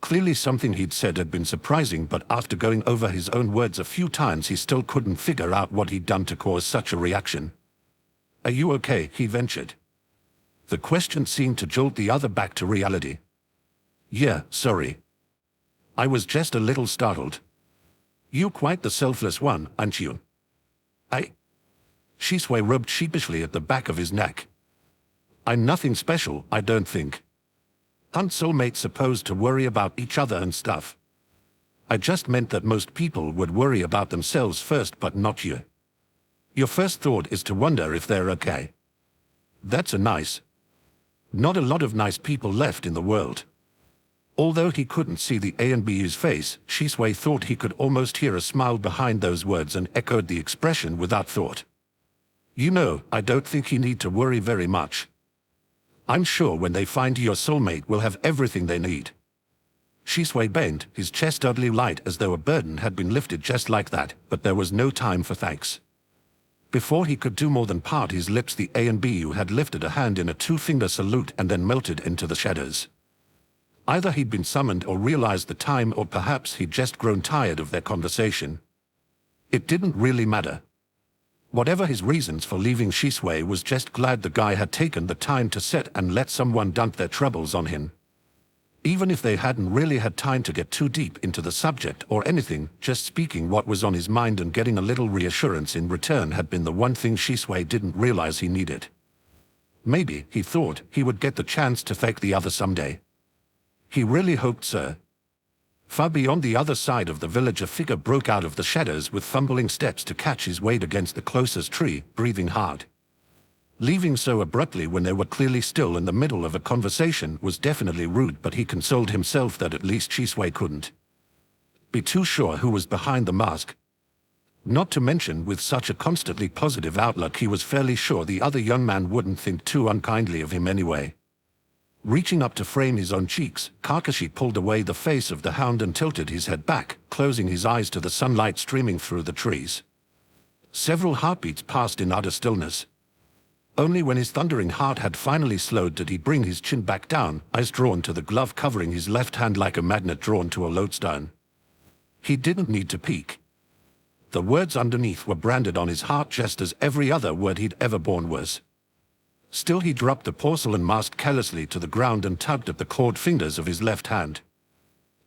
Clearly something he'd said had been surprising, but after going over his own words a few times, he still couldn't figure out what he'd done to cause such a reaction. "Are you okay?" he ventured. The question seemed to jolt the other back to reality. "Yeah, sorry. I was just a little startled. You quite the selfless one, aren't you?" Shisui rubbed sheepishly at the back of his neck. "I'm nothing special, I don't think. Aren't soulmates supposed to worry about each other and stuff? I just meant that most people would worry about themselves first, but not you. Your first thought is to wonder if they're okay. That's not a lot of nice people left in the world." Although he couldn't see the A&Bu's face, Shisui thought he could almost hear a smile behind those words and echoed the expression without thought. "You know, I don't think you need to worry very much. I'm sure when they find your soulmate will have everything they need." Shisui bent, his chest oddly light as though a burden had been lifted just like that, but there was no time for thanks. Before he could do more than part his lips, the A&Bu had lifted a hand in a two-finger salute and then melted into the shadows. Either he'd been summoned or realized the time, or perhaps he'd just grown tired of their conversation. It didn't really matter. Whatever his reasons for leaving, Shisui was just glad the guy had taken the time to sit and let someone dump their troubles on him. Even if they hadn't really had time to get too deep into the subject or anything, just speaking what was on his mind and getting a little reassurance in return had been the one thing Shisui didn't realize he needed. Maybe, he thought, he would get the chance to thank the other someday. He really hoped so. Far beyond the other side of the village, a figure broke out of the shadows with fumbling steps to catch his weight against the closest tree, breathing hard. Leaving so abruptly when they were clearly still in the middle of a conversation was definitely rude, but he consoled himself that at least Shisui couldn't be too sure who was behind the mask. Not to mention, with such a constantly positive outlook, he was fairly sure the other young man wouldn't think too unkindly of him anyway. Reaching up to frame his own cheeks, Kakashi pulled away the face of the hound and tilted his head back, closing his eyes to the sunlight streaming through the trees. Several heartbeats passed in utter stillness. Only when his thundering heart had finally slowed did he bring his chin back down, eyes drawn to the glove covering his left hand like a magnet drawn to a lodestone. He didn't need to peek. The words underneath were branded on his heart just as every other word he'd ever borne was. Still, he dropped the porcelain mask carelessly to the ground and tugged at the clawed fingers of his left hand.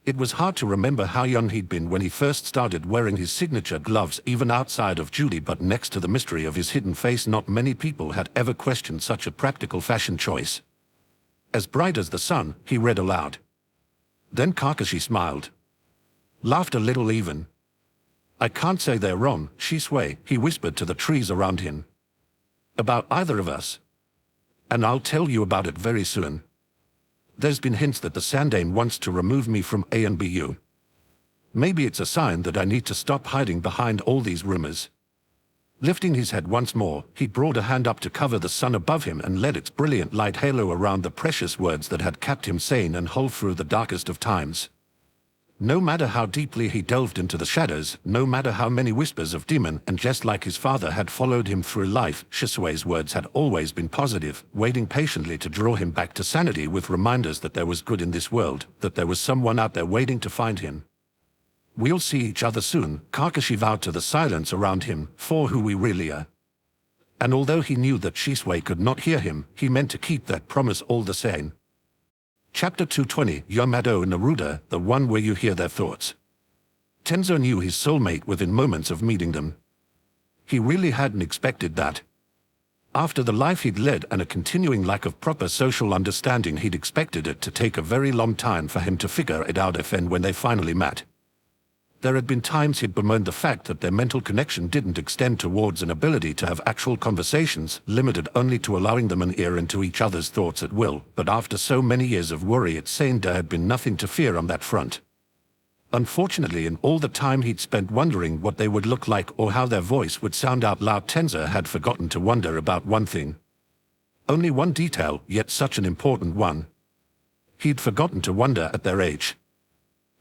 It was hard to remember how young he'd been when he first started wearing his signature gloves, even outside of Judy, but next to the mystery of his hidden face, not many people had ever questioned such a practical fashion choice. "As bright as the sun," he read aloud. Then Kakashi smiled. Laughed a little even. "I can't say they're wrong, Shisui," he whispered to the trees around him. "About either of us. And I'll tell you about it very soon. There's been hints that the Sandaime wants to remove me from A&Bu. Maybe it's a sign that I need to stop hiding behind all these rumors." Lifting his head once more, he brought a hand up to cover the sun above him and let its brilliant light halo around the precious words that had kept him sane and whole through the darkest of times. No matter how deeply he delved into the shadows, no matter how many whispers of demon, and just like his father had followed him through life, Shisui's words had always been positive, waiting patiently to draw him back to sanity with reminders that there was good in this world, that there was someone out there waiting to find him. "We'll see each other soon," Kakashi vowed to the silence around him, "for who we really are." And although he knew that Shisui could not hear him, he meant to keep that promise all the same. Chapter 220, Yamato and Naruto, the one where you hear their thoughts. Tenzo knew his soulmate within moments of meeting them. He really hadn't expected that. After the life he'd led and a continuing lack of proper social understanding, he'd expected it to take a very long time for him to figure it out if and when they finally met. There had been times he'd bemoaned the fact that their mental connection didn't extend towards an ability to have actual conversations, limited only to allowing them an ear into each other's thoughts at will, but after so many years of worry it seemed there had been nothing to fear on that front. Unfortunately, in all the time he'd spent wondering what they would look like or how their voice would sound out loud, Tenzo had forgotten to wonder about one thing. Only one detail, yet such an important one. He'd forgotten to wonder at their age.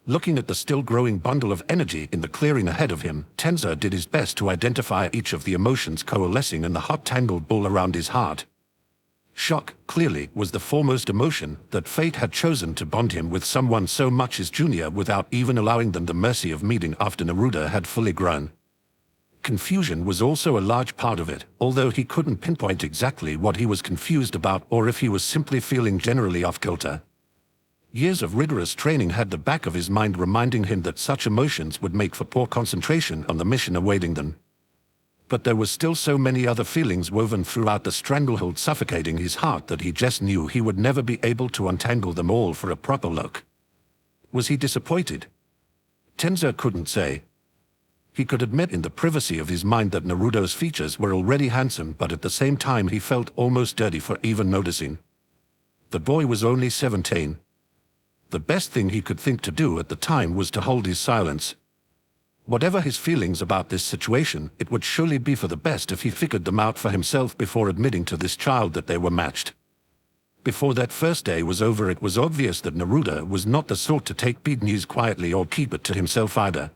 Looking at the still-growing bundle of energy in the clearing ahead of him, Tenzo did his best to identify each of the emotions coalescing in the hot tangled ball around his heart. Shock, clearly, was the foremost emotion, that fate had chosen to bond him with someone so much his junior without even allowing them the mercy of meeting after Naruto had fully grown. confusion was also a large part of it, although he couldn't pinpoint exactly what he was confused about or if he was simply feeling generally off kilter. Years of rigorous training had the back of his mind reminding him that such emotions would make for poor concentration on the mission awaiting them. But there were still so many other feelings woven throughout the stranglehold suffocating his heart that he just knew he would never be able to untangle them all for a proper look. Was he disappointed? Tenzo couldn't say. He could admit in the privacy of his mind that Naruto's features were already handsome, but at the same time he felt almost dirty for even noticing. The boy was only 17. The best thing he could think to do at the time was to hold his silence. Whatever his feelings about this situation, it would surely be for the best if he figured them out for himself before admitting to this child that they were matched. Before that first day was over, it was obvious that Naruto was not the sort to take bad news quietly or keep it to himself either.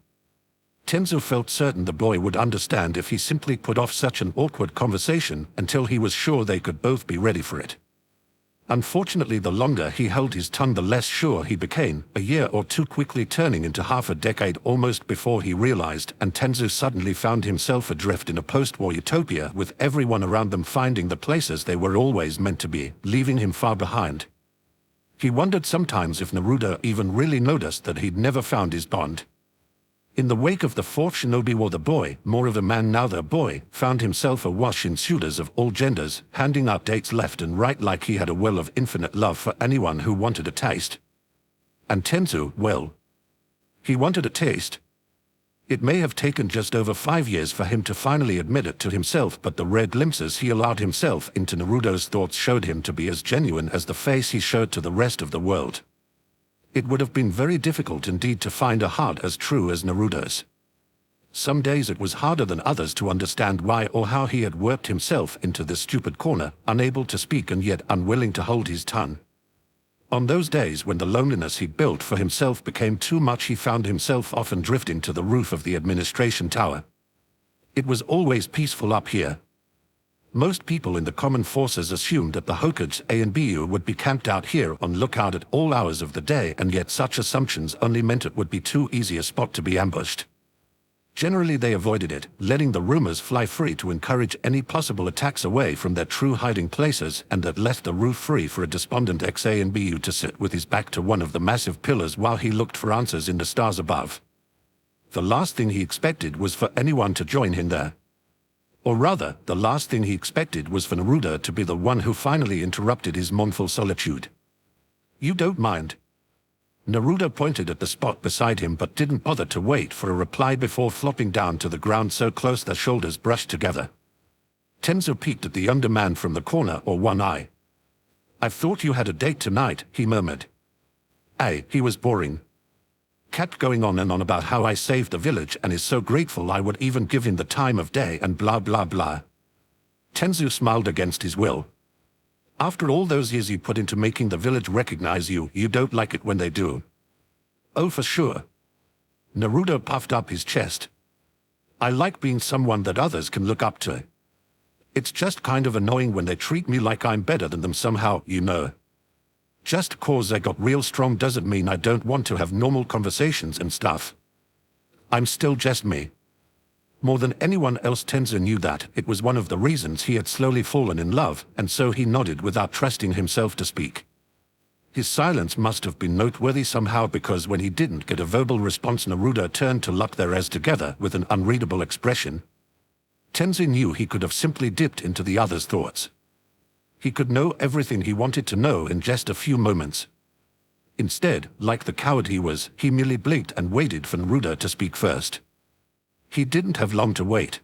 Tenzo felt certain the boy would understand if he simply put off such an awkward conversation until he was sure they could both be ready for it. Unfortunately, the longer he held his tongue, the less sure he became, a year or two quickly turning into half a decade almost before he realized, and Tenzo suddenly found himself adrift in a post-war utopia with everyone around them finding the places they were always meant to be, leaving him far behind. He wondered sometimes if Naruto even really noticed that he'd never found his bond. In the wake of the fourth shinobi war, the boy, more of a man now the boy, found himself awash in suitors of all genders, handing out dates left and right like he had a well of infinite love for anyone who wanted a taste. And Tenzo, well, he wanted a taste. It may have taken just over 5 years for him to finally admit it to himself, but the rare glimpses he allowed himself into Naruto's thoughts showed him to be as genuine as the face he showed to the rest of the world. It would have been very difficult indeed to find a heart as true as Naruto's. Some days it was harder than others to understand why or how he had worked himself into this stupid corner, unable to speak and yet unwilling to hold his tongue. On those days when the loneliness he built for himself became too much, he found himself often drifting to the roof of the administration tower. It was always peaceful up here. Most people in the common forces assumed that the Hokages A and BU would be camped out here on lookout at all hours of the day, and yet such assumptions only meant it would be too easy a spot to be ambushed. Generally they avoided it, letting the rumors fly free to encourage any possible attacks away from their true hiding places, and that left the roof free for a despondent ex-A and BU to sit with his back to one of the massive pillars while he looked for answers in the stars above. The last thing he expected was for anyone to join him there. Or rather, the last thing he expected was for Naruto to be the one who finally interrupted his mournful solitude. "You don't mind?" Naruto pointed at the spot beside him but didn't bother to wait for a reply before flopping down to the ground so close their shoulders brushed together. Tenzo peeked at the younger man from the corner or one eye. "I thought you had a date tonight," he murmured. He was boring. Kept going on and on about how I saved the village and is so grateful I would even give him the time of day and blah blah blah. Tenzo smiled against his will. "After all those years you put into making the village recognize you, you don't like it when they do." "Oh, for sure." Naruto puffed up his chest. "I like being someone that others can look up to. It's just kind of annoying when they treat me like I'm better than them somehow, you know. Just cause I got real strong doesn't mean I don't want to have normal conversations and stuff. I'm still just me." More than anyone else, Tenzo knew that it was one of the reasons he had slowly fallen in love, and so he nodded without trusting himself to speak. His silence must have been noteworthy somehow, because when he didn't get a verbal response, Naruto turned to lock their eyes together with an unreadable expression. Tenzo knew he could have simply dipped into the other's thoughts. He could know everything he wanted to know in just a few moments. Instead, like the coward he was, he merely blinked and waited for Naruto to speak first. He didn't have long to wait.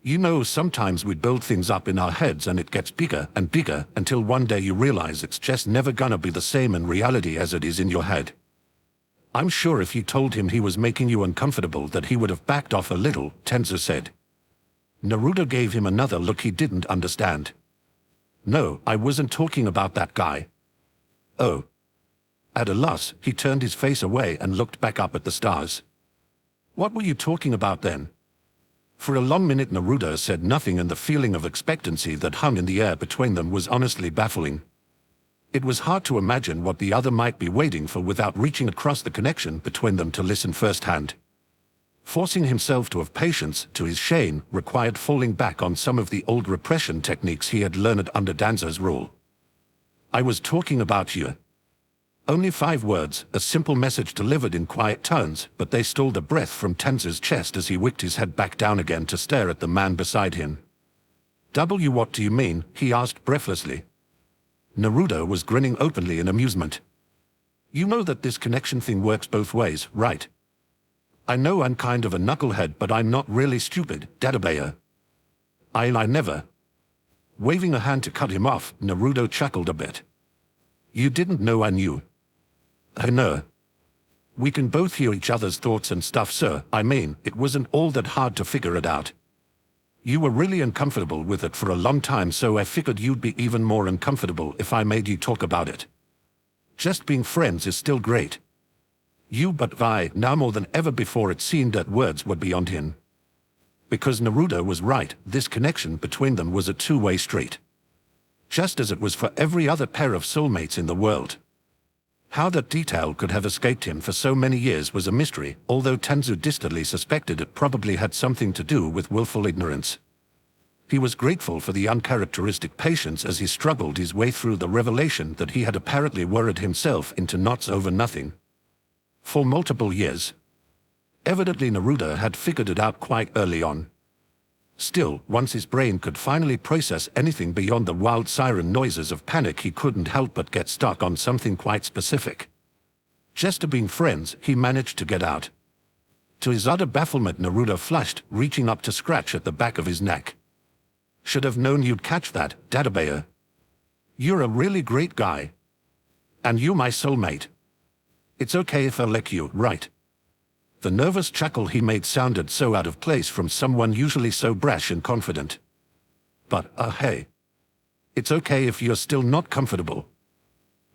"You know, sometimes we build things up in our heads and it gets bigger and bigger until one day you realize it's just never gonna be the same in reality as it is in your head. I'm sure if you told him he was making you uncomfortable that he would have backed off a little," Tenzo said. Naruto gave him another look he didn't understand. "No, I wasn't talking about that guy." "Oh." At a loss, he turned his face away and looked back up at the stars. "What were you talking about then?" For a long minute Naruto said nothing, and the feeling of expectancy that hung in the air between them was honestly baffling. It was hard to imagine what the other might be waiting for without reaching across the connection between them to listen firsthand. Forcing himself to have patience, to his shame, required falling back on some of the old repression techniques he had learned under Danzo's rule. "I was talking about you." Only 5 words, a simple message delivered in quiet tones, but they stole the breath from Tenzu's chest as he whipped his head back down again to stare at the man beside him. What do you mean?" he asked breathlessly. Naruto was grinning openly in amusement. "You know that this connection thing works both ways, right? I know I'm kind of a knucklehead, but I'm not really stupid, Dadabeya. I never." Waving a hand to cut him off, Naruto chuckled a bit. "You didn't know I knew." "I know. We can both hear each other's thoughts and stuff, sir. I mean, it wasn't all that hard to figure it out. You were really uncomfortable with it for a long time, so I figured you'd be even more uncomfortable if I made you talk about it. Just being friends is still great. But now more than ever before it seemed that words were beyond him." Because Naruto was right, this connection between them was a two-way street. Just as it was for every other pair of soulmates in the world. How that detail could have escaped him for so many years was a mystery, although Tenzu distantly suspected it probably had something to do with willful ignorance. He was grateful for the uncharacteristic patience as he struggled his way through the revelation that he had apparently worried himself into knots over nothing. For multiple years. Evidently Naruto had figured it out quite early on. Still, once his brain could finally process anything beyond the wild siren noises of panic, he couldn't help but get stuck on something quite specific. Just to being friends, he managed to get out. To his utter bafflement, Naruto flushed, reaching up to scratch at the back of his neck. "Should have known you'd catch that, Dadabeya. You're a really great guy. And you my soulmate. It's okay if I lick you, right?" The nervous chuckle he made sounded so out of place from someone usually so brash and confident. "But, hey. It's okay if you're still not comfortable.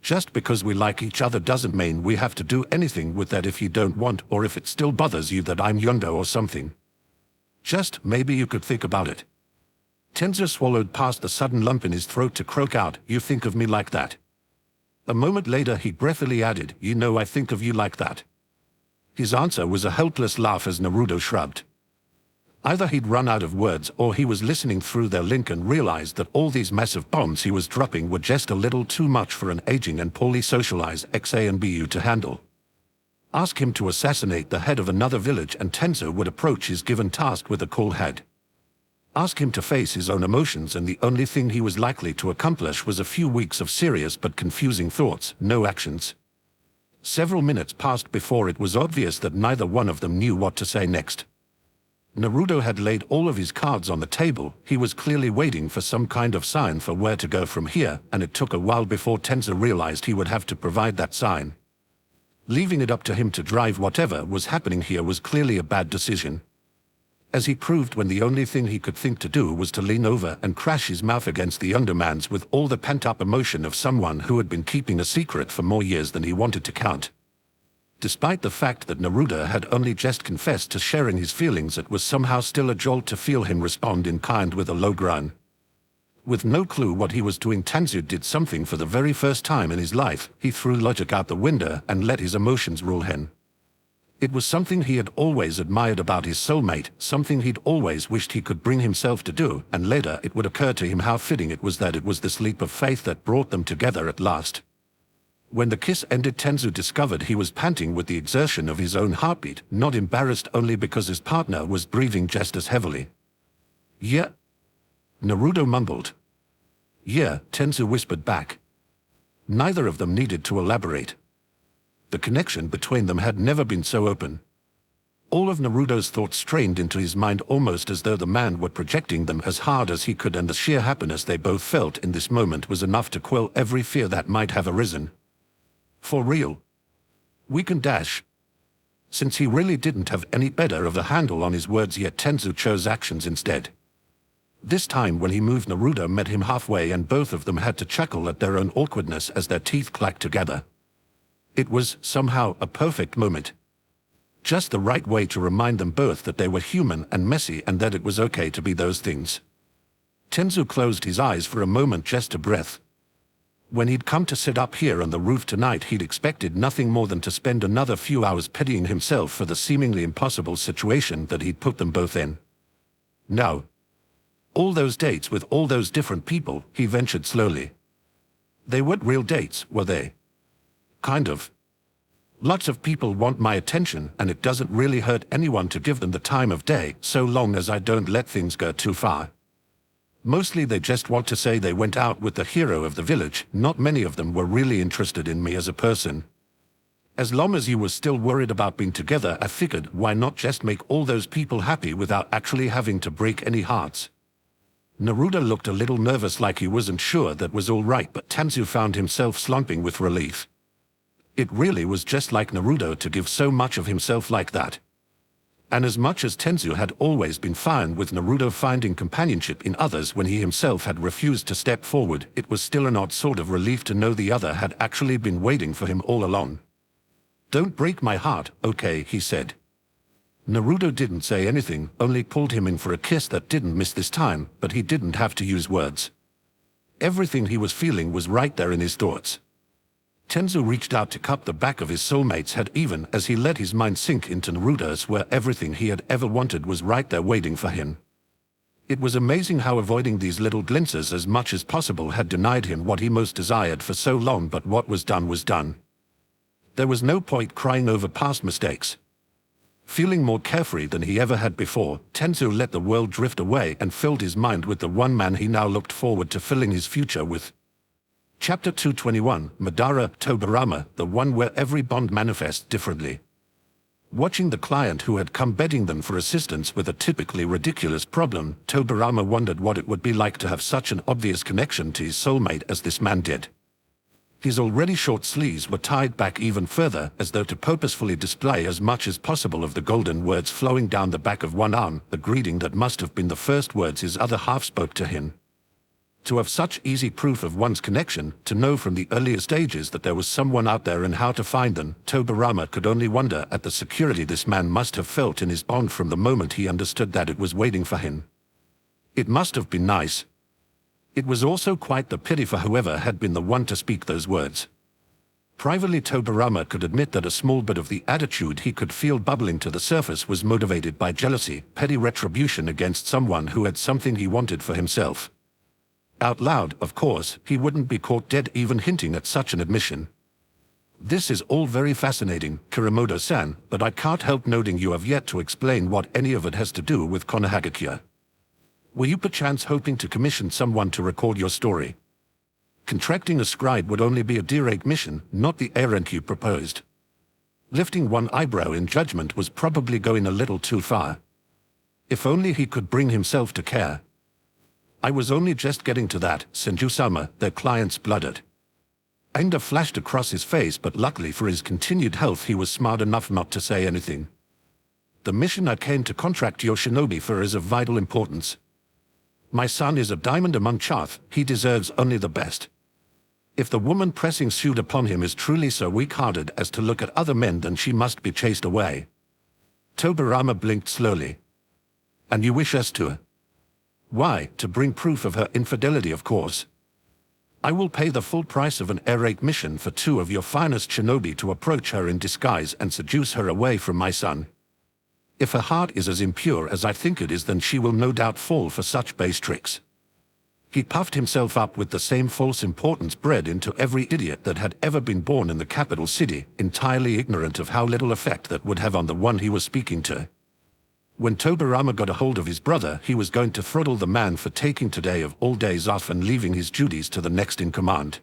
Just because we like each other doesn't mean we have to do anything with that if you don't want, or if it still bothers you that I'm younger or something. Just maybe you could think about it." Tenzu swallowed past the sudden lump in his throat to croak out, "You think of me like that?" A moment later he breathily added, "You know I think of you like that." His answer was a helpless laugh as Naruto shrugged. Either he'd run out of words, or he was listening through their link and realized that all these massive bombs he was dropping were just a little too much for an aging and poorly socialized XA and BU to handle. Ask him to assassinate the head of another village and Tenzu would approach his given task with a cool head. Ask him to face his own emotions and the only thing he was likely to accomplish was a few weeks of serious but confusing thoughts, no actions. Several minutes passed before it was obvious that neither one of them knew what to say next. Naruto had laid all of his cards on the table. He was clearly waiting for some kind of sign for where to go from here, and it took a while before Tenzu realized he would have to provide that sign. Leaving it up to him to drive whatever was happening here was clearly a bad decision. As he proved when the only thing he could think to do was to lean over and crash his mouth against the underman's with all the pent-up emotion of someone who had been keeping a secret for more years than he wanted to count. Despite the fact that Naruto had only just confessed to sharing his feelings, it was somehow still a jolt to feel him respond in kind with a low groan. With no clue what he was doing, Tenzu did something for the very first time in his life. He threw logic out the window and let his emotions rule him. It was something he had always admired about his soulmate, something he'd always wished he could bring himself to do, and later it would occur to him how fitting it was that it was this leap of faith that brought them together at last. When the kiss ended, Tenzu discovered he was panting with the exertion of his own heartbeat, not embarrassed only because his partner was breathing just as heavily. "Yeah?" Naruto mumbled. "Yeah," Tenzu whispered back. Neither of them needed to elaborate. The connection between them had never been so open. All of Naruto's thoughts strained into his mind almost as though the man were projecting them as hard as he could, and the sheer happiness they both felt in this moment was enough to quell every fear that might have arisen. For real. We can dash. Since he really didn't have any better of a handle on his words yet, Tenzu chose actions instead. This time when he moved, Naruto met him halfway and both of them had to chuckle at their own awkwardness as their teeth clacked together. It was, somehow, a perfect moment. Just the right way to remind them both that they were human and messy and that it was okay to be those things. Tenzu closed his eyes for a moment just to breathe. When he'd come to sit up here on the roof tonight, he'd expected nothing more than to spend another few hours pitying himself for the seemingly impossible situation that he'd put them both in. No. All those dates with all those different people, he ventured slowly. They weren't real dates, were they? Kind of. Lots of people want my attention, and it doesn't really hurt anyone to give them the time of day, so long as I don't let things go too far. Mostly they just want to say they went out with the hero of the village. Not many of them were really interested in me as a person. As long as you were still worried about being together, I figured, why not just make all those people happy without actually having to break any hearts? Naruto looked a little nervous, like he wasn't sure that was all right, but Tenzu found himself slumping with relief. It really was just like Naruto to give so much of himself like that. And as much as Tenzu had always been fine with Naruto finding companionship in others when he himself had refused to step forward, it was still an odd sort of relief to know the other had actually been waiting for him all along. "Don't break my heart, okay?" he said. Naruto didn't say anything, only pulled him in for a kiss that didn't miss this time, but he didn't have to use words. Everything he was feeling was right there in his thoughts. Tenzu reached out to cup the back of his soulmate's head even as he let his mind sink into Naruto's, where everything he had ever wanted was right there waiting for him. It was amazing how avoiding these little glimpses as much as possible had denied him what he most desired for so long, but what was done was done. There was no point crying over past mistakes. Feeling more carefree than he ever had before, Tenzu let the world drift away and filled his mind with the one man he now looked forward to filling his future with. Chapter 221, Madara, Tobirama, the one where every bond manifests differently. Watching the client who had come begging them for assistance with a typically ridiculous problem, Tobirama wondered what it would be like to have such an obvious connection to his soulmate as this man did. His already short sleeves were tied back even further, as though to purposefully display as much as possible of the golden words flowing down the back of one arm, the greeting that must have been the first words his other half spoke to him. To have such easy proof of one's connection, to know from the earlier stages that there was someone out there and how to find them, Tobirama could only wonder at the security this man must have felt in his bond from the moment he understood that it was waiting for him. It must have been nice. It was also quite the pity for whoever had been the one to speak those words. Privately, Tobirama could admit that a small bit of the attitude he could feel bubbling to the surface was motivated by jealousy, petty retribution against someone who had something he wanted for himself. Out loud, of course, he wouldn't be caught dead even hinting at such an admission. "This is all very fascinating, Kuramoto-san, but I can't help noting you have yet to explain what any of it has to do with Konohagakure. Were you perchance hoping to commission someone to record your story? Contracting a scribe would only be a direct mission, not the errand you proposed." Lifting one eyebrow in judgment was probably going a little too far. If only he could bring himself to care. "I was only just getting to that, Senju-sama," their client spluttered. Anger flashed across his face, but luckily for his continued health he was smart enough not to say anything. "The mission I came to contract your shinobi for is of vital importance. My son is a diamond among chaff, he deserves only the best. If the woman pressing suit upon him is truly so weak-hearted as to look at other men, then she must be chased away." Tobirama blinked slowly. "And you wish us to?" "Why, to bring proof of her infidelity, of course. I will pay the full price of an air-raid mission for 2 of your finest shinobi to approach her in disguise and seduce her away from my son. If her heart is as impure as I think it is, then she will no doubt fall for such base tricks." He puffed himself up with the same false importance bred into every idiot that had ever been born in the capital city, entirely ignorant of how little effect that would have on the one he was speaking to. When Tobirama got a hold of his brother, he was going to throttle the man for taking today of all days off and leaving his duties to the next in command.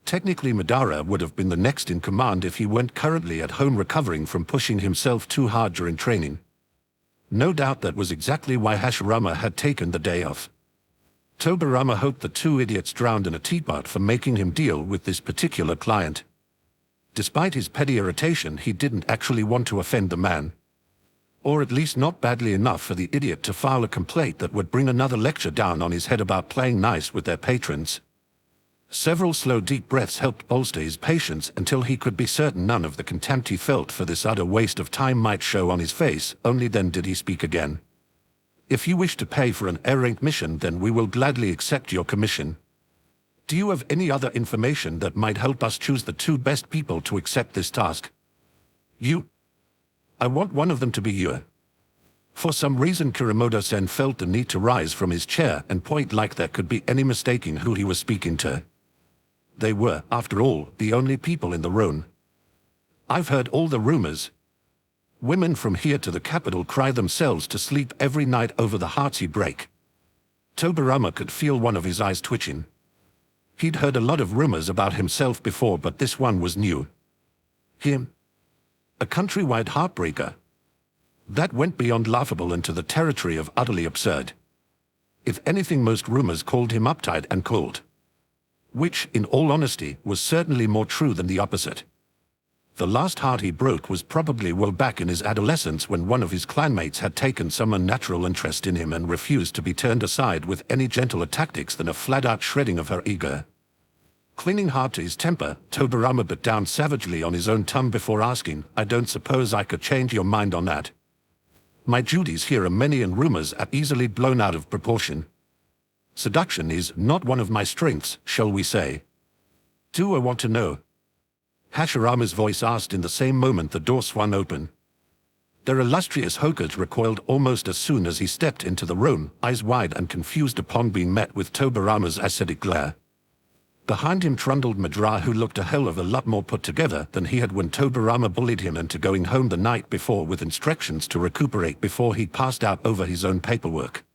Technically, Madara would have been the next in command if he weren't currently at home recovering from pushing himself too hard during training. No doubt that was exactly why Hashirama had taken the day off. Tobirama hoped the 2 idiots drowned in a teapot for making him deal with this particular client. Despite his petty irritation, he didn't actually want to offend the man. Or at least not badly enough for the idiot to file a complaint that would bring another lecture down on his head about playing nice with their patrons. Several slow deep breaths helped bolster his patience until he could be certain none of the contempt he felt for this utter waste of time might show on his face. Only then did he speak again. "If you wish to pay for an errant mission, then we will gladly accept your commission." Do you have any other information that might help us choose the two best people to accept this task? You. I want one of them to be you. For some reason Kuramoto-san felt the need to rise from his chair and point like there could be any mistaking who he was speaking to. They were, after all, the only people in the room. I've heard all the rumors. Women from here to the capital cry themselves to sleep every night over the hearts you break. Tobirama could feel one of his eyes twitching. He'd heard a lot of rumors about himself before, but this one was new. Him? A countrywide heartbreaker. That went beyond laughable into the territory of utterly absurd. If anything, most rumors called him uptight and cold. Which, in all honesty, was certainly more true than the opposite. The last heart he broke was probably well back in his adolescence, when one of his clanmates had taken some unnatural interest in him and refused to be turned aside with any gentler tactics than a flat-out shredding of her ego. Clinging hard to his temper, Tobirama bit down savagely on his own tongue before asking, "I don't suppose I could change your mind on that? My duties here are many and rumors are easily blown out of proportion. Seduction is not one of my strengths, shall we say. Do I want to know?" Hashirama's voice asked in the same moment the door swung open. Their illustrious Hokage recoiled almost as soon as he stepped into the room, eyes wide and confused upon being met with Tobirama's acidic glare. Behind him trundled Madara, who looked a hell of a lot more put together than he had when Tobirama bullied him into going home the night before with instructions to recuperate before he passed out over his own paperwork.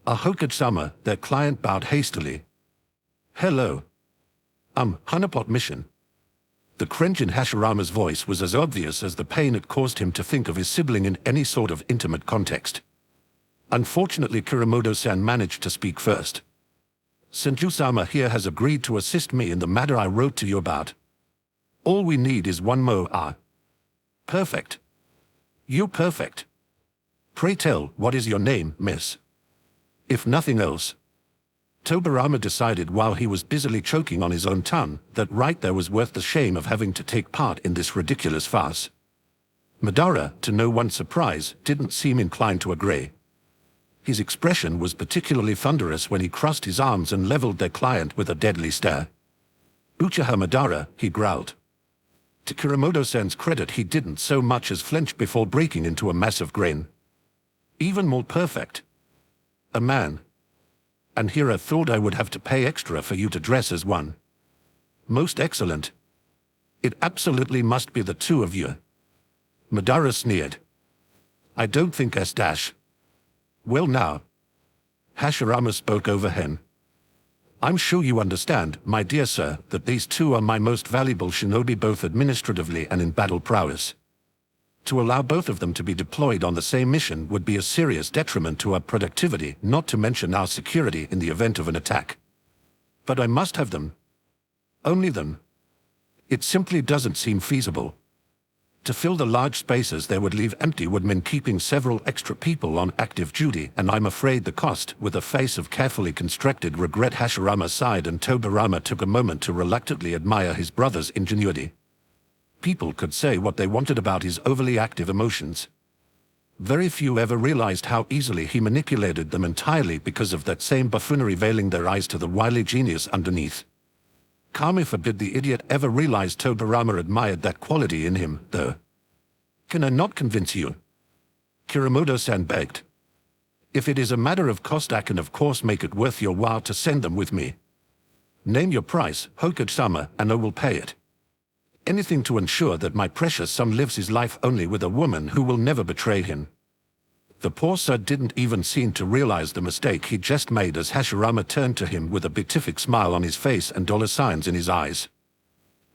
"A Hokage-sama," their client bowed hastily. "Hello. Hanapot mission." The cringe in Hashirama's voice was as obvious as the pain it caused him to think of his sibling in any sort of intimate context. Unfortunately, Kuramoto-san managed to speak first. "Senju-sama here has agreed to assist me in the matter I wrote to you about. All we need is one more Perfect. You're perfect. Pray tell, what is your name, miss?" If nothing else. Tobirama decided while he was busily choking on his own tongue that right there was worth the shame of having to take part in this ridiculous farce. Madara, to no one's surprise, didn't seem inclined to agree. His expression was particularly thunderous when he crossed his arms and leveled their client with a deadly stare. "Uchiha Madara," he growled. To Kuramoto-san's credit, he didn't so much as flinch before breaking into a massive grin. "Even more perfect. A man. And here I thought I would have to pay extra for you to dress as one. Most excellent. It absolutely must be the two of you." Madara sneered. "I don't think S-. Well now." Hashirama spoke over him. "I'm sure you understand, my dear sir, that these two are my most valuable shinobi, both administratively and in battle prowess. To allow both of them to be deployed on the same mission would be a serious detriment to our productivity, not to mention our security in the event of an attack. But I must have them. Only them. It simply doesn't seem feasible. To fill the large spaces they would leave empty would mean keeping several extra people on active duty, and I'm afraid the cost," with a face of carefully constructed regret. Hashirama sighed and Tobirama took a moment to reluctantly admire his brother's ingenuity. People could say what they wanted about his overly active emotions. Very few ever realized how easily he manipulated them entirely because of that same buffoonery veiling their eyes to the wily genius underneath. Kami forbid the idiot ever realized Tobirama admired that quality in him, though. "Can I not convince you?" Kuramoto-san begged. "If it is a matter of cost, I can of course make it worth your while to send them with me. Name your price, Hokage-sama, and I will pay it. Anything to ensure that my precious son lives his life only with a woman who will never betray him." The poor sir didn't even seem to realize the mistake he just made as Hashirama turned to him with a beatific smile on his face and dollar signs in his eyes.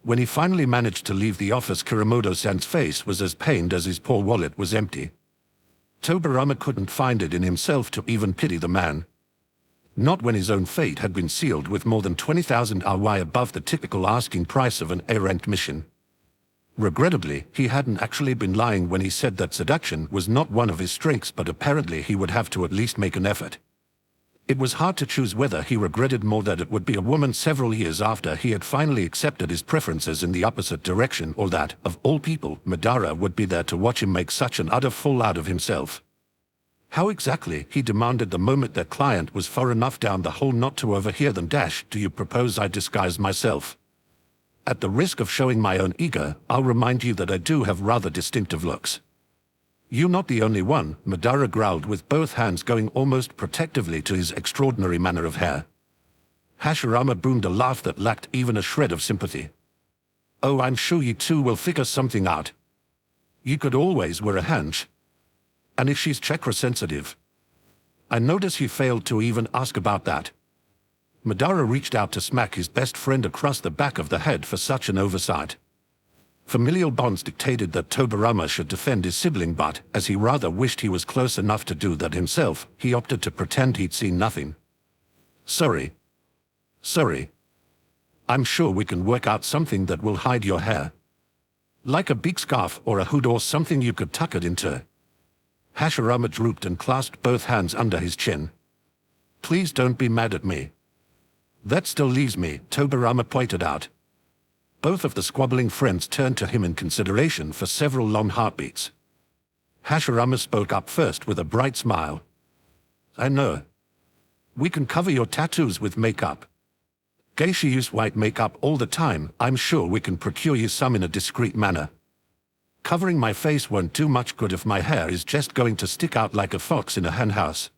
When he finally managed to leave the office, Kuramoto-san's face was as pained as his poor wallet was empty. Tobirama couldn't find it in himself to even pity the man. Not when his own fate had been sealed with more than 20,000 RY above the typical asking price of an A-ranked mission. Regrettably, he hadn't actually been lying when he said that seduction was not one of his strengths, but apparently he would have to at least make an effort. It was hard to choose whether he regretted more that it would be a woman several years after he had finally accepted his preferences in the opposite direction, or that, of all people, Madara would be there to watch him make such an utter fool out of himself. How exactly, he demanded the moment their client was far enough down the hall not to overhear them dash, do you propose I disguise myself? At the risk of showing my own ego, I'll remind you that I do have rather distinctive looks. You're not the only one, Madara growled with both hands going almost protectively to his extraordinary manner of hair. Hashirama boomed a laugh that lacked even a shred of sympathy. Oh, I'm sure you two will figure something out. You could always wear a hunch. And if she's chakra sensitive? I notice he failed to even ask about that. Madara reached out to smack his best friend across the back of the head for such an oversight. Familial bonds dictated that Tobirama should defend his sibling, but, as he rather wished he was close enough to do that himself, he opted to pretend he'd seen nothing. Sorry. I'm sure we can work out something that will hide your hair. Like a big scarf or a hood or something you could tuck it into. Hashirama drooped and clasped both hands under his chin. Please don't be mad at me. That still leaves me, Tobirama pointed out. Both of the squabbling friends turned to him in consideration for several long heartbeats. Hashirama spoke up first with a bright smile. I know. We can cover your tattoos with makeup. Geisha use white makeup all the time. I'm sure we can procure you some in a discreet manner. Covering my face won't do much good if my hair is just going to stick out like a fox in a henhouse.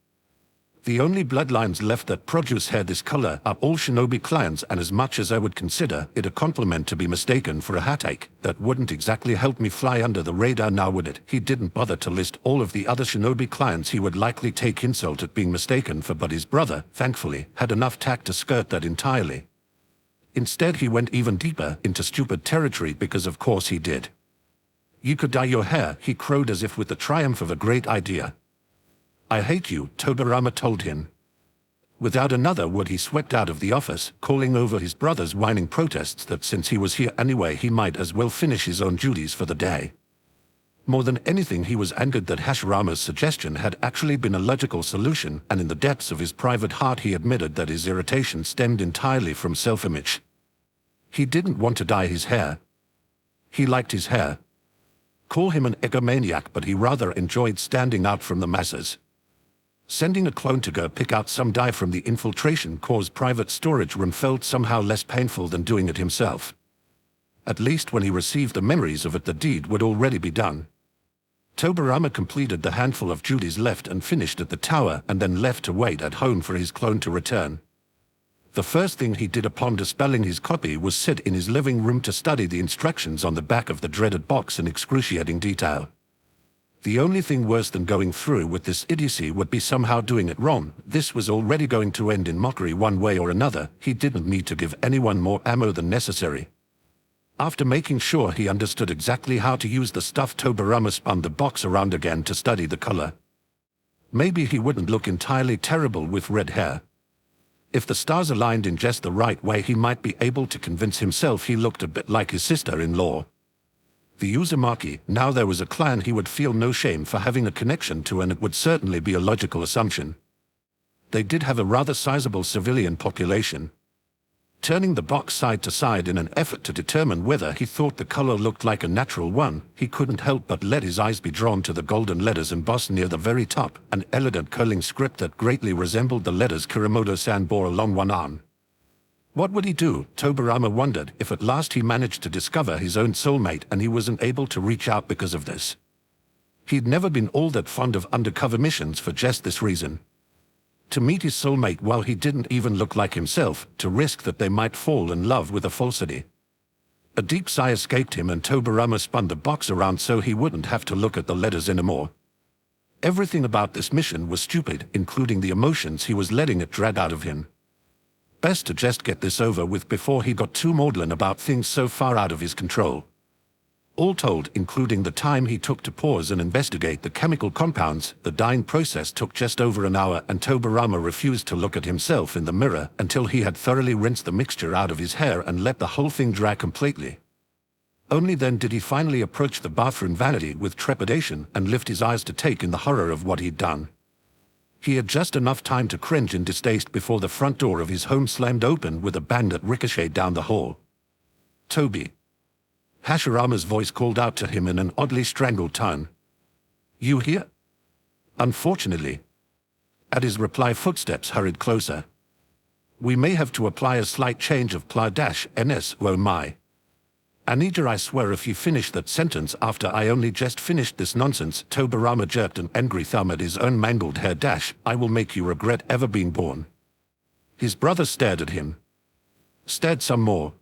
The only bloodlines left that produce hair this color are all shinobi clans, and as much as I would consider it a compliment to be mistaken for a heartache, that wouldn't exactly help me fly under the radar now, would it? He didn't bother to list all of the other shinobi clans he would likely take insult at being mistaken for, but his brother, thankfully, had enough tact to skirt that entirely. Instead, he went even deeper into stupid territory because of course he did. You could dye your hair, he crowed as if with the triumph of a great idea. I hate you, Tobirama told him. Without another word he swept out of the office, calling over his brother's whining protests that since he was here anyway he might as well finish his own duties for the day. More than anything he was angered that Hashirama's suggestion had actually been a logical solution, and in the depths of his private heart he admitted that his irritation stemmed entirely from self-image. He didn't want to dye his hair. He liked his hair. Call him an egomaniac, but he rather enjoyed standing out from the masses. Sending a clone to go pick out some dye from the infiltration core's private storage room felt somehow less painful than doing it himself. At least when he received the memories of it, the deed would already be done. Tobirama completed the handful of duties left and finished at the tower, and then left to wait at home for his clone to return. The first thing he did upon dispelling his copy was sit in his living room to study the instructions on the back of the dreaded box in excruciating detail. The only thing worse than going through with this idiocy would be somehow doing it wrong. This was already going to end in mockery one way or another. He didn't need to give anyone more ammo than necessary. After making sure he understood exactly how to use the stuff, Tobirama spun the box around again to study the color. Maybe he wouldn't look entirely terrible with red hair. If the stars aligned in just the right way, he might be able to convince himself he looked a bit like his sister-in-law. The Uzumaki, now there was a clan he would feel no shame for having a connection to, and it would certainly be a logical assumption. They did have a rather sizable civilian population. Turning the box side to side in an effort to determine whether he thought the color looked like a natural one, he couldn't help but let his eyes be drawn to the golden letters embossed near the very top, an elegant curling script that greatly resembled the letters Kuramoto-san bore along one arm. What would he do, Tobirama wondered, if at last he managed to discover his own soulmate and he wasn't able to reach out because of this? He'd never been all that fond of undercover missions for just this reason. To meet his soulmate while he didn't even look like himself, to risk that they might fall in love with a falsity. A deep sigh escaped him and Tobirama spun the box around so he wouldn't have to look at the letters anymore. Everything about this mission was stupid, including the emotions he was letting it drag out of him. Best to just get this over with before he got too maudlin about things so far out of his control. All told, including the time he took to pause and investigate the chemical compounds, the dyeing process took just over an hour, and Tobirama refused to look at himself in the mirror until he had thoroughly rinsed the mixture out of his hair and let the whole thing dry completely. Only then did he finally approach the bathroom vanity with trepidation and lift his eyes to take in the horror of what he'd done. He had just enough time to cringe in distaste before the front door of his home slammed open with a bang that ricocheted down the hall. Toby. Hashirama's voice called out to him in an oddly strangled tone. You here? Unfortunately. At his reply, footsteps hurried closer. We may have to apply a slight change of pla-ns, oh my. Anija, I swear if you finish that sentence after I only just finished this nonsense, Tobirama jerked an angry thumb at his own mangled hair. I will make you regret ever being born. His brother stared at him. Stared some more.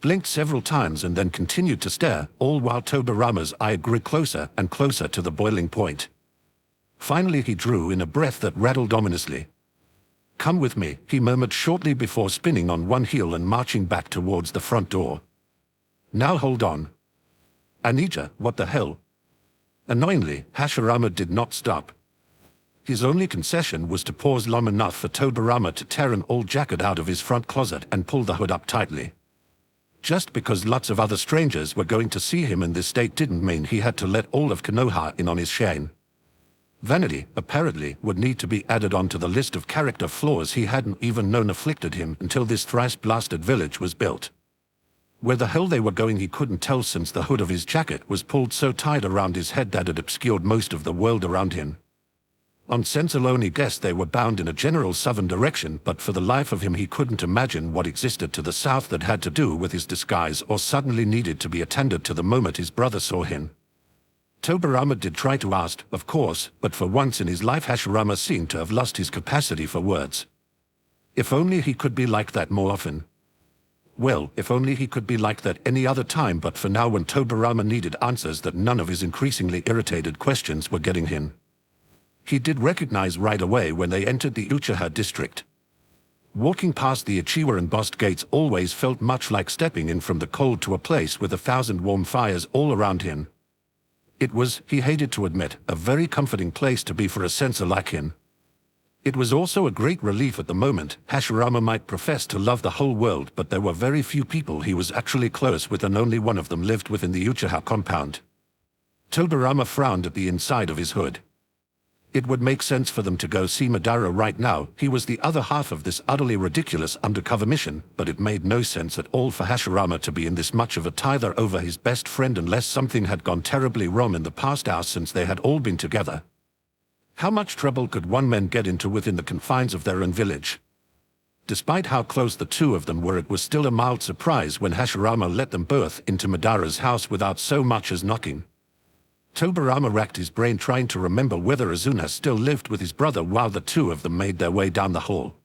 Blinked several times and then continued to stare, all while Tobirama's eye grew closer and closer to the boiling point. Finally he drew in a breath that rattled ominously. Come with me, he murmured shortly before spinning on one heel and marching back towards the front door. Now hold on. Anija, what the hell? Annoyingly, Hashirama did not stop. His only concession was to pause long enough for Tobirama to tear an old jacket out of his front closet and pull the hood up tightly. Just because lots of other strangers were going to see him in this state didn't mean he had to let all of Konoha in on his shame. Vanity, apparently, would need to be added onto the list of character flaws he hadn't even known afflicted him until this thrice-blasted village was built. Where the hell they were going he couldn't tell, since the hood of his jacket was pulled so tight around his head that it obscured most of the world around him. On sense alone he guessed they were bound in a general southern direction, but for the life of him he couldn't imagine what existed to the south that had to do with his disguise or suddenly needed to be attended to the moment his brother saw him. Tobirama did try to ask, of course, but for once in his life Hashirama seemed to have lost his capacity for words. If only he could be like that more often. Well, if only he could be like that any other time, but for now, when Tobirama needed answers that none of his increasingly irritated questions were getting him. He did recognize right away when they entered the Uchiha district. Walking past the Uchiwa embossed gates always felt much like stepping in from the cold to a place with 1,000 warm fires all around him. It was, he hated to admit, a very comforting place to be for a sensor like him. It was also a great relief at the moment. Hashirama might profess to love the whole world, but there were very few people he was actually close with, and only one of them lived within the Uchiha compound. Tobirama frowned at the inside of his hood. It would make sense for them to go see Madara right now. He was the other half of this utterly ridiculous undercover mission, but it made no sense at all for Hashirama to be in this much of a tither over his best friend unless something had gone terribly wrong in the past hour since they had all been together. How much trouble could one man get into within the confines of their own village? Despite how close the two of them were, it was still a mild surprise when Hashirama let them both into Madara's house without so much as knocking. Tobirama racked his brain trying to remember whether Azuna still lived with his brother while the two of them made their way down the hall.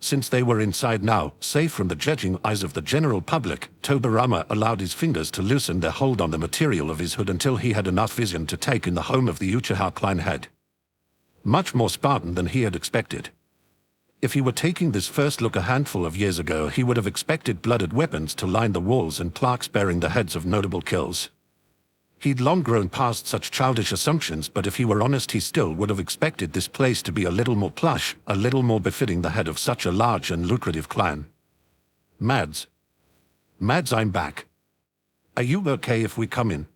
Since they were inside now, safe from the judging eyes of the general public, Tobirama allowed his fingers to loosen their hold on the material of his hood until he had enough vision to take in the home of the Uchiha clan head. Much more Spartan than he had expected. If he were taking this first look a handful of years ago, he would have expected blooded weapons to line the walls and plaques bearing the heads of notable kills. He'd long grown past such childish assumptions, but if he were honest, he still would have expected this place to be a little more plush, a little more befitting the head of such a large and lucrative clan. Mads. Mads, I'm back. Are you okay if we come in?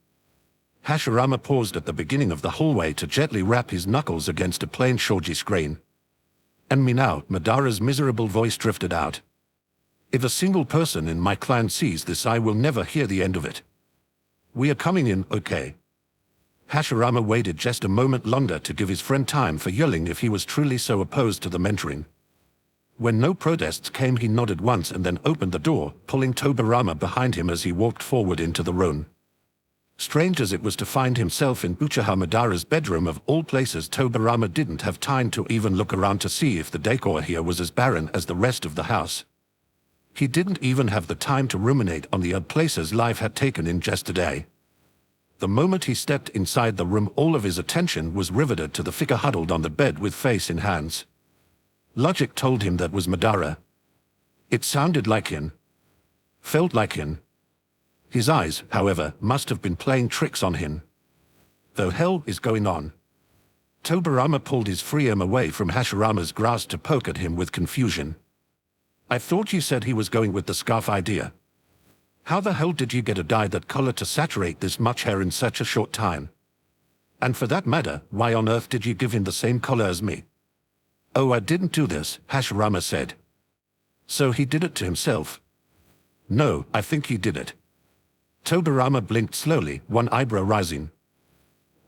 Hashirama paused at the beginning of the hallway to gently rap his knuckles against a plain shoji screen. And me now, Madara's miserable voice drifted out. If a single person in my clan sees this, I will never hear the end of it. We are coming in, okay? Hashirama waited just a moment longer to give his friend time for yelling if he was truly so opposed to the mentoring. When no protests came, he nodded once and then opened the door, pulling Tobirama behind him as he walked forward into the room. Strange as it was to find himself in Uchiha Madara's bedroom of all places, Tobirama didn't have time to even look around to see if the decor here was as barren as the rest of the house. He didn't even have the time to ruminate on the odd places life had taken in just a day. The moment he stepped inside the room, all of his attention was riveted to the figure huddled on the bed with face in hands. Logic told him that was Madara. It sounded like him. Felt like him. His eyes, however, must have been playing tricks on him. The hell is going on? Tobirama pulled his free arm away from Hashirama's grasp to poke at him with confusion. I thought you said he was going with the scarf idea. How the hell did you get a dye that color to saturate this much hair in such a short time? And for that matter, why on earth did you give him the same color as me? Oh, I didn't do this, Hashirama said. So he did it to himself? No, I think he did it. Tobirama blinked slowly, one eyebrow rising.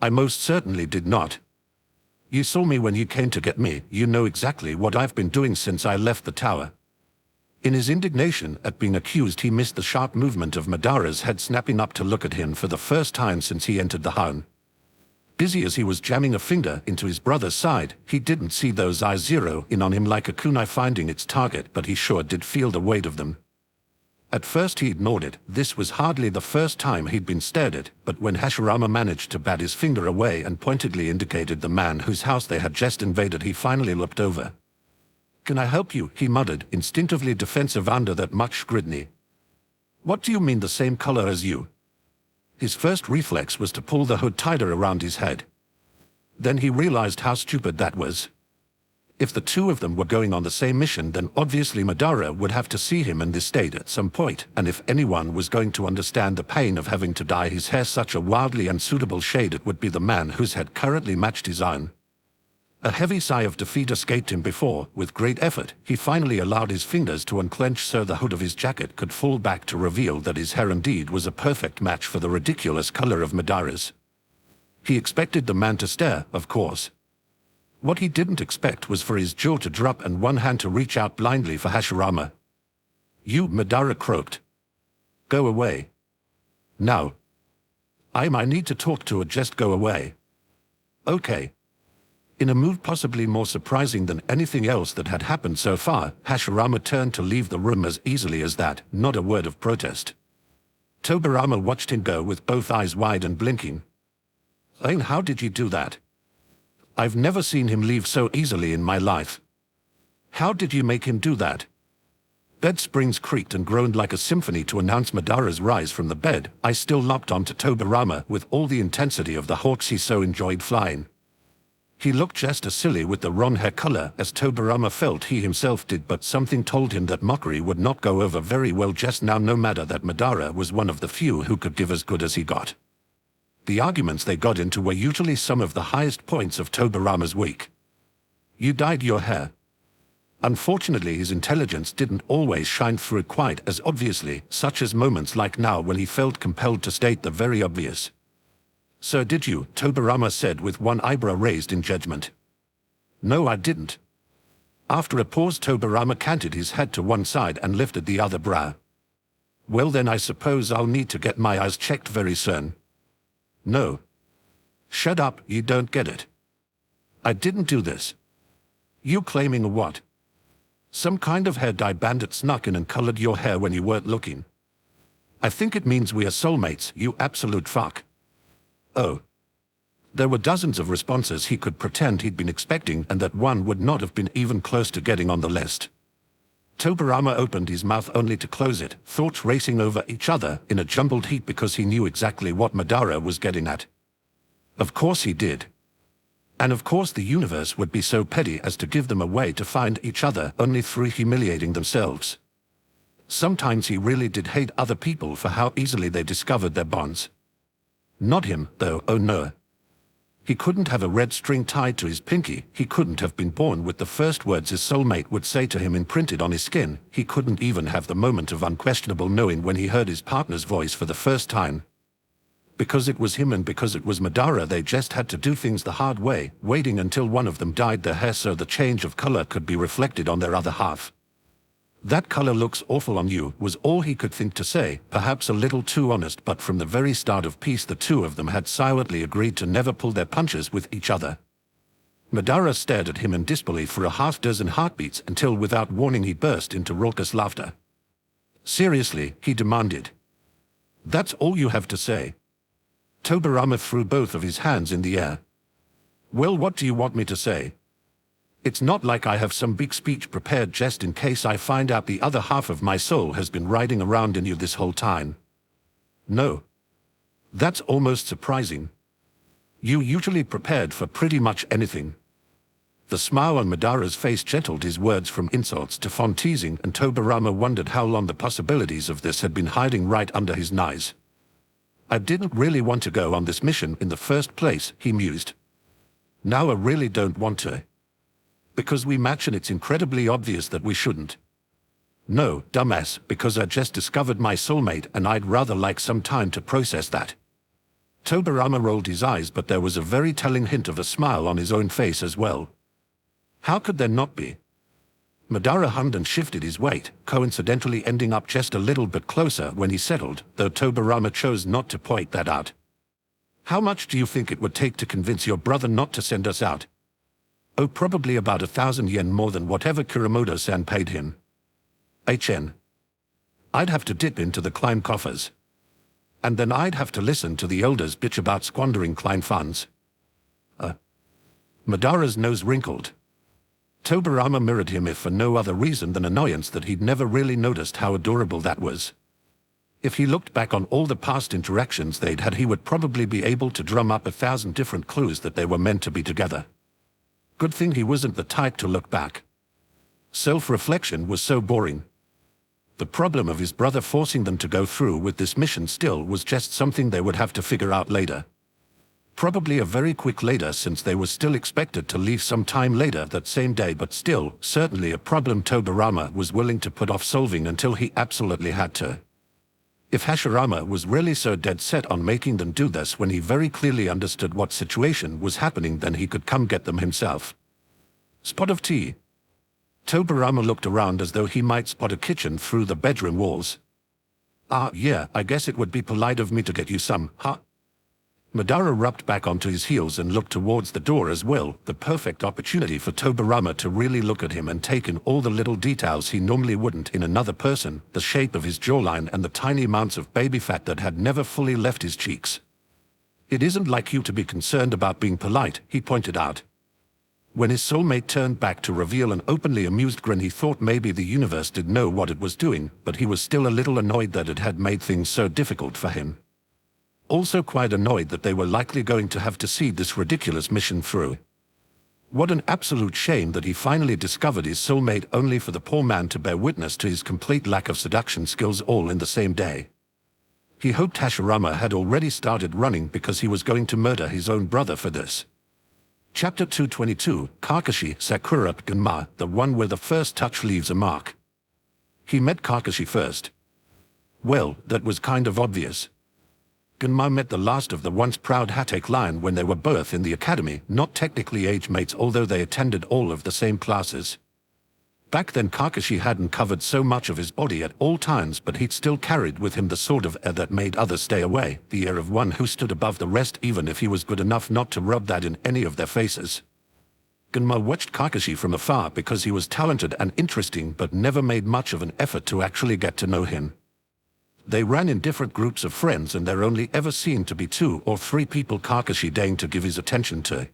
I most certainly did not. You saw me when you came to get me. You know exactly what I've been doing since I left the tower. In his indignation at being accused, he missed the sharp movement of Madara's head snapping up to look at him for the first time since he entered the home. Busy as he was jamming a finger into his brother's side, he didn't see those eyes zero in on him like a kunai finding its target, but he sure did feel the weight of them. At first he ignored it. This was hardly the first time he'd been stared at, but when Hashirama managed to bat his finger away and pointedly indicated the man whose house they had just invaded, he finally looked over. "Can I help you?" he muttered, instinctively defensive under that much scrutiny. "What do you mean the same color as you?" His first reflex was to pull the hood tighter around his head. Then he realized how stupid that was. If the two of them were going on the same mission, then obviously Madara would have to see him in this state at some point, and if anyone was going to understand the pain of having to dye his hair such a wildly unsuitable shade, it would be the man whose head currently matched his own. A heavy sigh of defeat escaped him before, with great effort, he finally allowed his fingers to unclench so the hood of his jacket could fall back to reveal that his hair indeed was a perfect match for the ridiculous color of Madara's. He expected the man to stare, of course. What he didn't expect was for his jaw to drop and one hand to reach out blindly for Hashirama. "You," Madara croaked. "Go away. Now. I might need to talk to her. Just go away." "Okay." In a move possibly more surprising than anything else that had happened so far, Hashirama turned to leave the room as easily as that, not a word of protest. Tobirama watched him go with both eyes wide and blinking. "Ain, how did you do that? I've never seen him leave so easily in my life. How did you make him do that?" Bed springs creaked and groaned like a symphony to announce Madara's rise from the bed. I still locked onto Tobirama with all the intensity of the hawks he so enjoyed flying. He looked just as silly with the wrong hair color as Tobirama felt he himself did, but something told him that mockery would not go over very well just now, no matter that Madara was one of the few who could give as good as he got. The arguments they got into were usually some of the highest points of Tobirama's week. "You dyed your hair." Unfortunately, his intelligence didn't always shine through quite as obviously, such as moments like now when he felt compelled to state the very obvious. "So did you?" Tobirama said with one eyebrow raised in judgment. "No, I didn't." After a pause, Tobirama canted his head to one side and lifted the other brow. "Well then, I suppose I'll need to get my eyes checked very soon." "No." "Shut up, you don't get it. I didn't do this." "You claiming what?" "Some kind of hair dye bandit snuck in and colored your hair when you weren't looking. I think it means we are soulmates, you absolute fuck." "Oh." There were dozens of responses he could pretend he'd been expecting, and that one would not have been even close to getting on the list. Tobirama opened his mouth only to close it, thoughts racing over each other in a jumbled heap because he knew exactly what Madara was getting at. Of course he did. And of course the universe would be so petty as to give them a way to find each other only through humiliating themselves. Sometimes he really did hate other people for how easily they discovered their bonds. Not him, though, oh no. He couldn't have a red string tied to his pinky. He couldn't have been born with the first words his soulmate would say to him imprinted on his skin. He couldn't even have the moment of unquestionable knowing when he heard his partner's voice for the first time. Because it was him and because it was Madara, they just had to do things the hard way, waiting until one of them dyed their hair so the change of color could be reflected on their other half. "That color looks awful on you," was all he could think to say, perhaps a little too honest, but from the very start of peace the two of them had silently agreed to never pull their punches with each other. Madara stared at him in disbelief for a half-dozen heartbeats until without warning he burst into raucous laughter. "Seriously," he demanded. "That's all you have to say?" Tobirama threw both of his hands in the air. "Well, what do you want me to say? It's not like I have some big speech prepared just in case I find out the other half of my soul has been riding around in you this whole time." "No. That's almost surprising. You usually prepared for pretty much anything." The smile on Madara's face gentled his words from insults to fond teasing, and Tobirama wondered how long the possibilities of this had been hiding right under his nose. "I didn't really want to go on this mission in the first place," he mused. "Now I really don't want to. Because we match and it's incredibly obvious that we shouldn't." "No, dumbass, because I just discovered my soulmate and I'd rather like some time to process that." Tobirama rolled his eyes, but there was a very telling hint of a smile on his own face as well. How could there not be? Madara hummed and shifted his weight, coincidentally ending up just a little bit closer when he settled, though Tobirama chose not to point that out. How much do you think it would take to convince your brother not to send us out? Oh, probably about 1,000 yen more than whatever Kuramoto-san paid him. HN. I'd have to dip into the climb coffers. And then I'd have to listen to the elders bitch about squandering climb funds. Madara's nose wrinkled. Tobirama mirrored him, if for no other reason than annoyance that he'd never really noticed how adorable that was. If he looked back on all the past interactions they'd had, he would probably be able to drum up 1,000 different clues that they were meant to be together. Good thing he wasn't the type to look back. Self-reflection was so boring. The problem of his brother forcing them to go through with this mission still was just something they would have to figure out later. Probably a very quick later, since they were still expected to leave some time later that same day, but still, certainly a problem Tobirama was willing to put off solving until he absolutely had to. If Hashirama was really so dead set on making them do this when he very clearly understood what situation was happening, then he could come get them himself. Spot of tea. Tobirama looked around as though he might spot a kitchen through the bedroom walls. Yeah, I guess it would be polite of me to get you some, huh? Madara rubbed back onto his heels and looked towards the door as well, the perfect opportunity for Tobirama to really look at him and take in all the little details he normally wouldn't in another person, the shape of his jawline and the tiny amounts of baby fat that had never fully left his cheeks. It isn't like you to be concerned about being polite, he pointed out. When his soulmate turned back to reveal an openly amused grin, he thought maybe the universe did know what it was doing, but he was still a little annoyed that it had made things so difficult for him. Also quite annoyed that they were likely going to have to see this ridiculous mission through. What an absolute shame that he finally discovered his soulmate only for the poor man to bear witness to his complete lack of seduction skills all in the same day. He hoped Hashirama had already started running because he was going to murder his own brother for this. Chapter 222, Kakashi Sakura Gunma, the one where the first touch leaves a mark. He met Kakashi first. Well, that was kind of obvious. Gunma met the last of the once proud Hatake Lion when they were both in the academy, not technically age mates although they attended all of the same classes. Back then Kakashi hadn't covered so much of his body at all times, but he'd still carried with him the sort of air that made others stay away, the air of one who stood above the rest even if he was good enough not to rub that in any of their faces. Gunma watched Kakashi from afar because he was talented and interesting, but never made much of an effort to actually get to know him. They ran in different groups of friends and there only ever seemed to be 2 or 3 people Kakashi deigned to give his attention to.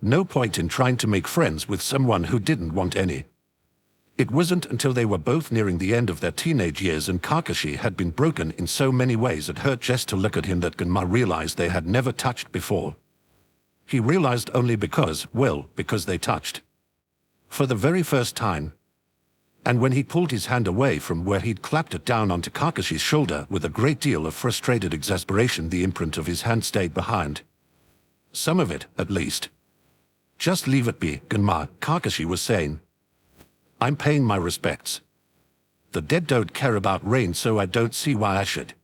No point in trying to make friends with someone who didn't want any. It wasn't until they were both nearing the end of their teenage years and Kakashi had been broken in so many ways it hurt just to look at him that Gunma realized they had never touched before. He realized only because they touched. For the very first time. And when he pulled his hand away from where he'd clapped it down onto Kakashi's shoulder with a great deal of frustrated exasperation, the imprint of his hand stayed behind. Some of it, at least. Just leave it be, Gunma, Kakashi was saying. I'm paying my respects. The dead don't care about rain, so I don't see why I should.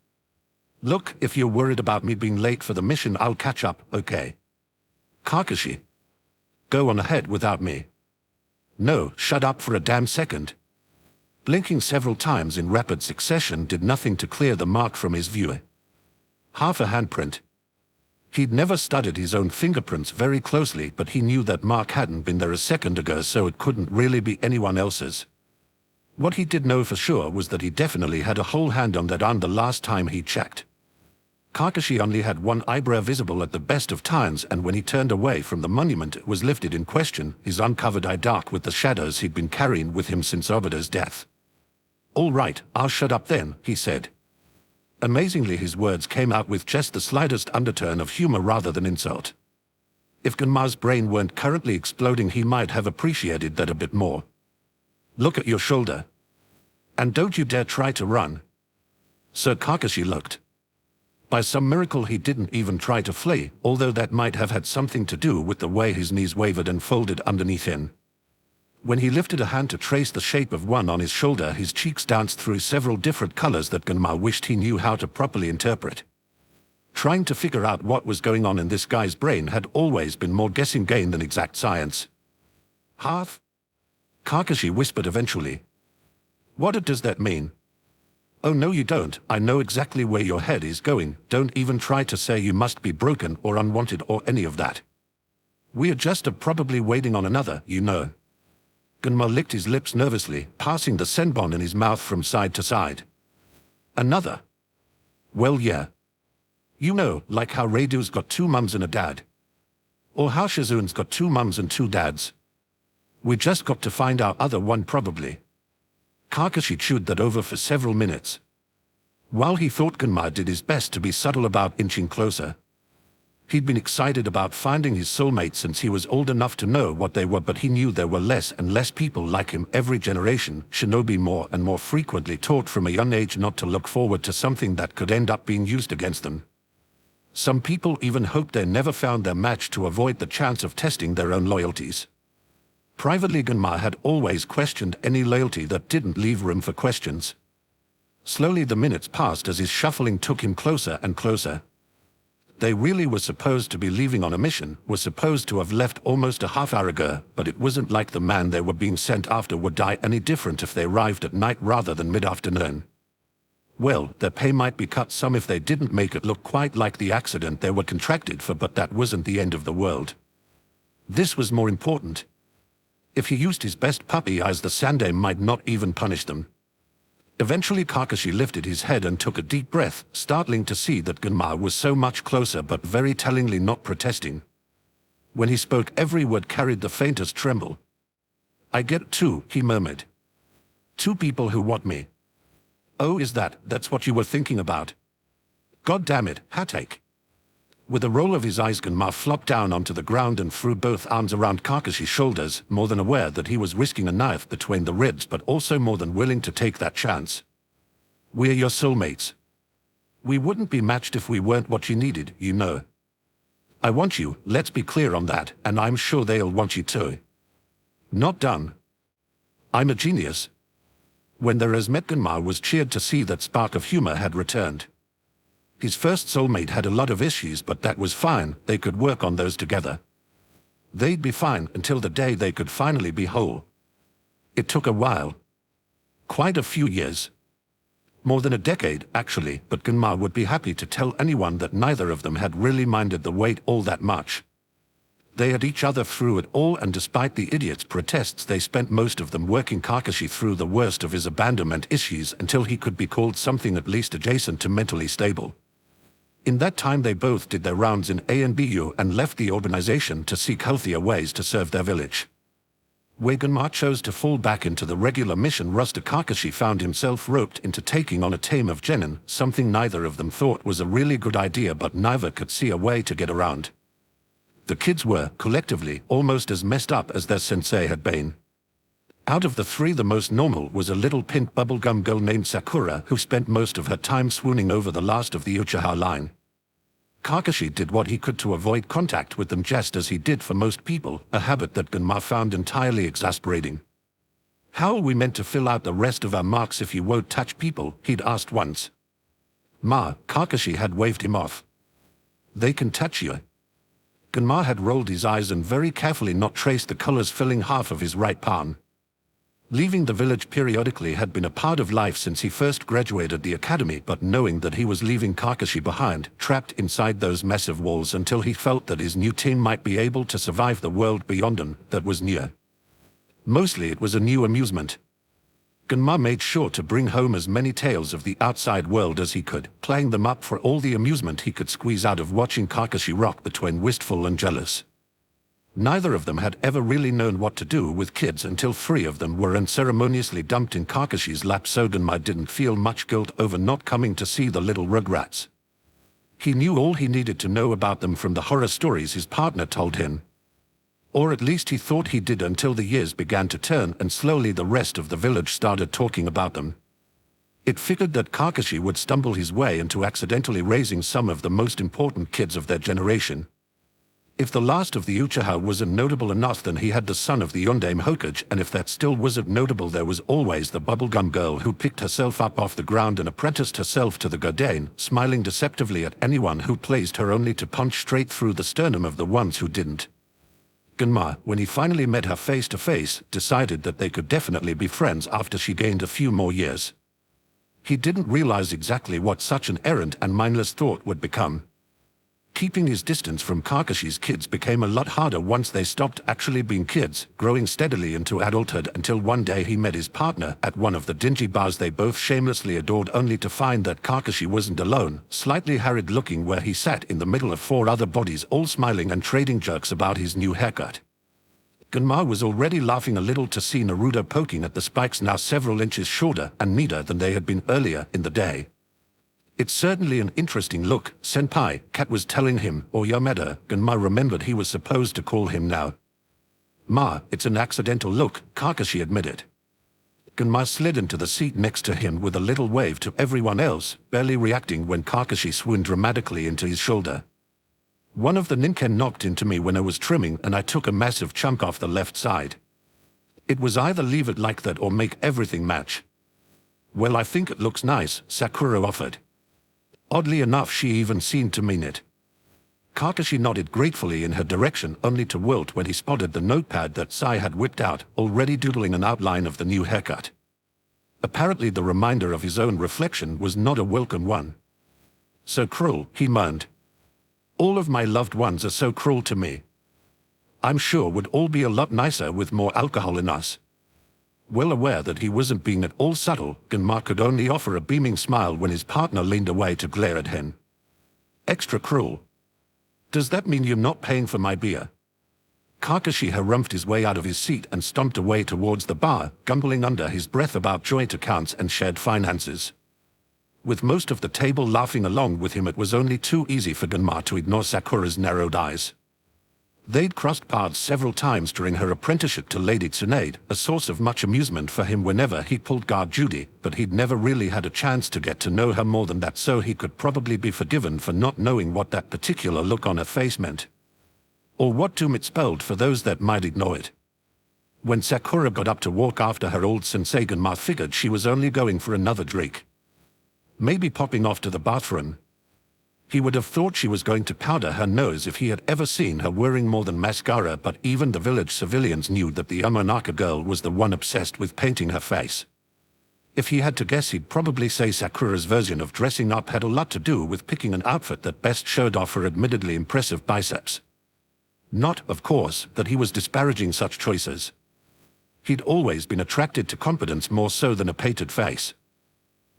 Look, if you're worried about me being late for the mission, I'll catch up, okay? Kakashi. Go on ahead without me. No, shut up for a damn second. Blinking several times in rapid succession did nothing to clear the mark from his view. Half a handprint. He'd never studied his own fingerprints very closely, but he knew that mark hadn't been there a second ago, so it couldn't really be anyone else's. What he did know for sure was that he definitely had a whole hand on that arm the last time he checked. Kakashi only had one eyebrow visible at the best of times, and when he turned away from the monument it was lifted in question, his uncovered eye dark with the shadows he'd been carrying with him since Obada's death. All right, I'll shut up then, he said. Amazingly, his words came out with just the slightest undertone of humor rather than insult. If Gunma's brain weren't currently exploding, he might have appreciated that a bit more. Look at your shoulder. And don't you dare try to run. Sir Kakashi looked. By some miracle he didn't even try to flee, although that might have had something to do with the way his knees wavered and folded underneath him. When he lifted a hand to trace the shape of one on his shoulder, his cheeks danced through several different colors that Gunma wished he knew how to properly interpret. Trying to figure out what was going on in this guy's brain had always been more guessing game than exact science. Half? Kakashi whispered eventually. What does that mean? Oh no you don't, I know exactly where your head is going, don't even try to say you must be broken or unwanted or any of that. We are just probably waiting on another, you know. Gunma licked his lips nervously, passing the senbon in his mouth from side to side. Another? Well yeah. You know, like how Reidu's got 2 mums and a dad. Or how Shizun's got 2 mums and 2 dads. We just got to find our other one probably. Kakashi chewed that over for several minutes. While he thought Gunma did his best to be subtle about inching closer. He'd been excited about finding his soulmate since he was old enough to know what they were, but he knew there were less and less people like him every generation. Shinobi more and more frequently taught from a young age not to look forward to something that could end up being used against them. Some people even hoped they never found their match to avoid the chance of testing their own loyalties. Privately, Gunma had always questioned any loyalty that didn't leave room for questions. Slowly the minutes passed as his shuffling took him closer and closer. They really were supposed to be leaving on a mission, were supposed to have left almost a half hour ago, but it wasn't like the man they were being sent after would die any different if they arrived at night rather than mid-afternoon. Well, their pay might be cut some if they didn't make it look quite like the accident they were contracted for, but that wasn't the end of the world. This was more important. If he used his best puppy eyes, the Sandame might not even punish them. Eventually Kakashi lifted his head and took a deep breath, startling to see that Gunma was so much closer but very tellingly not protesting. When he spoke, every word carried the faintest tremble. I get 2, he murmured. 2 people who want me. Oh, that's what you were thinking about? God damn it, Hatake. With a roll of his eyes, Gunma flopped down onto the ground and threw both arms around Kakashi's shoulders, more than aware that he was risking a knife between the ribs but also more than willing to take that chance. We're your soulmates. We wouldn't be matched if we weren't what you needed, you know. I want you, let's be clear on that, and I'm sure they'll want you too. Not done. I'm a genius. When the met, Gunma was cheered to see that spark of humor had returned. His first soulmate had a lot of issues, but that was fine, they could work on those together. They'd be fine until the day they could finally be whole. It took a while. Quite a few years. More than a decade, actually, but Gunma would be happy to tell anyone that neither of them had really minded the wait all that much. They had each other through it all, and despite the idiot's protests, they spent most of them working Kakashi through the worst of his abandonment issues until he could be called something at least adjacent to mentally stable. In that time they both did their rounds in A and BU and left the organization to seek healthier ways to serve their village. Where Gunma chose to fall back into the regular mission roster, Kakashi found himself roped into taking on a team of genin, something neither of them thought was a really good idea, but neither could see a way to get around. The kids were, collectively, almost as messed up as their sensei had been. Out of the 3, the most normal was a little pink bubblegum girl named Sakura, who spent most of her time swooning over the last of the Uchiha line. Kakashi did what he could to avoid contact with them, just as he did for most people, a habit that Gunma found entirely exasperating. How are we meant to fill out the rest of our marks if you won't touch people? He'd asked once. Kakashi had waved him off. They can touch you. Gunma had rolled his eyes and very carefully not traced the colors filling half of his right palm. Leaving the village periodically had been a part of life since he first graduated the academy, but knowing that he was leaving Kakashi behind, trapped inside those massive walls until he felt that his new team might be able to survive the world beyond him, that was new. Mostly it was a new amusement. Gunma made sure to bring home as many tales of the outside world as he could, playing them up for all the amusement he could squeeze out of watching Kakashi rock between wistful and jealous. Neither of them had ever really known what to do with kids until 3 of them were unceremoniously dumped in Kakashi's lap, so Gunma didn't feel much guilt over not coming to see the little rugrats. He knew all he needed to know about them from the horror stories his partner told him. Or at least he thought he did, until the years began to turn and slowly the rest of the village started talking about them. It figured that Kakashi would stumble his way into accidentally raising some of the most important kids of their generation. If the last of the Uchiha wasn't notable enough, then he had the son of the Yondaime Hokage, and if that still wasn't notable, there was always the bubblegum girl who picked herself up off the ground and apprenticed herself to the Godain, smiling deceptively at anyone who pleased her only to punch straight through the sternum of the ones who didn't. Genma, when he finally met her face to face, decided that they could definitely be friends after she gained a few more years. He didn't realize exactly what such an errant and mindless thought would become. Keeping his distance from Kakashi's kids became a lot harder once they stopped actually being kids, growing steadily into adulthood until one day he met his partner at one of the dingy bars they both shamelessly adored, only to find that Kakashi wasn't alone, slightly harried looking where he sat in the middle of 4 other bodies all smiling and trading jokes about his new haircut. Genma was already laughing a little to see Naruto poking at the spikes now several inches shorter and neater than they had been earlier in the day. It's certainly an interesting look, senpai, Kat was telling him, or Yamada. Genma remembered he was supposed to call him now. Ma, it's an accidental look, Kakashi admitted. Genma slid into the seat next to him with a little wave to everyone else, barely reacting when Kakashi swooned dramatically into his shoulder. One of the ninken knocked into me when I was trimming, and I took a massive chunk off the left side. It was either leave it like that or make everything match. Well, I think it looks nice, Sakura offered. Oddly enough, she even seemed to mean it. Kakashi nodded gratefully in her direction, only to wilt when he spotted the notepad that Sai had whipped out, already doodling an outline of the new haircut. Apparently the reminder of his own reflection was not a welcome one. So cruel, he moaned. All of my loved ones are so cruel to me. I'm sure would all be a lot nicer with more alcohol in us. Well aware that he wasn't being at all subtle, Genma could only offer a beaming smile when his partner leaned away to glare at him. Extra cruel. Does that mean you're not paying for my beer? Kakashi harumphed his way out of his seat and stomped away towards the bar, grumbling under his breath about joint accounts and shared finances. With most of the table laughing along with him, it was only too easy for Genma to ignore Sakura's narrowed eyes. They'd crossed paths several times during her apprenticeship to Lady Tsunade, a source of much amusement for him whenever he pulled guard duty, but he'd never really had a chance to get to know her more than that, so he could probably be forgiven for not knowing what that particular look on her face meant. Or what doom it spelled for those that might ignore it. When Sakura got up to walk after her old sensei, Genma figured she was only going for another drink. Maybe popping off to the bathroom. He would have thought she was going to powder her nose if he had ever seen her wearing more than mascara, but even the village civilians knew that the Yamanaka girl was the one obsessed with painting her face. If he had to guess, he'd probably say Sakura's version of dressing up had a lot to do with picking an outfit that best showed off her admittedly impressive biceps. Not, of course, that he was disparaging such choices. He'd always been attracted to competence more so than a painted face.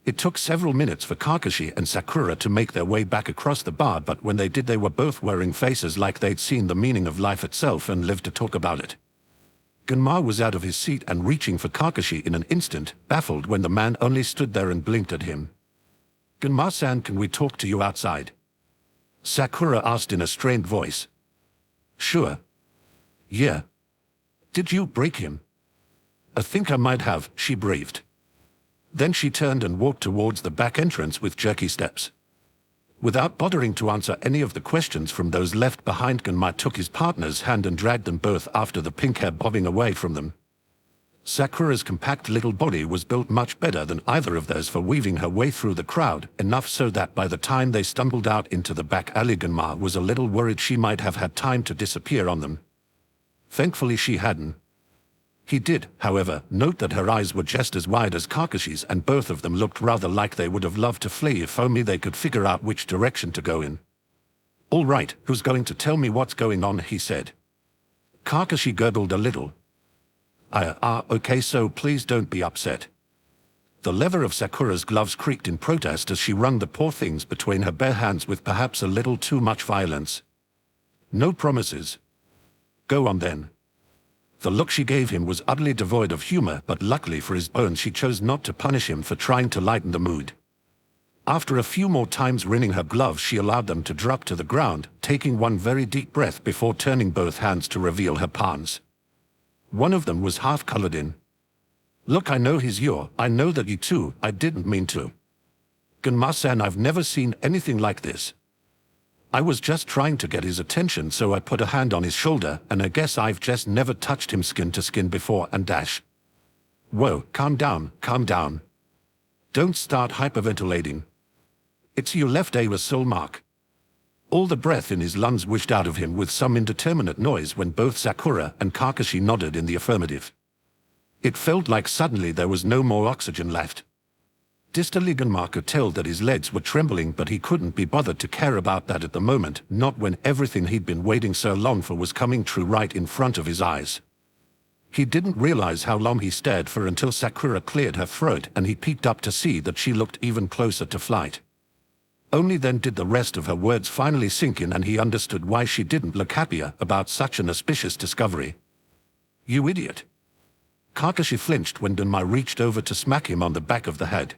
It took several minutes for Kakashi and Sakura to make their way back across the bar, but when they did, they were both wearing faces like they'd seen the meaning of life itself and lived to talk about it. Genma was out of his seat and reaching for Kakashi in an instant, baffled when the man only stood there and blinked at him. Genma-san, can we talk to you outside? Sakura asked in a strained voice. Sure. Yeah. Did you break him? I think I might have, she breathed. Then she turned and walked towards the back entrance with jerky steps. Without bothering to answer any of the questions from those left behind, Genma took his partner's hand and dragged them both after, the pink hair bobbing away from them. Sakura's compact little body was built much better than either of theirs for weaving her way through the crowd, enough so that by the time they stumbled out into the back alley, Genma was a little worried she might have had time to disappear on them. Thankfully she hadn't. He did, however, note that her eyes were just as wide as Kakashi's, and both of them looked rather like they would have loved to flee if only they could figure out which direction to go in. All right, who's going to tell me what's going on, he said. Kakashi gurgled a little. Okay, so please don't be upset. The leather of Sakura's gloves creaked in protest as she wrung the poor things between her bare hands with perhaps a little too much violence. No promises. Go on then. The look she gave him was utterly devoid of humor, but luckily for his bones she chose not to punish him for trying to lighten the mood. After a few more times wringing her gloves, she allowed them to drop to the ground, taking one very deep breath before turning both hands to reveal her palms. One of them was half colored in. Look, I know I know that you too, I didn't mean to. Genma-san, I've never seen anything like this. I was just trying to get his attention, so I put a hand on his shoulder, and I guess I've just never touched him skin to skin before and dash. Whoa, calm down, calm down. Don't start hyperventilating. It's your left A was soul mark. All the breath in his lungs wished out of him with some indeterminate noise when both Sakura and Kakashi nodded in the affirmative. It felt like suddenly there was no more oxygen left. Distally Gunma could tell that his legs were trembling, but he couldn't be bothered to care about that at the moment, not when everything he'd been waiting so long for was coming true right in front of his eyes. He didn't realize how long he stared for until Sakura cleared her throat and he peeked up to see that she looked even closer to flight. Only then did the rest of her words finally sink in and he understood why she didn't look happier about such an auspicious discovery. You idiot. Kakashi flinched when Gunma reached over to smack him on the back of the head.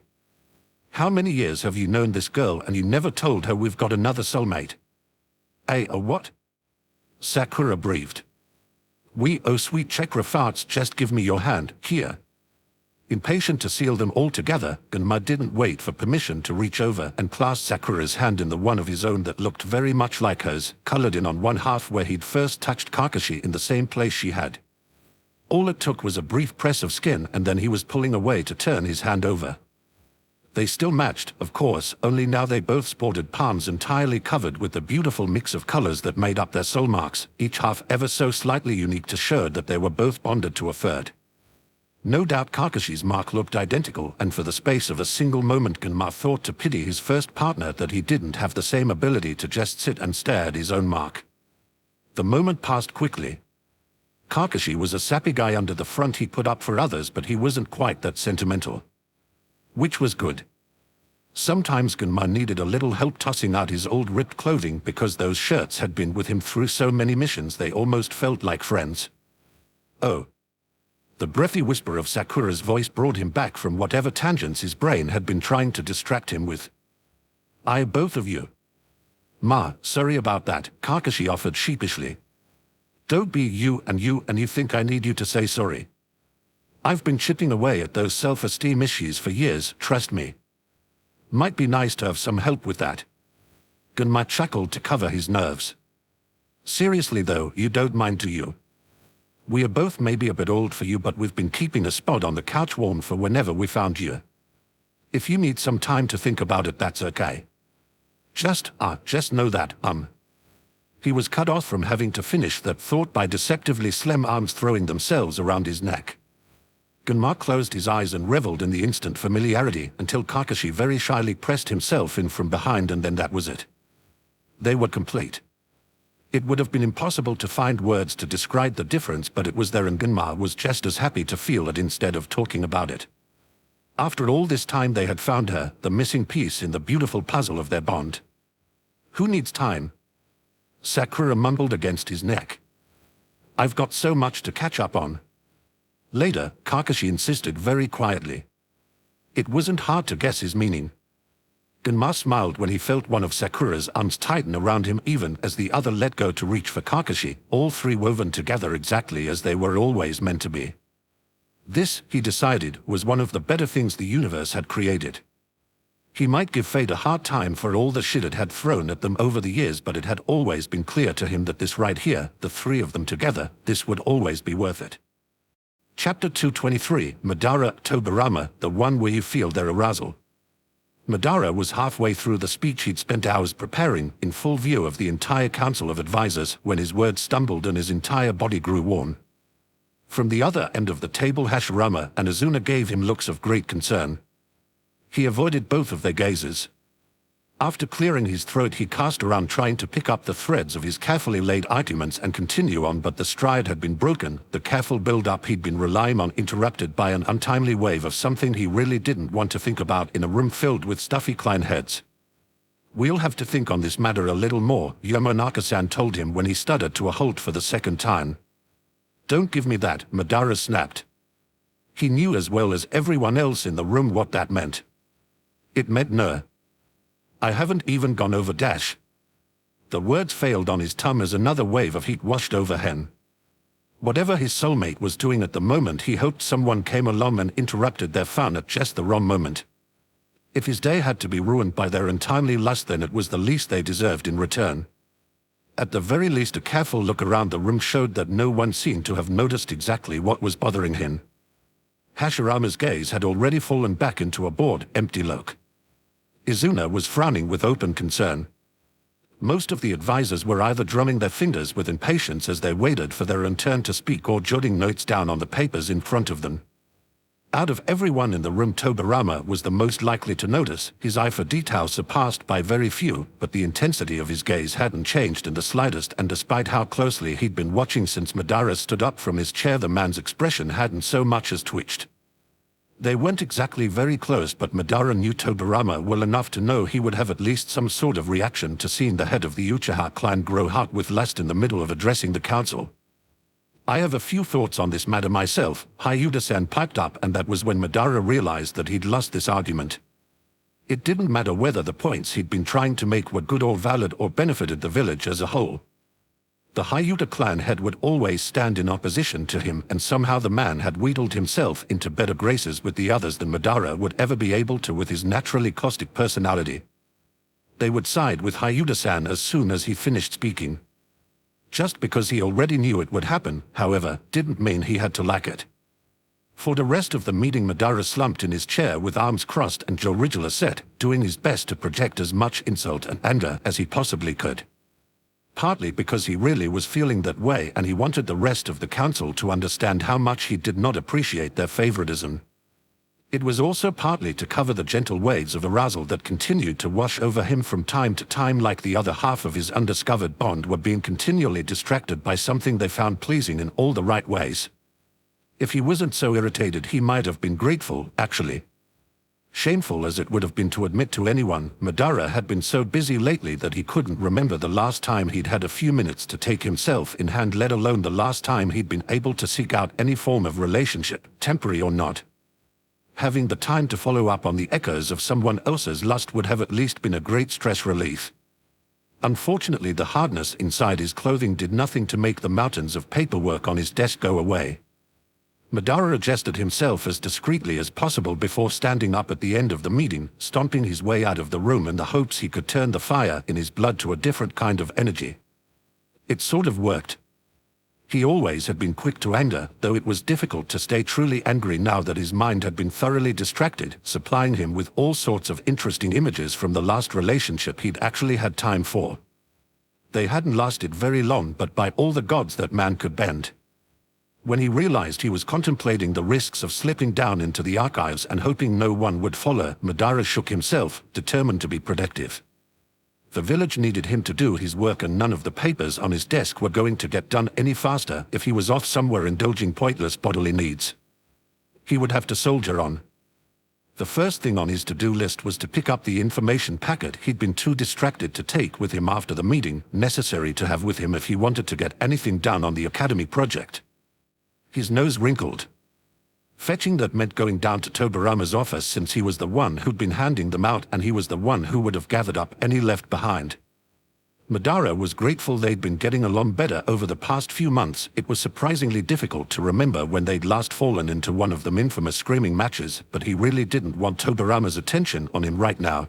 How many years have you known this girl and you never told her we've got another soulmate? A what? Sakura breathed. Oh sweet chakra farts, just give me your hand, here. Impatient to seal them all together, Gunma didn't wait for permission to reach over and clasp Sakura's hand in the one of his own that looked very much like hers, colored in on one half where he'd first touched Kakashi in the same place she had. All it took was a brief press of skin and then he was pulling away to turn his hand over. They still matched, of course, only now they both sported palms entirely covered with the beautiful mix of colors that made up their soul marks, each half ever so slightly unique to show that they were both bonded to a third. No doubt Kakashi's mark looked identical, and for the space of a single moment Gunma thought to pity his first partner that he didn't have the same ability to just sit and stare at his own mark. The moment passed quickly. Kakashi was a sappy guy under the front he put up for others, but he wasn't quite that sentimental. Which was good. Sometimes Gunma needed a little help tossing out his old ripped clothing because those shirts had been with him through so many missions they almost felt like friends. Oh. The breathy whisper of Sakura's voice brought him back from whatever tangents his brain had been trying to distract him with. Both of you. Sorry about that, Kakashi offered sheepishly. Don't be you and you think I need you to say sorry. I've been chipping away at those self-esteem issues for years, trust me. Might be nice to have some help with that. Gunma chuckled to cover his nerves. Seriously though, you don't mind, do you? We are both maybe a bit old for you, but we've been keeping a spot on the couch warm for whenever we found you. If you need some time to think about it, that's okay. Just know that, He was cut off from having to finish that thought by deceptively slim arms throwing themselves around his neck. Gunma closed his eyes and reveled in the instant familiarity until Kakashi very shyly pressed himself in from behind, and then that was it. They were complete. It would have been impossible to find words to describe the difference, but it was there and Gunma was just as happy to feel it instead of talking about it. After all this time they had found her, the missing piece in the beautiful puzzle of their bond. Who needs time? Sakura mumbled against his neck. I've got so much to catch up on. Later, Kakashi insisted very quietly. It wasn't hard to guess his meaning. Gunma smiled when he felt one of Sakura's arms tighten around him even as the other let go to reach for Kakashi, all three woven together exactly as they were always meant to be. This, he decided, was one of the better things the universe had created. He might give fate a hard time for all the shit it had thrown at them over the years, but it had always been clear to him that this right here, the three of them together, this would always be worth it. Chapter 223, Madara Tobarama, the one where you feel their arousal. Madara was halfway through the speech he'd spent hours preparing, in full view of the entire council of advisors, when his words stumbled and his entire body grew warm. From the other end of the table, Hashirama and Azuna gave him looks of great concern. He avoided both of their gazes. After clearing his throat, he cast around trying to pick up the threads of his carefully laid arguments and continue on, but the stride had been broken, the careful build-up he'd been relying on interrupted by an untimely wave of something he really didn't want to think about in a room filled with stuffy Klein heads. We'll have to think on this matter a little more, Yamanaka-san told him when he stuttered to a halt for the second time. Don't give me that, Madara snapped. He knew as well as everyone else in the room what that meant. It meant no. I haven't even gone over dash. The words failed on his tongue as another wave of heat washed over him. Whatever his soulmate was doing at the moment, he hoped someone came along and interrupted their fun at just the wrong moment. If his day had to be ruined by their untimely lust, then it was the least they deserved in return. At the very least, a careful look around the room showed that no one seemed to have noticed exactly what was bothering him. Hashirama's gaze had already fallen back into a bored, empty look. Izuna was frowning with open concern. Most of the advisors were either drumming their fingers with impatience as they waited for their own turn to speak or jotting notes down on the papers in front of them. Out of everyone in the room, Tobirama was the most likely to notice. His eye for detail surpassed by very few, but the intensity of his gaze hadn't changed in the slightest, and despite how closely he'd been watching since Madara stood up from his chair, the man's expression hadn't so much as twitched. They weren't exactly very close, but Madara knew Tobirama well enough to know he would have at least some sort of reaction to seeing the head of the Uchiha clan grow hot with lust in the middle of addressing the council. "I have a few thoughts on this matter myself," Hyuda-san piped up, and that was when Madara realized that he'd lost this argument. It didn't matter whether the points he'd been trying to make were good or valid or benefited the village as a whole. The Hyuda clan head would always stand in opposition to him, and somehow the man had wheedled himself into better graces with the others than Madara would ever be able to with his naturally caustic personality. They would side with Hyuda-san as soon as he finished speaking. Just because he already knew it would happen, however, didn't mean he had to like it. For the rest of the meeting, Madara slumped in his chair with arms crossed and jaw rigidly set, doing his best to project as much insult and anger as he possibly could. Partly because he really was feeling that way, and he wanted the rest of the council to understand how much he did not appreciate their favoritism. It was also partly to cover the gentle waves of arousal that continued to wash over him from time to time, like the other half of his undiscovered bond were being continually distracted by something they found pleasing in all the right ways. If he wasn't so irritated, he might have been grateful, actually. Shameful as it would have been to admit to anyone, Madara had been so busy lately that he couldn't remember the last time he'd had a few minutes to take himself in hand, let alone the last time he'd been able to seek out any form of relationship, temporary or not. Having the time to follow up on the echoes of someone else's lust would have at least been a great stress relief. Unfortunately, the hardness inside his clothing did nothing to make the mountains of paperwork on his desk go away. Madara adjusted himself as discreetly as possible before standing up at the end of the meeting, stomping his way out of the room in the hopes he could turn the fire in his blood to a different kind of energy. It sort of worked. He always had been quick to anger, though it was difficult to stay truly angry now that his mind had been thoroughly distracted, supplying him with all sorts of interesting images from the last relationship he'd actually had time for. They hadn't lasted very long, but by all the gods that man could bend. When he realized he was contemplating the risks of slipping down into the archives and hoping no one would follow, Madara shook himself, determined to be productive. The village needed him to do his work, and none of the papers on his desk were going to get done any faster if he was off somewhere indulging pointless bodily needs. He would have to soldier on. The first thing on his to-do list was to pick up the information packet he'd been too distracted to take with him after the meeting, necessary to have with him if he wanted to get anything done on the academy project. His nose wrinkled. Fetching that meant going down to Tobirama's office, since he was the one who'd been handing them out and he was the one who would have gathered up any left behind. Madara was grateful they'd been getting along better over the past few months. It was surprisingly difficult to remember when they'd last fallen into one of them infamous screaming matches, but he really didn't want Tobirama's attention on him right now.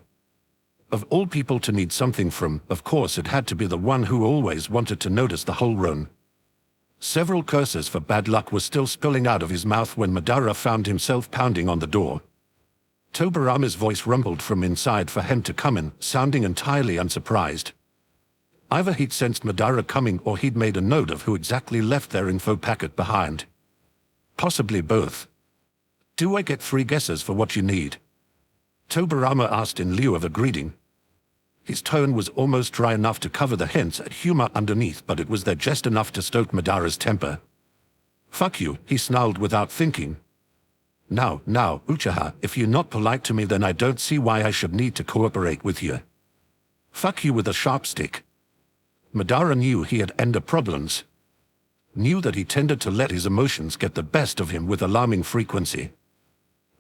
Of all people to need something from, of course it had to be the one who always wanted to notice the whole run. Several curses for bad luck were still spilling out of his mouth when Madara found himself pounding on the door. Tobirama's voice rumbled from inside for him to come in, sounding entirely unsurprised. Either he'd sensed Madara coming or he'd made a note of who exactly left their info packet behind. Possibly both. "Do I get 3 guesses for what you need?" Tobirama asked in lieu of a greeting. His tone was almost dry enough to cover the hints at humor underneath, but it was there just enough to stoke Madara's temper. "Fuck you," he snarled without thinking. Now, Uchiha, if you're not polite to me, then I don't see why I should need to cooperate with you." "Fuck you" with a sharp stick. Madara knew he had ender problems. Knew that he tended to let his emotions get the best of him with alarming frequency.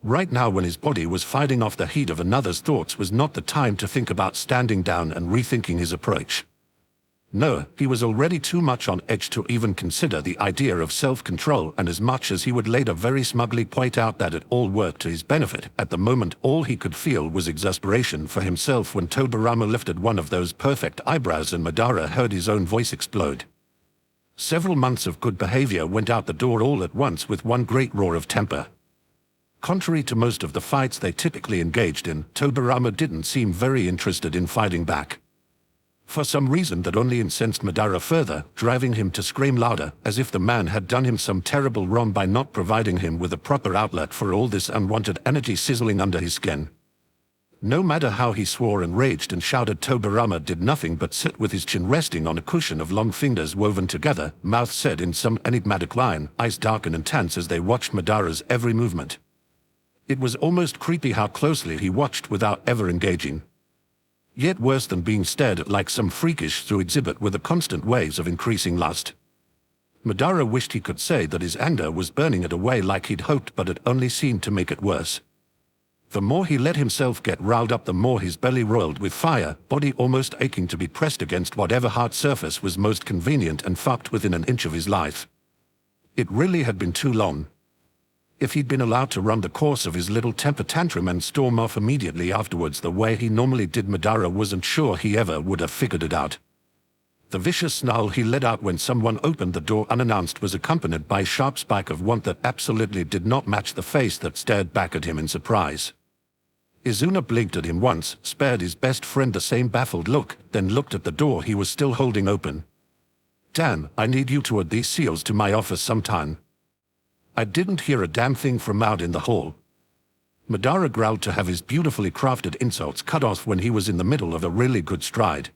Right now, when his body was fighting off the heat of another's thoughts, was not the time to think about standing down and rethinking his approach. No, he was already too much on edge to even consider the idea of self-control, and as much as he would later very smugly point out that it all worked to his benefit, at the moment all he could feel was exasperation for himself when Tobirama lifted one of those perfect eyebrows and Madara heard his own voice explode. Several months of good behavior went out the door all at once with one great roar of temper. Contrary to most of the fights they typically engaged in, Tobirama didn't seem very interested in fighting back. For some reason that only incensed Madara further, driving him to scream louder, as if the man had done him some terrible wrong by not providing him with a proper outlet for all this unwanted energy sizzling under his skin. No matter how he swore and raged and shouted, Tobirama did nothing but sit with his chin resting on a cushion of long fingers woven together, mouth set in some enigmatic line, eyes dark and intense as they watched Madara's every movement. It was almost creepy how closely he watched without ever engaging. Yet worse than being stared at like some freakish through exhibit were the constant waves of increasing lust. Madara wished he could say that his anger was burning it away like he'd hoped, but it only seemed to make it worse. The more he let himself get riled up, the more his belly roiled with fire, body almost aching to be pressed against whatever hard surface was most convenient and fucked within an inch of his life. It really had been too long. If he'd been allowed to run the course of his little temper tantrum and storm off immediately afterwards the way he normally did, Madara wasn't sure he ever would have figured it out. The vicious snarl he let out when someone opened the door unannounced was accompanied by a sharp spike of want that absolutely did not match the face that stared back at him in surprise. Izuna blinked at him once, spared his best friend the same baffled look, then looked at the door he was still holding open. "Damn, I need you to add these seals to my office sometime." I didn't hear a damn thing from out in the hall. Madara growled to have his beautifully crafted insults cut off when he was in the middle of a really good stride.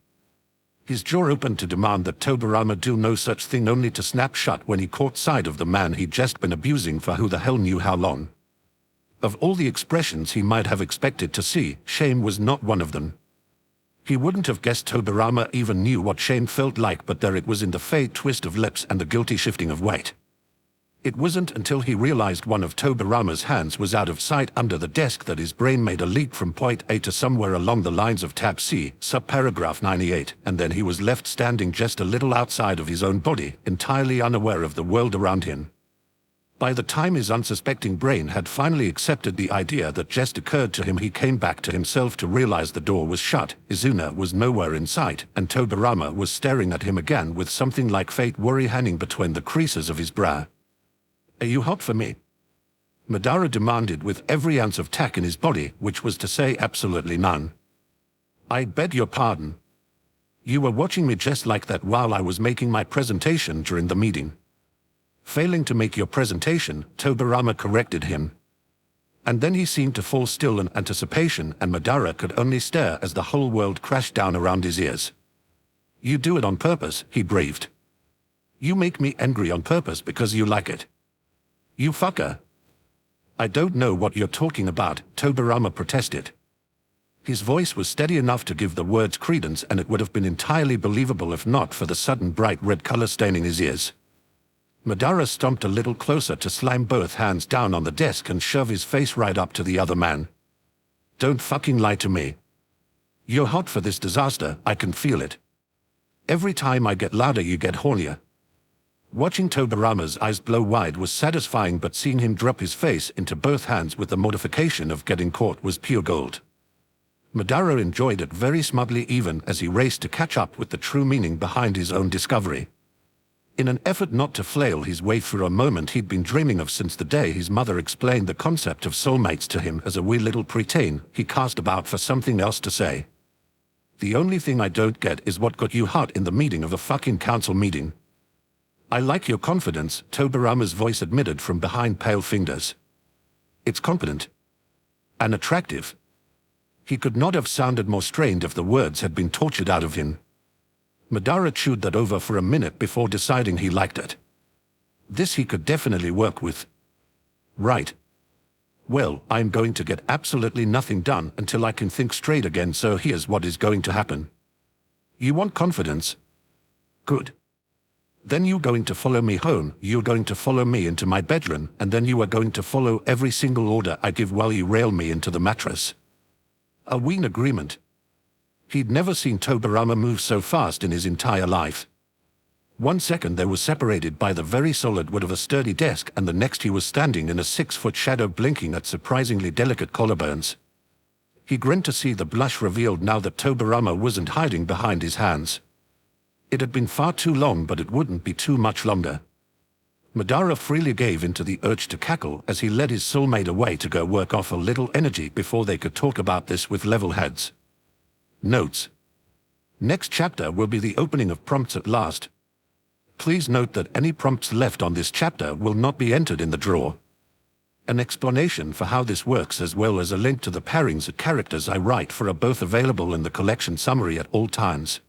His jaw opened to demand that Tobirama do no such thing, only to snap shut when he caught sight of the man he'd just been abusing for who the hell knew how long. Of all the expressions he might have expected to see, shame was not one of them. He wouldn't have guessed Tobirama even knew what shame felt like, but there it was in the faint twist of lips and the guilty shifting of weight. It wasn't until he realized one of Tobirama's hands was out of sight under the desk that his brain made a leap from point A to somewhere along the lines of tab C, subparagraph 98, and then he was left standing just a little outside of his own body, entirely unaware of the world around him. By the time his unsuspecting brain had finally accepted the idea that just occurred to him, he came back to himself to realize the door was shut, Izuna was nowhere in sight, and Tobirama was staring at him again with something like faint worry hanging between the creases of his brow. "Are you hot for me?" Madara demanded with every ounce of tack in his body, which was to say absolutely none. "I beg your pardon. You were watching me just like that while I was making my presentation during the meeting." Failing to make your presentation, Tobirama corrected him. And then he seemed to fall still in anticipation, and Madara could only stare as the whole world crashed down around his ears. "You do it on purpose," he breathed. "You make me angry on purpose because you like it. You fucker." "I don't know what you're talking about," Tobirama protested. His voice was steady enough to give the words credence, and it would have been entirely believable if not for the sudden bright red color staining his ears. Madara stomped a little closer to slam both hands down on the desk and shove his face right up to the other man. "Don't fucking lie to me. You're hot for this disaster, I can feel it. Every time I get louder you get hornier." Watching Tobirama's eyes blow wide was satisfying, but seeing him drop his face into both hands with the mortification of getting caught was pure gold. Madara enjoyed it very smugly, even as he raced to catch up with the true meaning behind his own discovery. In an effort not to flail his way through a moment he'd been dreaming of since the day his mother explained the concept of soulmates to him as a wee little preteen, he cast about for something else to say. "The only thing I don't get is what got you hot in the meeting of a fucking council meeting." "I like your confidence," Tobirama's voice admitted from behind pale fingers. "It's competent. And attractive." He could not have sounded more strained if the words had been tortured out of him. Madara chewed that over for a minute before deciding he liked it. This he could definitely work with. "Right. Well, I'm going to get absolutely nothing done until I can think straight again, so here's what is going to happen. You want confidence? Good. Then you're going to follow me home, you're going to follow me into my bedroom, and then you are going to follow every single order I give while you rail me into the mattress. Are we in agreement?" He'd never seen Tobirama move so fast in his entire life. 1 second they were separated by the very solid wood of a sturdy desk, and the next he was standing in a 6-foot shadow blinking at surprisingly delicate collarbones. He grinned to see the blush revealed now that Tobirama wasn't hiding behind his hands. It had been far too long, but it wouldn't be too much longer. Madara freely gave into the urge to cackle as he led his soulmate away to go work off a little energy before they could talk about this with level heads. Notes. Next chapter will be the opening of prompts at last. Please note that any prompts left on this chapter will not be entered in the draw. An explanation for how this works, as well as a link to the pairings of characters I write for, are both available in the collection summary at all times.